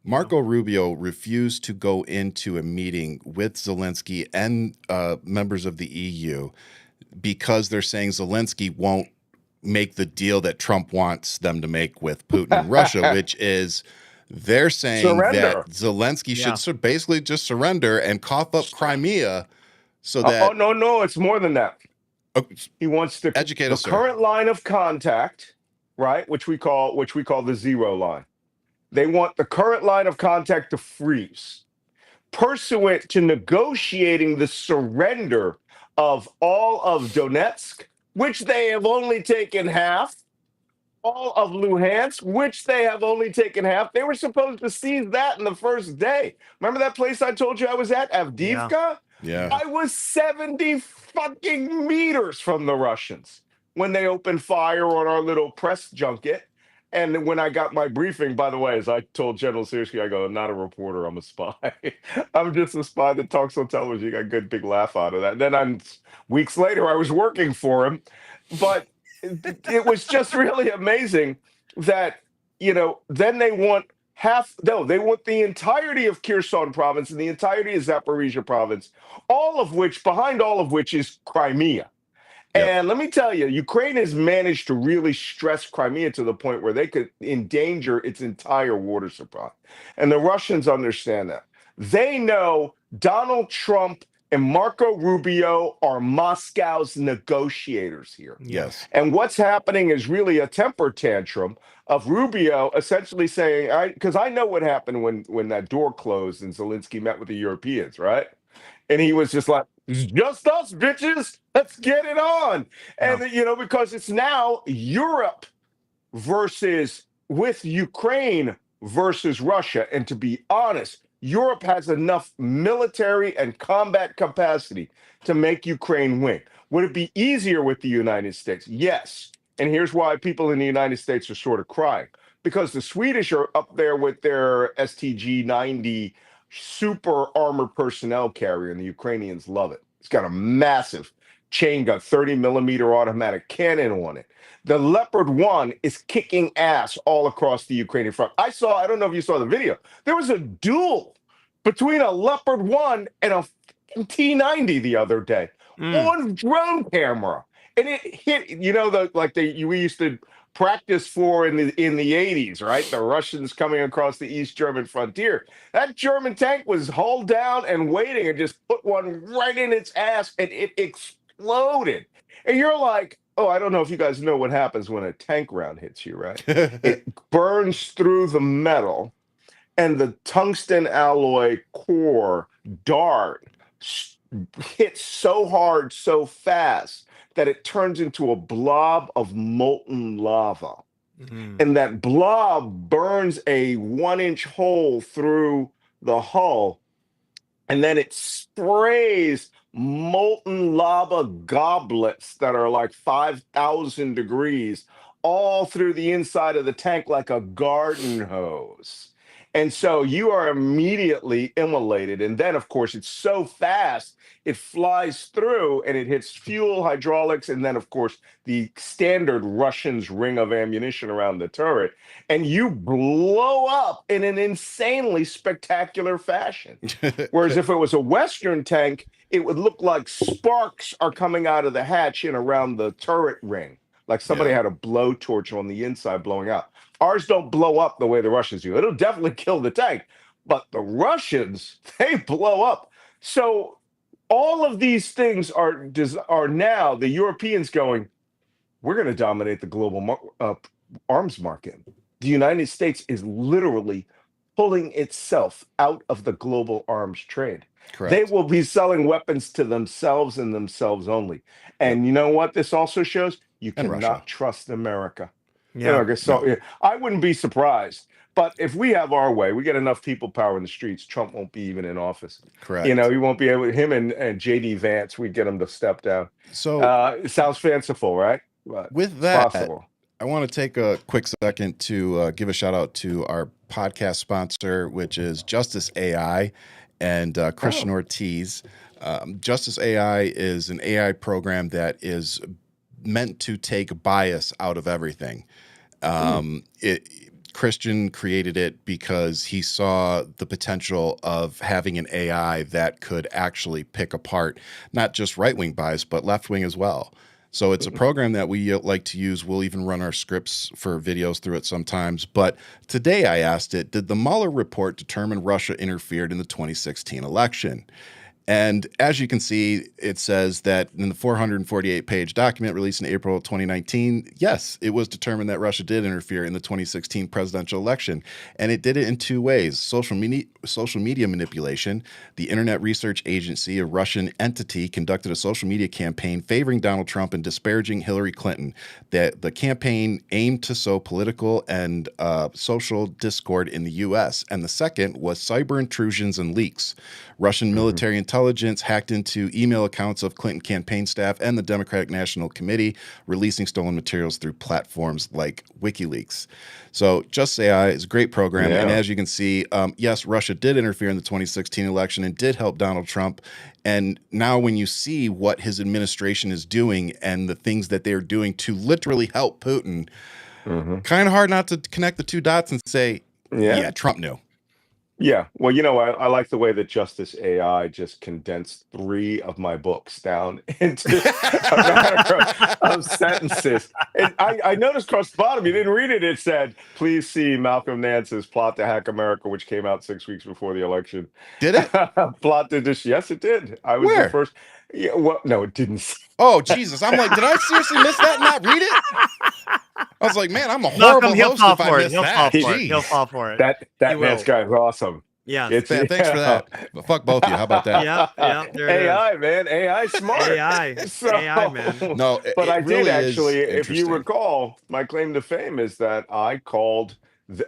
Speaker 1: Marco Rubio refused to go into a meeting with Zelensky and members of the EU because they're saying Zelensky won't make the deal that Trump wants them to make with Putin and Russia, which is they're saying
Speaker 7: Surrender.
Speaker 1: that Zelensky
Speaker 2: Yeah.
Speaker 1: should basically just surrender and cough up Crimea so
Speaker 7: Oh
Speaker 1: that
Speaker 7: no, it's more than that.
Speaker 1: oh,
Speaker 7: He wants to
Speaker 1: educate
Speaker 7: the
Speaker 1: us, sir.
Speaker 7: current line of contact, right? Which we call the zero line. They want the current line of contact to freeze, pursuant to negotiating the surrender of all of Donetsk, which they have only taken half, all of Luhansk, which they have only taken half. They were supposed to seize that in the first day. Remember that place I told you I was at, Avdiivka?
Speaker 1: Yeah.
Speaker 7: I was 70 fucking meters from the Russians when they opened fire on our little press junket. And when I got my briefing, by the way, as I told General Sirski, I go, I'm not a reporter, I'm a spy. I'm just a spy that talks on television. You got a good big laugh out of that. Then weeks later, I was working for him. But it was just really amazing that, then they want they want the entirety of Kherson province and the entirety of Zaporizhia province, behind all of which is Crimea.
Speaker 1: Yep.
Speaker 7: And let me tell you, Ukraine has managed to really stress Crimea to the point where they could endanger its entire water supply. And the Russians understand that. They know Donald Trump and Marco Rubio are Moscow's negotiators here.
Speaker 1: Yes.
Speaker 7: And what's happening is really a temper tantrum of Rubio essentially saying, because I know what happened when that door closed and Zelensky met with the Europeans, right? And he was just like, it's just us, bitches. Let's get it on. And, because it's now Europe with Ukraine versus Russia. And to be honest, Europe has enough military and combat capacity to make Ukraine win. Would it be easier with the United States? Yes. And here's why people in the United States are sort of crying. Because the Swedish are up there with their STG-90 super armored personnel carrier, and the Ukrainians love it. It's got a massive chain gun, 30 millimeter automatic cannon on it. The Leopard 1 is kicking ass all across the Ukrainian front. I don't know if you saw the video. There was a duel between a Leopard 1 and a T-90 the other day on drone camera. And it hit, we used to practice for in the 80s, right? The Russians coming across the East German frontier. That German tank was hulled down and waiting and just put one right in its ass and it exploded. And you're like, oh, I don't know if you guys know what happens when a tank round hits you, right? It burns through the metal and the tungsten alloy core dart hits so hard, so fast that it turns into a blob of molten lava. And that blob burns a 1-inch hole through the hull. And then it sprays molten lava goblets that are like 5,000 degrees all through the inside of the tank like a garden hose. And so you are immediately immolated. And then, of course, it's so fast, it flies through and it hits fuel, hydraulics, and then, of course, the standard Russians ring of ammunition around the turret. And you blow up in an insanely spectacular fashion. Whereas if it was a Western tank, it would look like sparks are coming out of the hatch and around the turret ring. Like somebody had a blowtorch on the inside blowing out. Ours don't blow up the way the Russians do. It'll definitely kill the tank. But the Russians, they blow up. So all of these things are now the Europeans going, we're going to dominate the global arms market. The United States is literally pulling itself out of the global arms trade.
Speaker 1: Correct.
Speaker 7: They will be selling weapons to themselves and themselves only. And you know what this also shows? You
Speaker 1: And
Speaker 7: cannot
Speaker 1: Russia.
Speaker 7: trust America.
Speaker 2: Yeah.
Speaker 7: I wouldn't be surprised. But if we have our way, we get enough people power in the streets, Trump won't be even in office.
Speaker 1: Correct.
Speaker 7: He won't be able, him and JD Vance, we get him to step down.
Speaker 1: So
Speaker 7: It sounds fanciful, right? But
Speaker 1: with
Speaker 7: it's
Speaker 1: that,
Speaker 7: possible.
Speaker 1: I want to take a quick second to give a shout out to our podcast sponsor, which is Justice AI and Christian Ortiz. Justice AI is an AI program that is meant to take bias out of everything. Christian created it because he saw the potential of having an AI that could actually pick apart not just right-wing bias, but left-wing as well. So it's a program that we like to use. We'll even run our scripts for videos through it sometimes. But today I asked it, did the Mueller report determine Russia interfered in the 2016 election? And as you can see, it says that in the 448-page document released in April 2019, yes, it was determined that Russia did interfere in the 2016 presidential election. And it did it in two ways: social media manipulation. The Internet Research Agency, a Russian entity, conducted a social media campaign favoring Donald Trump and disparaging Hillary Clinton. The campaign aimed to sow political and social discord in the U.S. And the second was cyber intrusions and leaks. Russian military intelligence hacked into email accounts of Clinton campaign staff and the Democratic National Committee, releasing stolen materials through platforms like WikiLeaks. So Just AI is a great program.
Speaker 7: Yeah.
Speaker 1: And as you can see, yes, Russia did interfere in the 2016 election and did help Donald Trump. And now when you see what his administration is doing and the things that they're doing to literally help Putin, kind of hard not to connect the two dots and say, yeah, Trump knew.
Speaker 7: Yeah, well, I like the way that Justice AI just condensed 3 of my books down into a matter of sentences. And I noticed across the bottom, you didn't read it. It said, "Please see Malcolm Nance's Plot to Hack America," which came out 6 weeks before the election.
Speaker 1: Did it?
Speaker 7: Plot to dis- Yes, it did. I was
Speaker 1: Where?
Speaker 7: the first. Yeah, well, no, it didn't.
Speaker 1: Oh, Jesus. I'm like, did I seriously miss that and not read it? I was like, man, I'm a
Speaker 2: Malcolm,
Speaker 1: horrible
Speaker 2: he'll
Speaker 1: host
Speaker 2: fall
Speaker 1: if I
Speaker 2: for it.
Speaker 1: missed
Speaker 2: He'll
Speaker 1: that.
Speaker 2: fall for it.
Speaker 1: Jeez.
Speaker 2: He'll fall for it.
Speaker 7: That
Speaker 2: He
Speaker 7: Nance
Speaker 2: will.
Speaker 7: guy is awesome.
Speaker 2: Yeah.
Speaker 1: Thanks for that. But fuck both of you. How about that?
Speaker 2: Yeah. There it is.
Speaker 7: AI, man. AI smart.
Speaker 2: AI.
Speaker 7: So-
Speaker 2: AI, man.
Speaker 1: No,
Speaker 7: But I
Speaker 1: really
Speaker 7: did actually,
Speaker 1: is
Speaker 7: if you
Speaker 1: interesting.
Speaker 7: recall, my claim to fame is that I called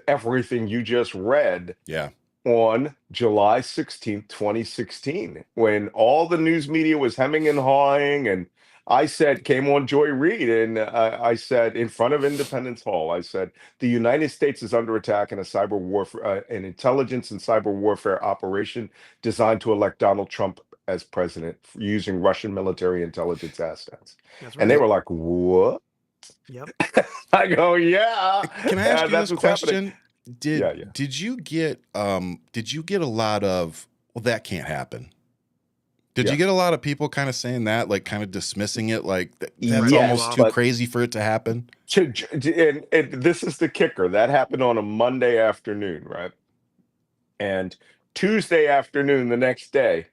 Speaker 7: everything you just read
Speaker 1: Yeah.
Speaker 7: on July 16th, 2016, when all the news media was hemming and hawing. And I came on Joy Reid, and I said, in front of Independence Hall, I said, the United States is under attack in a cyber warfare, an intelligence and cyber warfare operation designed to elect Donald Trump as president using Russian military intelligence assets.
Speaker 2: That's
Speaker 7: And they
Speaker 2: right.
Speaker 7: were like, what?
Speaker 2: Yep.
Speaker 7: I go, yeah.
Speaker 1: Can I ask you
Speaker 7: that's
Speaker 1: this
Speaker 7: what's happening.
Speaker 1: question? Did you get a lot of, well, that can't happen? Did you get a lot of people kind of saying that, like kind of dismissing it, like that's
Speaker 7: Yes,
Speaker 1: almost too
Speaker 7: but-
Speaker 1: crazy for it to happen?
Speaker 7: And this is the kicker. That happened on a Monday afternoon, right? And Tuesday afternoon, the next day,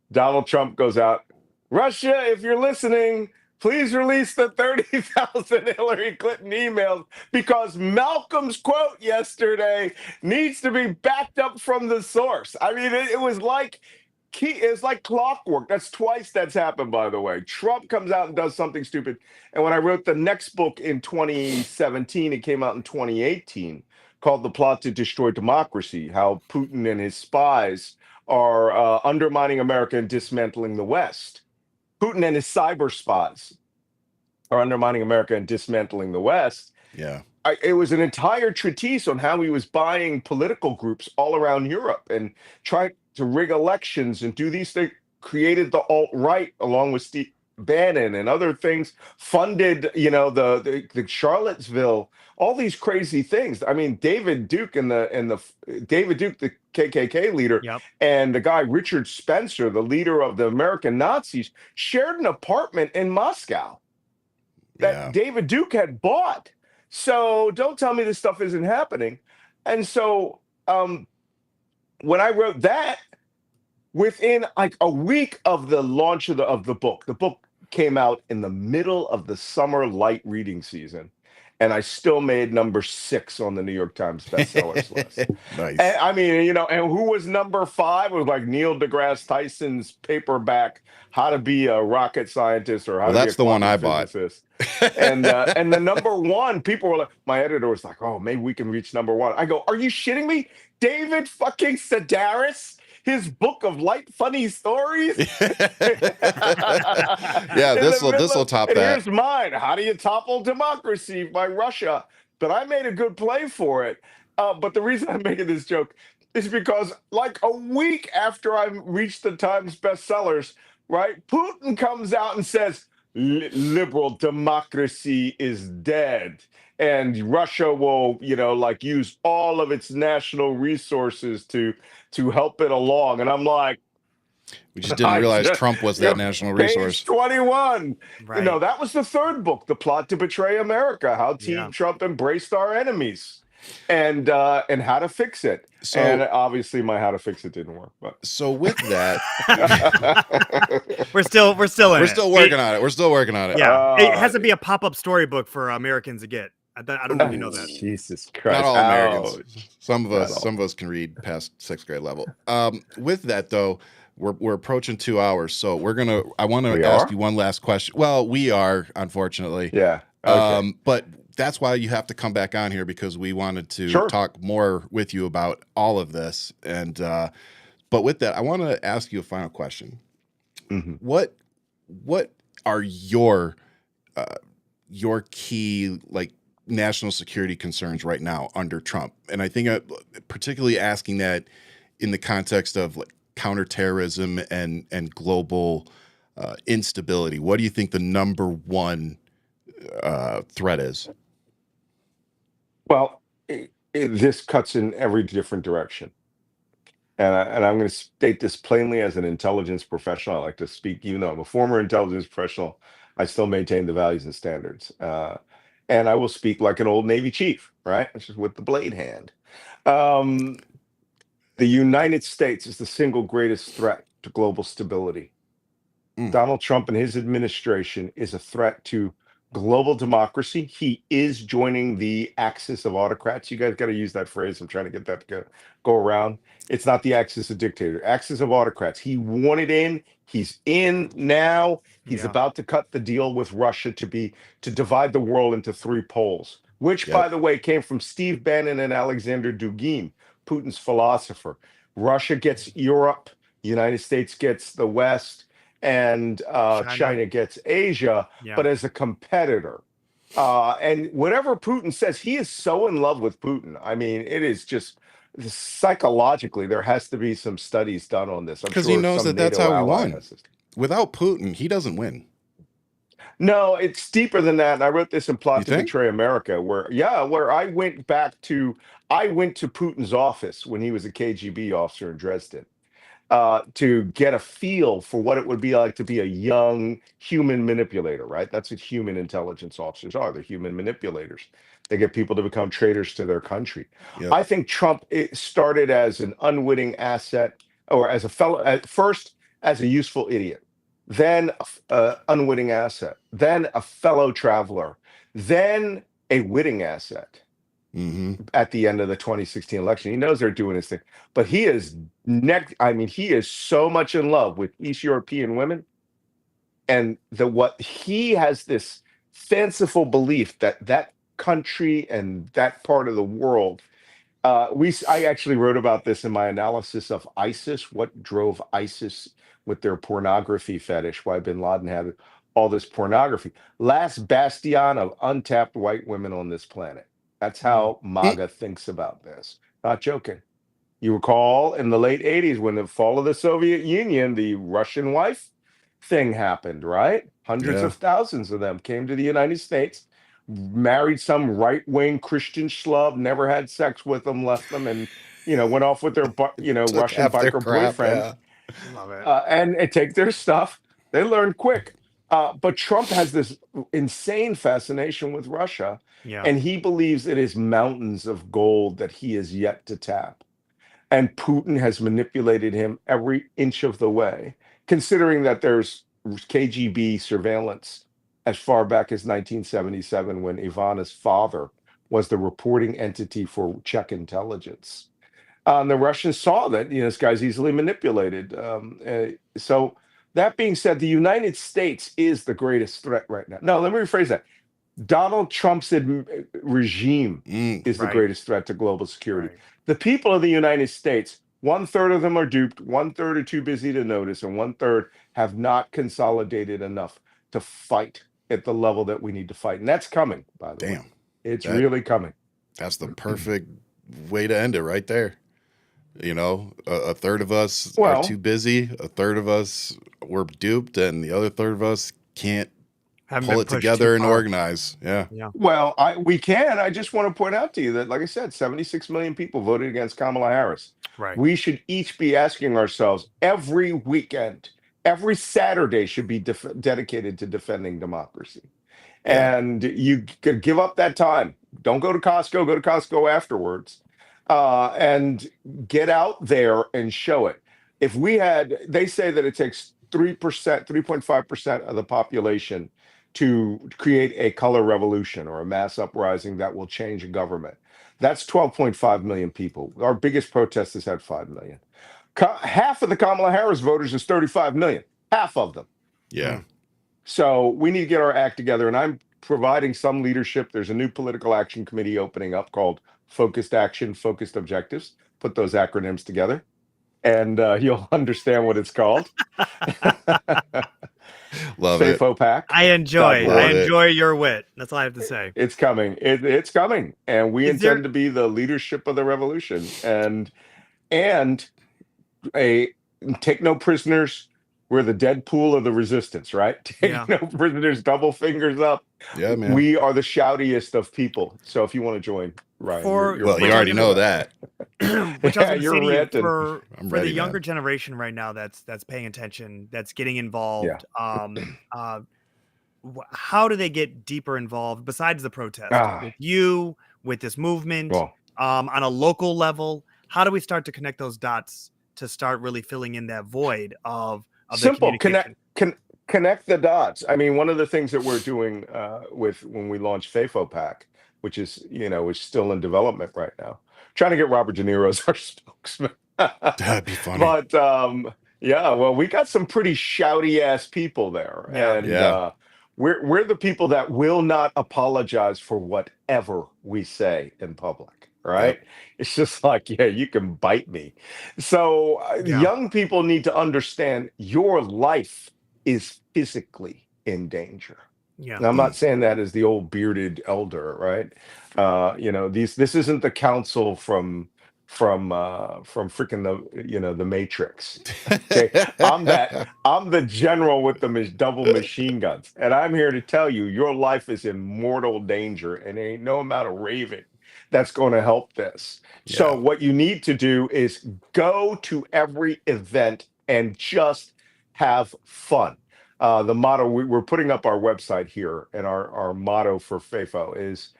Speaker 7: Donald Trump goes out, "Russia, if you're listening, please release the 30,000 Hillary Clinton emails, because Malcolm's quote yesterday needs to be backed up from the source." I mean, it was like it's like clockwork. That's twice that's happened, by the way. Trump comes out and does something stupid. And when I wrote the next book in 2017, it came out in 2018, called The Plot to Destroy Democracy, how Putin and his spies are undermining America and dismantling the West. Putin and his cyber spies are undermining America and dismantling the West.
Speaker 1: Yeah.
Speaker 7: It was an entire treatise on how he was buying political groups all around Europe and trying to rig elections and do these things, created the alt-right along with Steve Bannon and other things, funded, the Charlottesville, all these crazy things. I mean, David Duke the KKK leader,
Speaker 2: Yep.
Speaker 7: and the guy Richard Spencer, the leader of the American Nazis, shared an apartment in Moscow that David Duke had bought. So don't tell me this stuff isn't happening. And so when I wrote that, within like a week of the launch of the book came out in the middle of the summer light reading season, and I still made number 6 on the New York Times bestsellers list.
Speaker 1: Nice.
Speaker 7: And, I mean, and who was number 5? It was like Neil deGrasse Tyson's paperback, How to Be a Rocket Scientist, or How to Be a
Speaker 1: That's the one I
Speaker 7: Quantum
Speaker 1: bought.
Speaker 7: Physicist. And the number 1, people were like, my editor was like, "Oh, maybe we can reach number 1." I go, "Are you shitting me? David fucking Sedaris, his book of light, funny stories."
Speaker 1: Yeah, this will top
Speaker 7: and
Speaker 1: that.
Speaker 7: Here's mine: How Do You Topple Democracy by Russia. But I made a good play for it. But the reason I'm making this joke is because, like, a week after I reached the Times bestsellers, right, Putin comes out and says, liberal democracy is dead, and Russia will, like use all of its national resources to help it along. And I'm like,
Speaker 1: We just didn't realize Trump was that national
Speaker 7: page
Speaker 1: resource.
Speaker 7: 21.
Speaker 2: Right.
Speaker 7: That was the third book, The Plot to Betray America, how Team
Speaker 2: Yeah.
Speaker 7: Trump embraced our enemies, and how to fix it. And
Speaker 1: So,
Speaker 7: obviously my how to fix it didn't work, but
Speaker 1: so with that,
Speaker 2: We're still in
Speaker 1: we're
Speaker 2: it.
Speaker 1: still working on it. We're still working on it.
Speaker 2: Yeah, it has to be a pop-up storybook for Americans to get. I don't know if you know that.
Speaker 7: Jesus
Speaker 1: Not
Speaker 7: Christ.
Speaker 1: all Americans.
Speaker 7: Ouch.
Speaker 1: Some of
Speaker 7: Not
Speaker 1: us can read past 6th grade level. With that though, we're approaching 2 hours, so I want to
Speaker 7: We
Speaker 1: ask
Speaker 7: are?
Speaker 1: you one last question. Well, we are, unfortunately.
Speaker 7: Yeah. Okay.
Speaker 1: But that's why you have to come back on here, because we wanted to
Speaker 7: Sure.
Speaker 1: talk more with you about all of this. And but with that, I want to ask you a final question.
Speaker 7: Mhm.
Speaker 1: What are your key national security concerns right now under Trump? And I think particularly asking that in the context of counterterrorism and global instability. What do you think the number one threat is?
Speaker 7: Well, this cuts in every different direction. And I'm going to state this plainly as an intelligence professional. I like to speak, even though I'm a former intelligence professional, I still maintain the values and standards. And I will speak like an old Navy chief, right? Which is with the blade hand. The United States is the single greatest threat to global stability. Donald Trump and his administration is a threat to global democracy. He is joining the axis of autocrats. You guys got to use that phrase. I'm trying to get that to go around. It's not the axis of dictator, axis of autocrats. He wanted in. He's in now. He's
Speaker 2: Yeah.
Speaker 7: about to cut the deal with Russia to divide the world into 3 poles, which, by the way, came from Steve Bannon and Alexander Dugin, Putin's philosopher. Russia gets Europe, United States gets the West, and China gets Asia,
Speaker 2: Yeah.
Speaker 7: but as a competitor. And whatever Putin says, he is so in love with Putin. I mean, it is just psychologically, there has to be some studies done on this. I'm
Speaker 1: Because
Speaker 7: sure
Speaker 1: he knows
Speaker 7: some
Speaker 1: that that's
Speaker 7: NATO
Speaker 1: how he
Speaker 7: ally
Speaker 1: won.
Speaker 7: has this.
Speaker 1: Without Putin, he doesn't win.
Speaker 7: No, it's deeper than that. And I wrote this in Plot
Speaker 1: You
Speaker 7: to
Speaker 1: think?
Speaker 7: Betray America, where I went to Putin's office when he was a KGB officer in Dresden, to get a feel for what it would be like to be a young human manipulator, right? That's what human intelligence officers are. They're human manipulators. They get people to become traitors to their country.
Speaker 1: Yep.
Speaker 7: I think Trump started as an unwitting asset, or as a fellow, at first as a useful idiot, then an unwitting asset, then a fellow traveler, then a witting asset. At the end of the 2016 election. He knows they're doing his thing, but he is he is so much in love with East European women, and what he has this fanciful belief that country and that part of the world. I actually wrote about this in my analysis of ISIS. What drove ISIS with their pornography fetish? Why bin Laden had all this pornography? Last bastion of untapped white women on this planet. That's how MAGA thinks about this. Not joking. You recall in the late 80s, when the fall of the Soviet Union, the Russian wife thing happened, right? Hundreds of thousands of them came to the United States, married some right-wing Christian schlub, never had sex with them, left them, and went off with their Russian
Speaker 1: half their
Speaker 7: biker
Speaker 1: crap,
Speaker 7: boyfriend,
Speaker 2: Yeah. Love it.
Speaker 7: and take their stuff. They learn quick. But Trump has this insane fascination with Russia,
Speaker 2: Yeah.
Speaker 7: and he believes it is mountains of gold that he is yet to tap. And Putin has manipulated him every inch of the way, considering that there's KGB surveillance as far back as 1977, when Ivana's father was the reporting entity for Czech intelligence. The Russians saw that this guy's easily manipulated. So that being said, the United States is the greatest threat right now. No, let me rephrase that. Donald Trump's regime is the
Speaker 2: Right.
Speaker 7: greatest threat to global security.
Speaker 2: Right.
Speaker 7: The people of the United States, 1/3 of them are duped, 1/3 are too busy to notice, and 1/3 have not consolidated enough to fight at the level that we need to fight. And that's coming, by the way.
Speaker 1: Damn.
Speaker 7: It's
Speaker 1: That-
Speaker 7: really coming.
Speaker 1: That's the perfect way to end it right there. A third of us
Speaker 7: Well-
Speaker 1: are too busy. A third of us were duped, and the other third of us can't
Speaker 2: Haven't
Speaker 1: pull
Speaker 2: been
Speaker 1: it
Speaker 2: pushed
Speaker 1: together
Speaker 2: too
Speaker 1: and
Speaker 2: far.
Speaker 1: organize. Yeah.
Speaker 2: Yeah.
Speaker 7: Well, we can. I just want to point out to you that, like I said, 76 million people voted against Kamala Harris.
Speaker 2: Right.
Speaker 7: We should each be asking ourselves every weekend, every Saturday should be dedicated to defending democracy.
Speaker 1: Yeah.
Speaker 7: And you could give up that time. Don't go to Costco, go to Costco afterwards, and get out there and show it. If we had, they say that it takes 3%, 3.5% of the population to create a color revolution or a mass uprising that will change a government. That's 12.5 million people. Our biggest protest has had 5 million. Half of the Kamala Harris voters is 35 million. Half of them.
Speaker 1: Yeah.
Speaker 7: So we need to get our act together, and I'm providing some leadership. There's a new political action committee opening up called Focused Action, Focused Objectives. Put those acronyms together, and you'll understand what it's called.
Speaker 1: Love it.
Speaker 7: FAFO PAC.
Speaker 2: I enjoy
Speaker 1: Love it.
Speaker 2: your wit. That's all I have to say.
Speaker 7: It's coming. It's coming, and we
Speaker 2: Is there-
Speaker 7: intend to be the leadership of the revolution, and take no prisoners. We're the Deadpool of the resistance, right? Take
Speaker 2: Yeah.
Speaker 7: no prisoners, double fingers up.
Speaker 1: Yeah, man.
Speaker 7: We are the shoutiest of people. So if you want to join, Ryan,
Speaker 2: For-
Speaker 1: Well, you
Speaker 7: free.
Speaker 1: already know that.
Speaker 2: Which I was
Speaker 7: Yeah,
Speaker 2: gonna
Speaker 7: you're
Speaker 2: say to you,
Speaker 7: ranting.
Speaker 2: for
Speaker 1: I'm
Speaker 2: the
Speaker 1: ready,
Speaker 2: younger
Speaker 1: man.
Speaker 2: generation right now that's paying attention, that's getting involved. How do they get deeper involved besides the protest with you, with this movement,
Speaker 7: Well,
Speaker 2: on a local level? How do we start to connect those dots to start really filling in that void of the
Speaker 7: simple.
Speaker 2: communication?
Speaker 7: Connect the dots. I mean, one of the things that we're doing with when we launched FAFO PAC, which is is still in development right now, trying to get Robert De Niro as our spokesman.
Speaker 1: That'd be funny.
Speaker 7: But yeah, well, we got some pretty shouty ass people there,
Speaker 2: Yeah.
Speaker 7: and
Speaker 1: Yeah.
Speaker 7: we're the people that will not apologize for whatever we say in public. Right? It's just like, yeah, you can bite me. So
Speaker 2: Yeah.
Speaker 7: young people need to understand your life is physically in danger.
Speaker 2: Yeah.
Speaker 7: And I'm not saying that as the old bearded elder, right? This isn't the council from freaking the Matrix. Okay, I'm the general with the double machine guns, and I'm here to tell you your life is in mortal danger, and ain't no amount of raving that's going to help this. So
Speaker 1: Yeah.
Speaker 7: what you need to do is go to every event and just have fun. The motto, we're putting up our website here, and our motto for FAFO is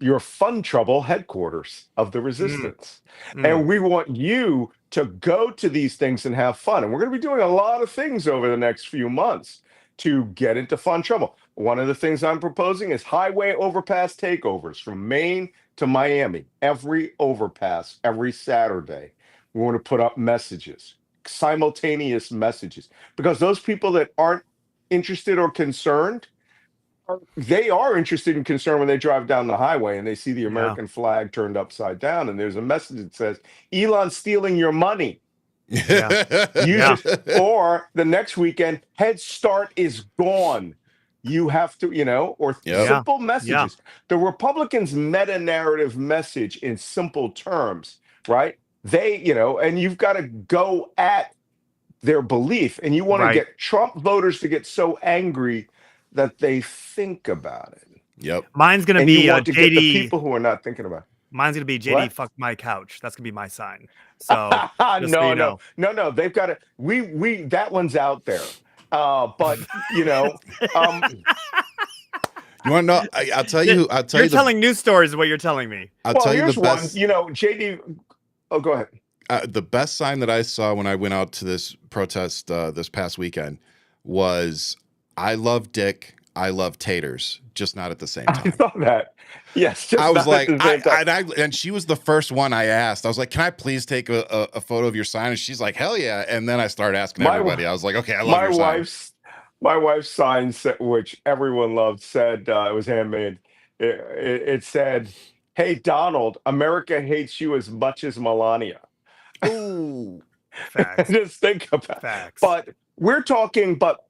Speaker 7: your fun trouble headquarters of the resistance. And we want you to go to these things and have fun. And we're going to be doing a lot of things over the next few months to get into fun trouble. One of the things I'm proposing is highway overpass takeovers from Maine to Miami. Every overpass, every Saturday, we want to put up messages, simultaneous messages, because those people that aren't interested or concerned, they are interested and concerned when they drive down the highway and they see the American flag turned upside down, and there's a message that says, Elon's stealing your money. Or the next weekend, Head Start is gone. You have to, or simple messages. The Republicans' meta-narrative message in simple terms, right? They, and you've got to go at their belief, and you want to get Trump voters to get so angry that they think about it.
Speaker 1: Yep.
Speaker 2: Mine's gonna be
Speaker 7: to get
Speaker 2: JD.
Speaker 7: the people who are not thinking about it.
Speaker 2: Mine's gonna be JD.
Speaker 7: What?
Speaker 2: Fuck my couch. That's gonna be my sign. So
Speaker 7: no. They've got it. We that one's out there. But
Speaker 1: You want to know? I'll tell you.
Speaker 2: You're telling news stories is what you're telling me.
Speaker 1: I'll tell you
Speaker 7: here's
Speaker 1: the best.
Speaker 7: one. JD. Oh, go ahead.
Speaker 1: The best sign that I saw when I went out to this protest this past weekend was, I love dick, I love taters, just not at the same time.
Speaker 7: I saw that. Yes, just
Speaker 1: I was like,
Speaker 7: and
Speaker 1: she was the first one I asked. I was like, can I please take a photo of your sign? And she's like, hell yeah. And then I started asking everybody. I was like, okay, I love your sign.
Speaker 7: My wife's sign, which everyone loved, said, it was handmade. It said, hey, Donald, America hates you as much as Melania.
Speaker 1: Ooh.
Speaker 2: Facts.
Speaker 7: Just think about
Speaker 2: Facts.
Speaker 7: But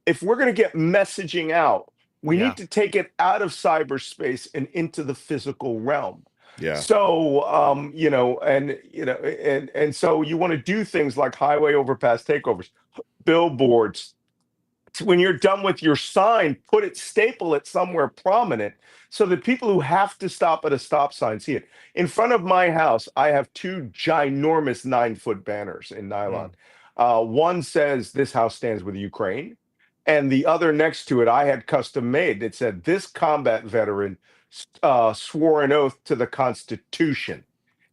Speaker 7: if we're going to get messaging out, we need to take it out of cyberspace and into the physical realm.
Speaker 1: Yeah.
Speaker 7: So, and so you want to do things like highway overpass takeovers, billboards, when you're done with your sign, staple it somewhere prominent so that people who have to stop at a stop sign see it. In front of my house, I have two ginormous 9-foot banners in nylon. One says, "This house stands with Ukraine." And the other next to it, I had custom made. It said, "This combat veteran swore an oath to the Constitution."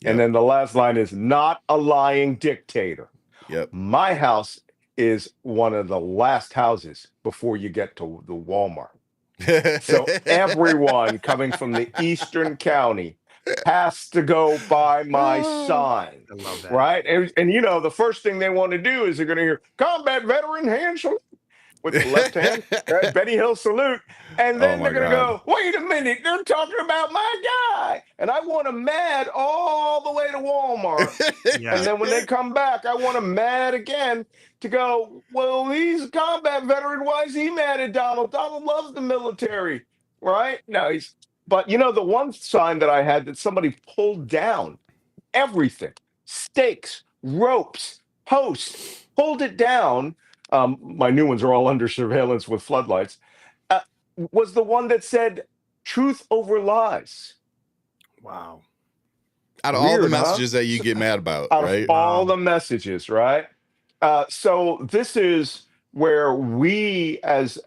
Speaker 1: Yep.
Speaker 7: And then the last line is, "Not a lying dictator."
Speaker 1: Yep.
Speaker 7: My house is one of the last houses before you get to the Walmart. So everyone coming from the Eastern County has to go by my sign.
Speaker 2: I love that.
Speaker 7: Right? And you know, the first thing they want to do is they're going to hear "combat veteran hand salute" with the left hand, right? Benny Hill salute. And then
Speaker 1: Oh
Speaker 7: they're
Speaker 1: my
Speaker 7: going to
Speaker 1: God.
Speaker 7: go, "Wait a minute, they're talking about my guy." And I want them mad all the way to Walmart.
Speaker 2: Yeah.
Speaker 7: And then when they come back, I want them mad again to go, "Well, he's a combat veteran. Why is he mad at Donald? Donald loves the military." Right? No, but you know, the one sign that I had that somebody pulled down, everything, stakes, ropes, posts, pulled it down. My new ones are all under surveillance with floodlights. Was the one that said "truth over lies."
Speaker 2: Wow.
Speaker 1: Out of all the
Speaker 7: Weird, huh?
Speaker 1: messages that you get mad about,
Speaker 7: Out
Speaker 1: right?
Speaker 7: of all
Speaker 2: Wow.
Speaker 7: the messages, right? So this is where we, as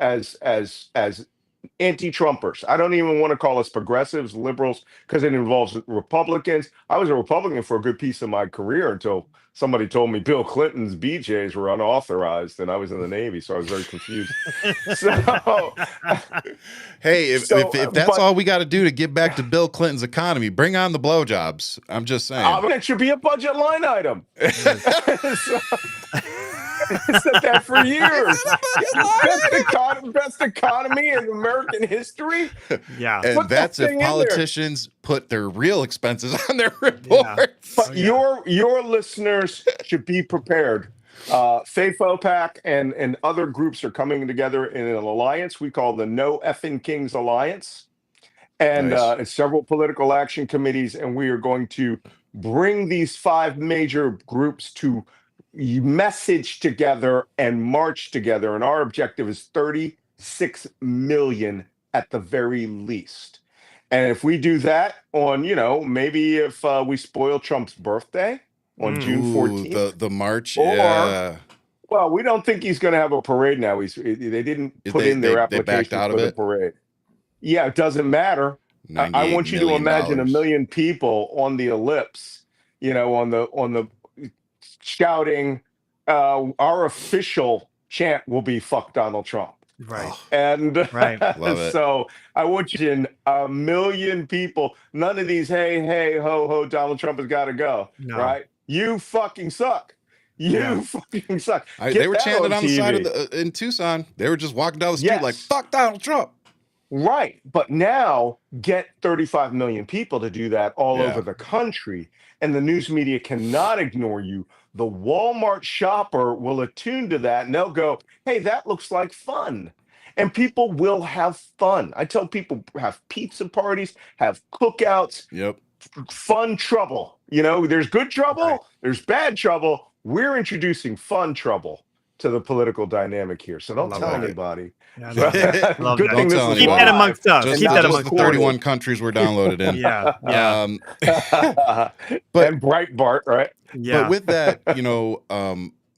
Speaker 7: anti-Trumpers, I don't even want to call us progressives, liberals, because it involves Republicans. I was a Republican for a good piece of my career until somebody told me Bill Clinton's BJs were unauthorized, and I was in the Navy, so I was very confused. So,
Speaker 1: Hey, if that's
Speaker 7: but
Speaker 1: all we got to do to get back to Bill Clinton's economy, bring on the blowjobs. I'm just saying.
Speaker 7: it should be a budget line item. So, I said that for years. Best economy in American history.
Speaker 2: Yeah.
Speaker 1: And
Speaker 7: Put that
Speaker 1: that's if
Speaker 7: thing in there.
Speaker 1: politicians put their real expenses on their reports.
Speaker 7: But your listeners should be prepared. Faith OPAC and other groups are coming together in an alliance we call the No Effing Kings Alliance. And
Speaker 1: Nice.
Speaker 7: several political action committees, and we are going to bring these 5 major groups to message together and march together. And our objective is 36 million at the very least. And if we do that on, you know, maybe if we spoil Trump's birthday on June 14th,
Speaker 1: the march.
Speaker 7: or
Speaker 1: Yeah.
Speaker 7: well, we don't think he's going to have a parade now. They didn't put in their
Speaker 1: They backed
Speaker 7: application
Speaker 1: out
Speaker 7: for
Speaker 1: of
Speaker 7: the
Speaker 1: it.
Speaker 7: parade. Yeah, it doesn't matter. I want you to imagine $1 million people on the ellipse, you know, on the shouting. Our official chant will be "fuck Donald Trump."
Speaker 2: Right.
Speaker 7: And
Speaker 1: Love it.
Speaker 7: so I want you to 1 million people. None of these hey ho ho Donald Trump has got to go.
Speaker 2: No.
Speaker 7: Right? You fucking suck. You fucking suck.
Speaker 1: They were chanting on the side of
Speaker 7: TV.
Speaker 1: in Tucson. They were just walking down the street like
Speaker 7: Yes.
Speaker 1: "fuck Donald Trump."
Speaker 7: Right. But now get 35 million people to do that all
Speaker 1: Yeah.
Speaker 7: over the country, and the news media cannot ignore you. The Walmart shopper will attune to that, and they'll go, "Hey, that looks like fun." And people will have fun. I tell people, have pizza parties, have cookouts,
Speaker 1: Yep.
Speaker 7: fun trouble. You know, there's good trouble,
Speaker 2: Right.
Speaker 7: there's bad trouble. We're introducing fun trouble to the political dynamic here. So don't
Speaker 2: Love
Speaker 7: tell
Speaker 2: that.
Speaker 7: anybody.
Speaker 2: Yeah,
Speaker 1: Love
Speaker 7: Good
Speaker 1: that.
Speaker 7: thing
Speaker 1: Don't
Speaker 7: this
Speaker 1: tell
Speaker 7: is
Speaker 2: keep
Speaker 1: anybody.
Speaker 2: that
Speaker 7: live.
Speaker 2: amongst us.
Speaker 1: Just,
Speaker 2: Keep that
Speaker 1: just
Speaker 2: amongst
Speaker 1: the
Speaker 2: us.
Speaker 1: 31 countries we're downloaded in.
Speaker 2: Yeah. Yeah.
Speaker 1: But-
Speaker 7: And Breitbart, right?
Speaker 2: Yeah.
Speaker 1: But with that, you know,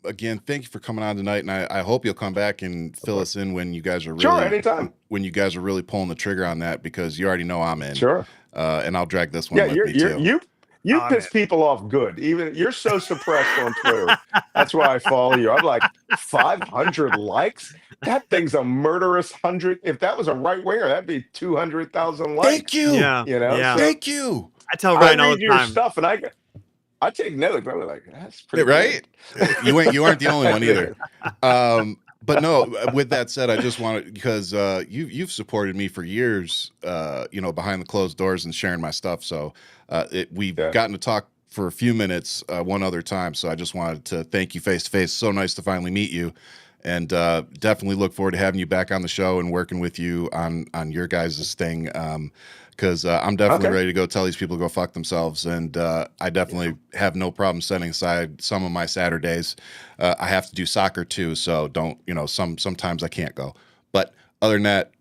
Speaker 1: again, thank you for coming on tonight, and I hope you'll come back and fill us in when you guys are really
Speaker 7: Sure, anytime.
Speaker 1: when you guys are really pulling the trigger on that, because you already know I'm in.
Speaker 7: Sure.
Speaker 1: And I'll drag this one
Speaker 7: Yeah,
Speaker 1: with me too.
Speaker 7: you
Speaker 2: Oh,
Speaker 7: piss
Speaker 2: man.
Speaker 7: people off good. Even you're so suppressed on Twitter. That's why I follow you. I'm like 500 likes. That thing's a murderous 100. If that was a right winger, that'd be 200,000 likes.
Speaker 1: Thank you.
Speaker 2: Yeah.
Speaker 7: You know,
Speaker 2: Yeah.
Speaker 7: so
Speaker 1: Thank you.
Speaker 2: I tell
Speaker 7: I
Speaker 2: Ryan all
Speaker 7: read
Speaker 2: the
Speaker 7: your
Speaker 2: time.
Speaker 7: stuff and I take notes. I'm like, that's pretty
Speaker 1: Right? You aren't the only one
Speaker 7: good.
Speaker 1: either. But no, with that said, I just wanted, because you've supported me for years, you know, behind the closed doors and sharing my stuff. So we've gotten to talk for a few minutes one other time. So I just wanted to thank you face to face. So nice to finally meet you. and definitely look forward to having you back on the show and working with you on your guys' thing. Because I'm definitely
Speaker 7: Okay.
Speaker 1: ready to go tell these people to go fuck themselves, and I definitely have no problem setting aside some of my Saturdays. I have to do soccer too, so don't sometimes I can't go. But other than that,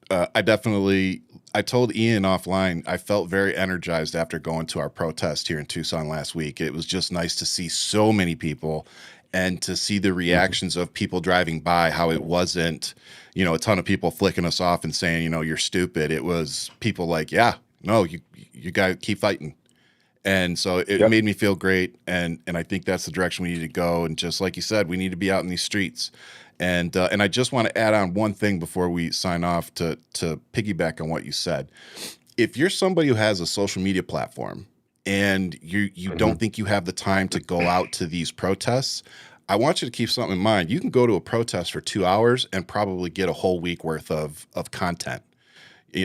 Speaker 1: I told Ian offline, I felt very energized after going to our protest here in Tucson last week. It was just nice to see so many people and to see the reactions of people driving by, how it wasn't, a ton of people flicking us off and saying, you're stupid. It was people like, yeah, no, you got to keep fighting. And so it made me feel great. And I think that's the direction we need to go. And just like you said, we need to be out in these streets. And I just want to add on one thing before we sign off to piggyback on what you said. If you're somebody who has a social media platform and you don't think you have the time to go out to these protests, I want you to keep something in mind. You can go to a protest for 2 hours and probably get a whole week worth of content.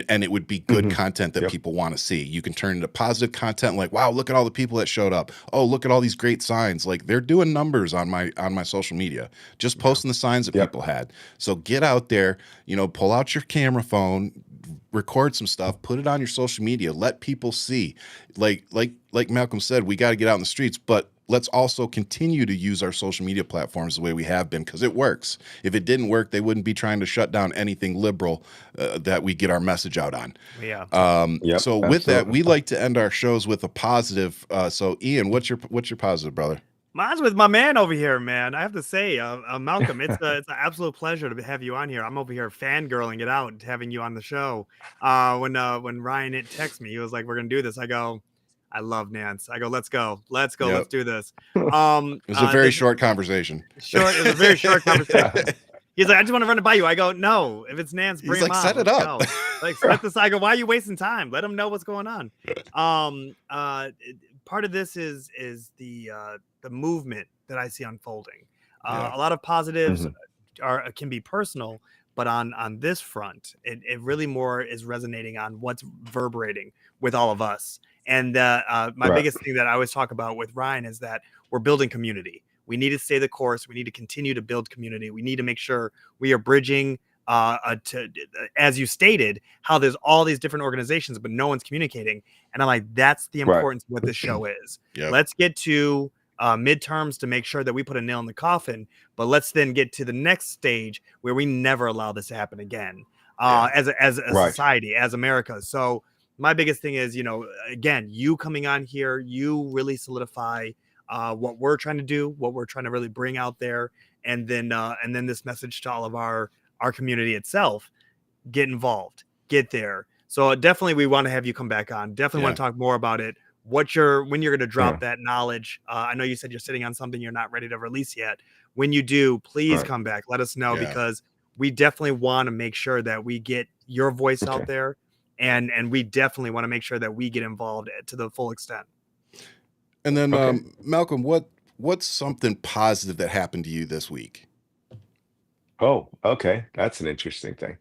Speaker 1: And it would be good content that people want to see. You can turn into positive content like, wow, look at all the people that showed up. Oh, look at all these great signs. Like, they're doing numbers on my social media, just posting the signs that people had. So get out there, pull out your camera phone, record some stuff, put it on your social media, let people see. Like Malcolm said, we got to get out in the streets, but let's also continue to use our social media platforms the way we have been, because it works. If it didn't work, they wouldn't be trying to shut down anything liberal that we get our message out on.
Speaker 2: Yeah.
Speaker 1: So with that, we like to end our shows with a positive. So Ian, what's your positive, brother?
Speaker 2: Mine's with my man over here, man. I have to say, Malcolm, it's an absolute pleasure to have you on here. I'm over here fangirling it out, having you on the show. When Ryan texted me, he was like, "We're gonna do this." I go, "I love Nance." I go, "Let's go, let's do this."
Speaker 1: It was a very short conversation.
Speaker 2: It was a very short conversation. He's like, "I just want to run it by you." I go, "No, if it's Nance, bring him on.
Speaker 1: Set it up.
Speaker 2: Like, set this. I go, "Why are you wasting time? Let him know what's going on." Part of this is the movement that I see unfolding. A lot of positives can be personal, but on this front, it really more is resonating on what's reverberating with all of us. And my biggest thing that I always talk about with Ryan is that we're building community. We need to stay the course. We need to continue to build community. We need to make sure we are bridging to, as you stated, how there's all these different organizations, but no one's communicating. And I'm like, that's the importance of what this show is. Let's get to midterms to make sure that we put a nail in the coffin, but let's then get to the next stage where we never allow this to happen again as a society, as America. So my biggest thing is, again, you coming on here, you really solidify what we're trying to do, what we're trying to really bring out there. And then this message to all of our community itself: get involved, get there. So definitely we want to have you come back on. Definitely want to talk more about it. When you're going to drop that knowledge. I know you said you're sitting on something you're not ready to release yet. When you do, please come back. Let us know, because we definitely want to make sure that we get your voice out there. And we definitely want to make sure that we get involved to the full extent.
Speaker 1: And then Malcolm, what's something positive that happened to you this week?
Speaker 7: Oh, okay. That's an interesting thing.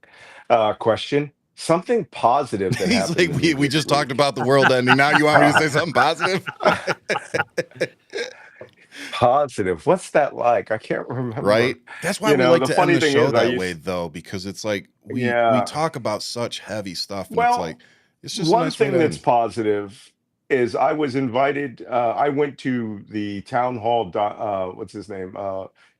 Speaker 7: Question. Something positive that
Speaker 1: He's
Speaker 7: happened
Speaker 1: like,
Speaker 7: to me
Speaker 1: we
Speaker 7: this
Speaker 1: just
Speaker 7: week.
Speaker 1: talked about the world ending. Now you want me to say something positive?
Speaker 7: Positive. What's that like? I can't remember.
Speaker 1: Right. That's why we like
Speaker 7: the
Speaker 1: to
Speaker 7: funny
Speaker 1: end the
Speaker 7: thing
Speaker 1: show
Speaker 7: is, I
Speaker 1: that way,
Speaker 7: used,
Speaker 1: though, because it's like we
Speaker 7: yeah.
Speaker 1: talk about such heavy stuff, and
Speaker 7: Well,
Speaker 1: it's just a
Speaker 7: one
Speaker 1: nice way
Speaker 7: thing
Speaker 1: to
Speaker 7: that's
Speaker 1: end.
Speaker 7: positive is I was invited. I went to the town hall. What's his name?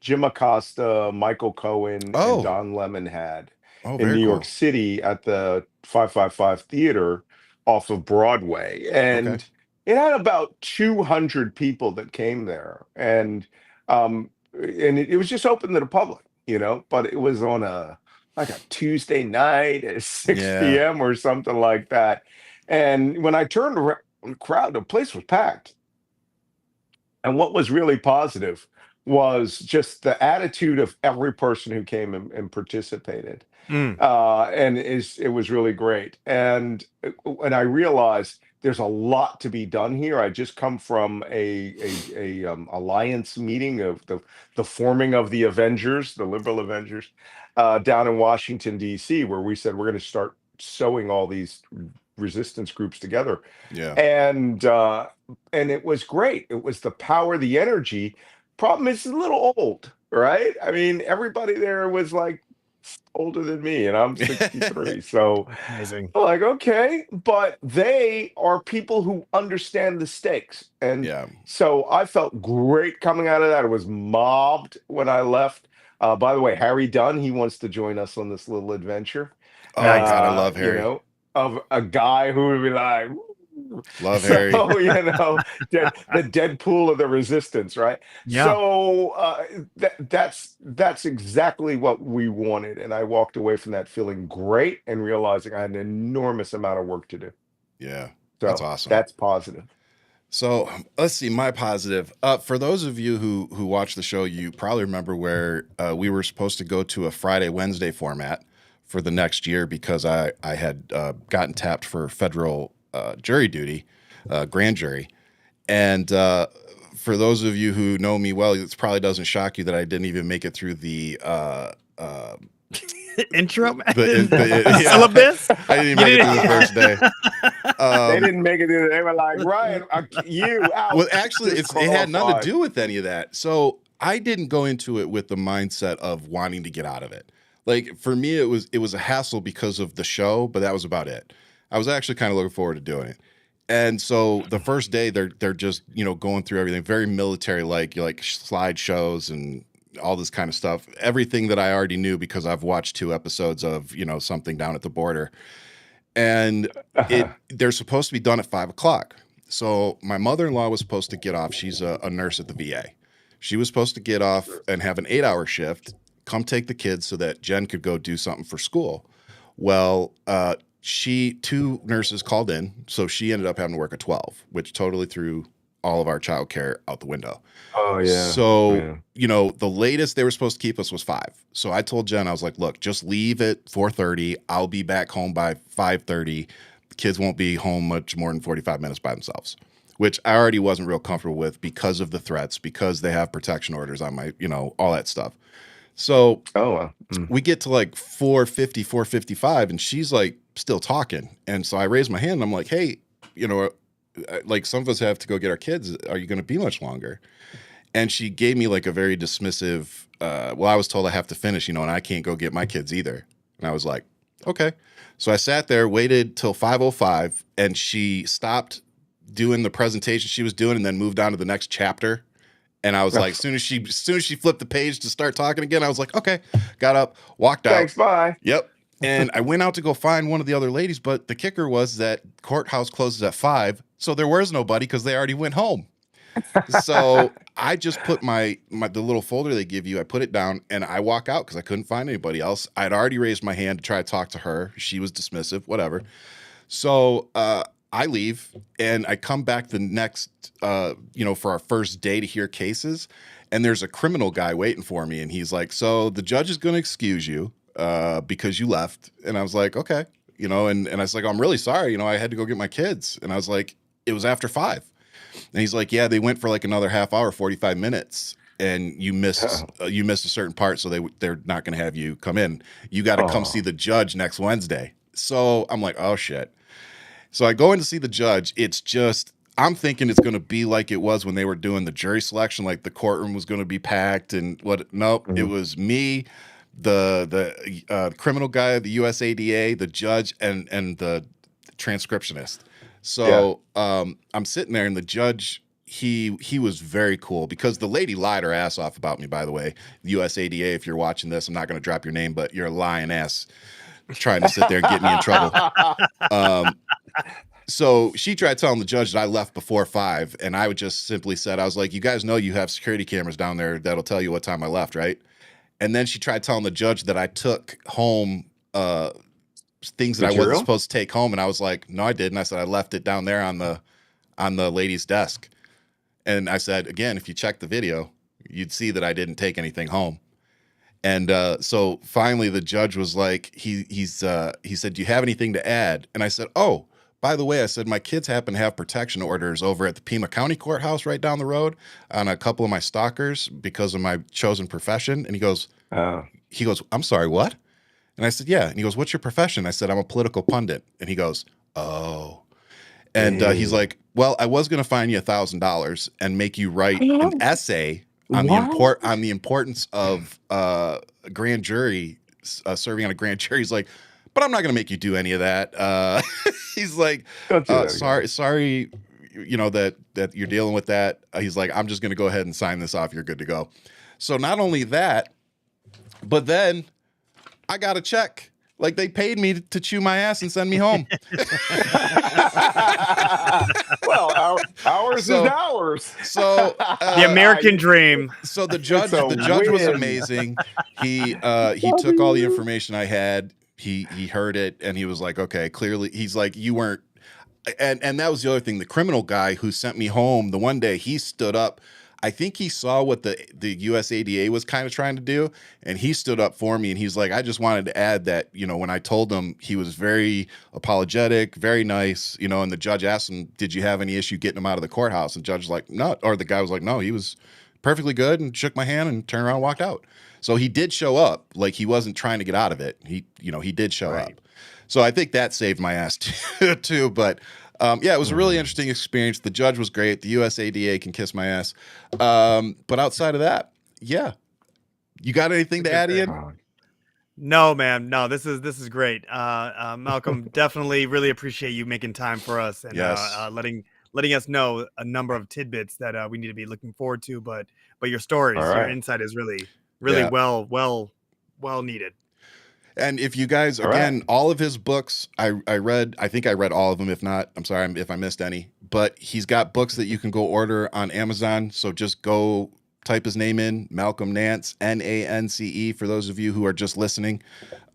Speaker 7: Jim Acosta, Michael Cohen, and Don Lemon had in
Speaker 1: very
Speaker 7: New York
Speaker 1: cool.
Speaker 7: City at the 555 Theater off of Broadway, and it had about 200 people that came there, and it was just open to the public, but it was on like a Tuesday night at 6 p.m. or something like that. And when I turned around, the crowd, the place was packed. And what was really positive was just the attitude of every person who came and participated. And it was really great. And I realized there's a lot to be done here. I just come from a alliance meeting of the forming of the Avengers, the liberal Avengers, down in Washington, D.C., where we said we're going to start sewing all these resistance groups together. And it was great. It was the power, the energy. Problem is, it's a little old. right? I mean, everybody there was like older than me, and I'm 63. So
Speaker 2: Amazing.
Speaker 7: I'm like, okay, but they are people who understand the stakes. And
Speaker 1: Yeah.
Speaker 7: so I felt great coming out of that. I was mobbed when I left. By the way, Harry Dunn, he wants to join us on this little adventure.
Speaker 1: Oh
Speaker 2: Nice.
Speaker 1: God, I love
Speaker 7: You
Speaker 1: Harry.
Speaker 7: know, of a guy who would be like, "Woo."
Speaker 1: Love Harry.
Speaker 7: So, the Deadpool of the resistance, right?
Speaker 2: Yeah.
Speaker 7: So that's exactly what we wanted. And I walked away from that feeling great and realizing I had an enormous amount of work to do.
Speaker 1: Yeah, that's
Speaker 7: So
Speaker 1: awesome.
Speaker 7: that's positive.
Speaker 1: So let's see my positive. For those of you who watch the show, you probably remember where we were supposed to go to a Friday Wednesday format for the next year because I had gotten tapped for federal jury duty, grand jury, and for those of you who know me well, it probably doesn't shock you that I didn't even make it through the
Speaker 2: Intro.
Speaker 1: yeah.
Speaker 2: Syllabus.
Speaker 1: I didn't even make it through the first day.
Speaker 7: They didn't make it in. They were like, Ryan, you out.
Speaker 1: Well, actually, it had nothing to do with any of that. So I didn't go into it with the mindset of wanting to get out of it. Like for me, it was a hassle because of the show, but that was about it. I was actually kind of looking forward to doing it. And so the first day, they're just going through everything, very military like slideshows and all this kind of stuff. Everything that I already knew because I've watched 2 episodes of something down at the border. And they're supposed to be done at 5:00. So my mother-in-law was supposed to get off. She's a nurse at the VA. She was supposed to get off and have an 8-hour shift, come take the kids so that Jen could go do something for school. Well, 2 nurses called in, so she ended up having to work at 12, which totally threw all of our childcare out the window.
Speaker 7: Oh yeah.
Speaker 1: So, the latest they were supposed to keep us was 5. So I told Jen, I was like, look, just leave at 4:30. I'll be back home by 5:30. The kids won't be home much more than 45 minutes by themselves, which I already wasn't real comfortable with because of the threats, because they have protection orders on my, all that stuff. So we get to like 4:50, 4:55, and she's like still talking. And so I raised my hand and I'm like, hey, like some of us have to go get our kids. Are you going to be much longer? And she gave me like a very dismissive, well, I was told I have to finish, and I can't go get my kids either. And I was like, okay. So I sat there, waited till 5:05, and she stopped doing the presentation she was doing and then moved on to the next chapter. And I was like, as soon as she flipped the page to start talking again, I was like, okay, got up, walked out.
Speaker 7: Thanks, bye.
Speaker 1: Yep. And I went out to go find one of the other ladies, but the kicker was that courthouse closes at 5, so there was nobody because they already went home. So I just put the little folder they give you, I put it down, and I walk out because I couldn't find anybody else. I'd already raised my hand to try to talk to her. She was dismissive, whatever. So I leave, and I come back the next, for our first day to hear cases, and there's a criminal guy waiting for me, and he's like, so the judge is going to excuse you because you left. And I was like, okay, and I was like, I'm really sorry. I had to go get my kids. And I was like, it was after 5. And he's like, yeah, they went for like another half hour, 45 minutes. And you missed a certain part. So they're not going to have you come in. You got to come see the judge next Wednesday. So I'm like, oh shit. So I go in to see the judge. It's just, I'm thinking it's going to be like it was when they were doing the jury selection, like the courtroom was going to be packed and nope, It was me, the criminal guy, the USADA, the judge, and the transcriptionist. So I'm sitting there, and the judge, he was very cool because the lady lied her ass off about me, by the way. The USADA, if you're watching this, I'm not going to drop your name, but you're a lying ass trying to sit there and get me in trouble. So she tried telling the judge that I left before 5, and I would just simply said, I was like, you guys know you have security cameras down there that'll tell you what time I left, right? And then she tried telling the judge that I took home things that I wasn't supposed to take home, and I was like, no, I didn't. I said I left it down there on the lady's desk. And I said, again, if you check the video, you'd see that I didn't take anything home. And so finally the judge was like, he said, do you have anything to add? And I said, oh, by the way, I said, my kids happen to have protection orders over at the Pima County Courthouse right down the road on a couple of my stalkers because of my chosen profession. And he goes, I'm sorry, what? And I said, yeah. And he goes, what's your profession? I said, I'm a political pundit. And he goes, oh. And he's like, well, I was going to fine you $1,000 and make you write an essay on
Speaker 7: What?
Speaker 1: the importance of grand jury, serving on a grand jury. He's like, but I'm not going to make you do any of that. He's like,
Speaker 7: Don't do that again.
Speaker 1: sorry, you know, that you're dealing with that. He's like, I'm just going to go ahead and sign this off. You're good to go. So not only that, but then I got a check. Like, they paid me to chew my ass and send me home.
Speaker 7: Well, ours
Speaker 1: So-
Speaker 7: is ours.
Speaker 1: So
Speaker 2: The American dream.
Speaker 1: So the
Speaker 7: It's
Speaker 1: judge
Speaker 7: a
Speaker 1: was
Speaker 7: win.
Speaker 1: amazing. He took all the information I had. He heard it, and he was like, okay, clearly, he's like, you weren't. And that was the other thing. The criminal guy who sent me home the one day, he stood up. I think he saw what the USADA was kind of trying to do, and he stood up for me. And he's like, I just wanted to add that, you know, when I told him, he was very apologetic, very nice, you know. And the judge asked him, did you have any issue getting him out of the courthouse? And the judge was like, no. Or the guy was like, no, he was perfectly good, and shook my hand and turned around and walked out. So he did show up. Like, he wasn't trying to get out of it. He did show up. So I think that saved my ass too. But yeah, it was a really interesting experience. The judge was great. The USADA can kiss my ass. But outside of that, yeah. You got anything to add, Ian?
Speaker 2: No, man. No, this is great. Malcolm, definitely really appreciate you making time for us and
Speaker 1: Yes.
Speaker 2: letting us know a number of tidbits that we need to be looking forward to. But your stories,
Speaker 7: All
Speaker 2: your
Speaker 7: right.
Speaker 2: insight is really
Speaker 1: Yeah.
Speaker 2: well needed.
Speaker 1: And if you guys,
Speaker 7: All
Speaker 1: again, all of his books, I think I read all of them. If not, I'm sorry if I missed any. But he's got books that you can go order on Amazon. So just go type his name in, Malcolm Nance, Nance, for those of you who are just listening.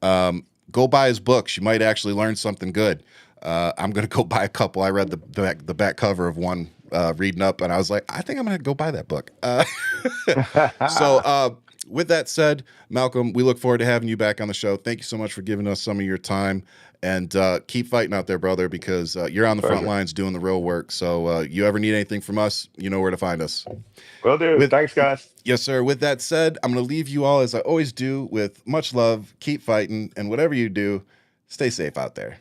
Speaker 1: Go buy his books. You might actually learn something good. I'm going to go buy a couple. I read the back cover of one reading up, and I was like, I think I'm going to go buy that book. So with that said, Malcolm, we look forward to having you back on the show. Thank you so much for giving us some of your time, and keep fighting out there, brother, because you're on the front lines doing the real work. So you ever need anything from us, you know where to find us.
Speaker 7: Will do. Thanks, guys.
Speaker 1: Yes, sir. With that said, I'm going to leave you all, as I always do, with much love. Keep fighting, and whatever you do, stay safe out there.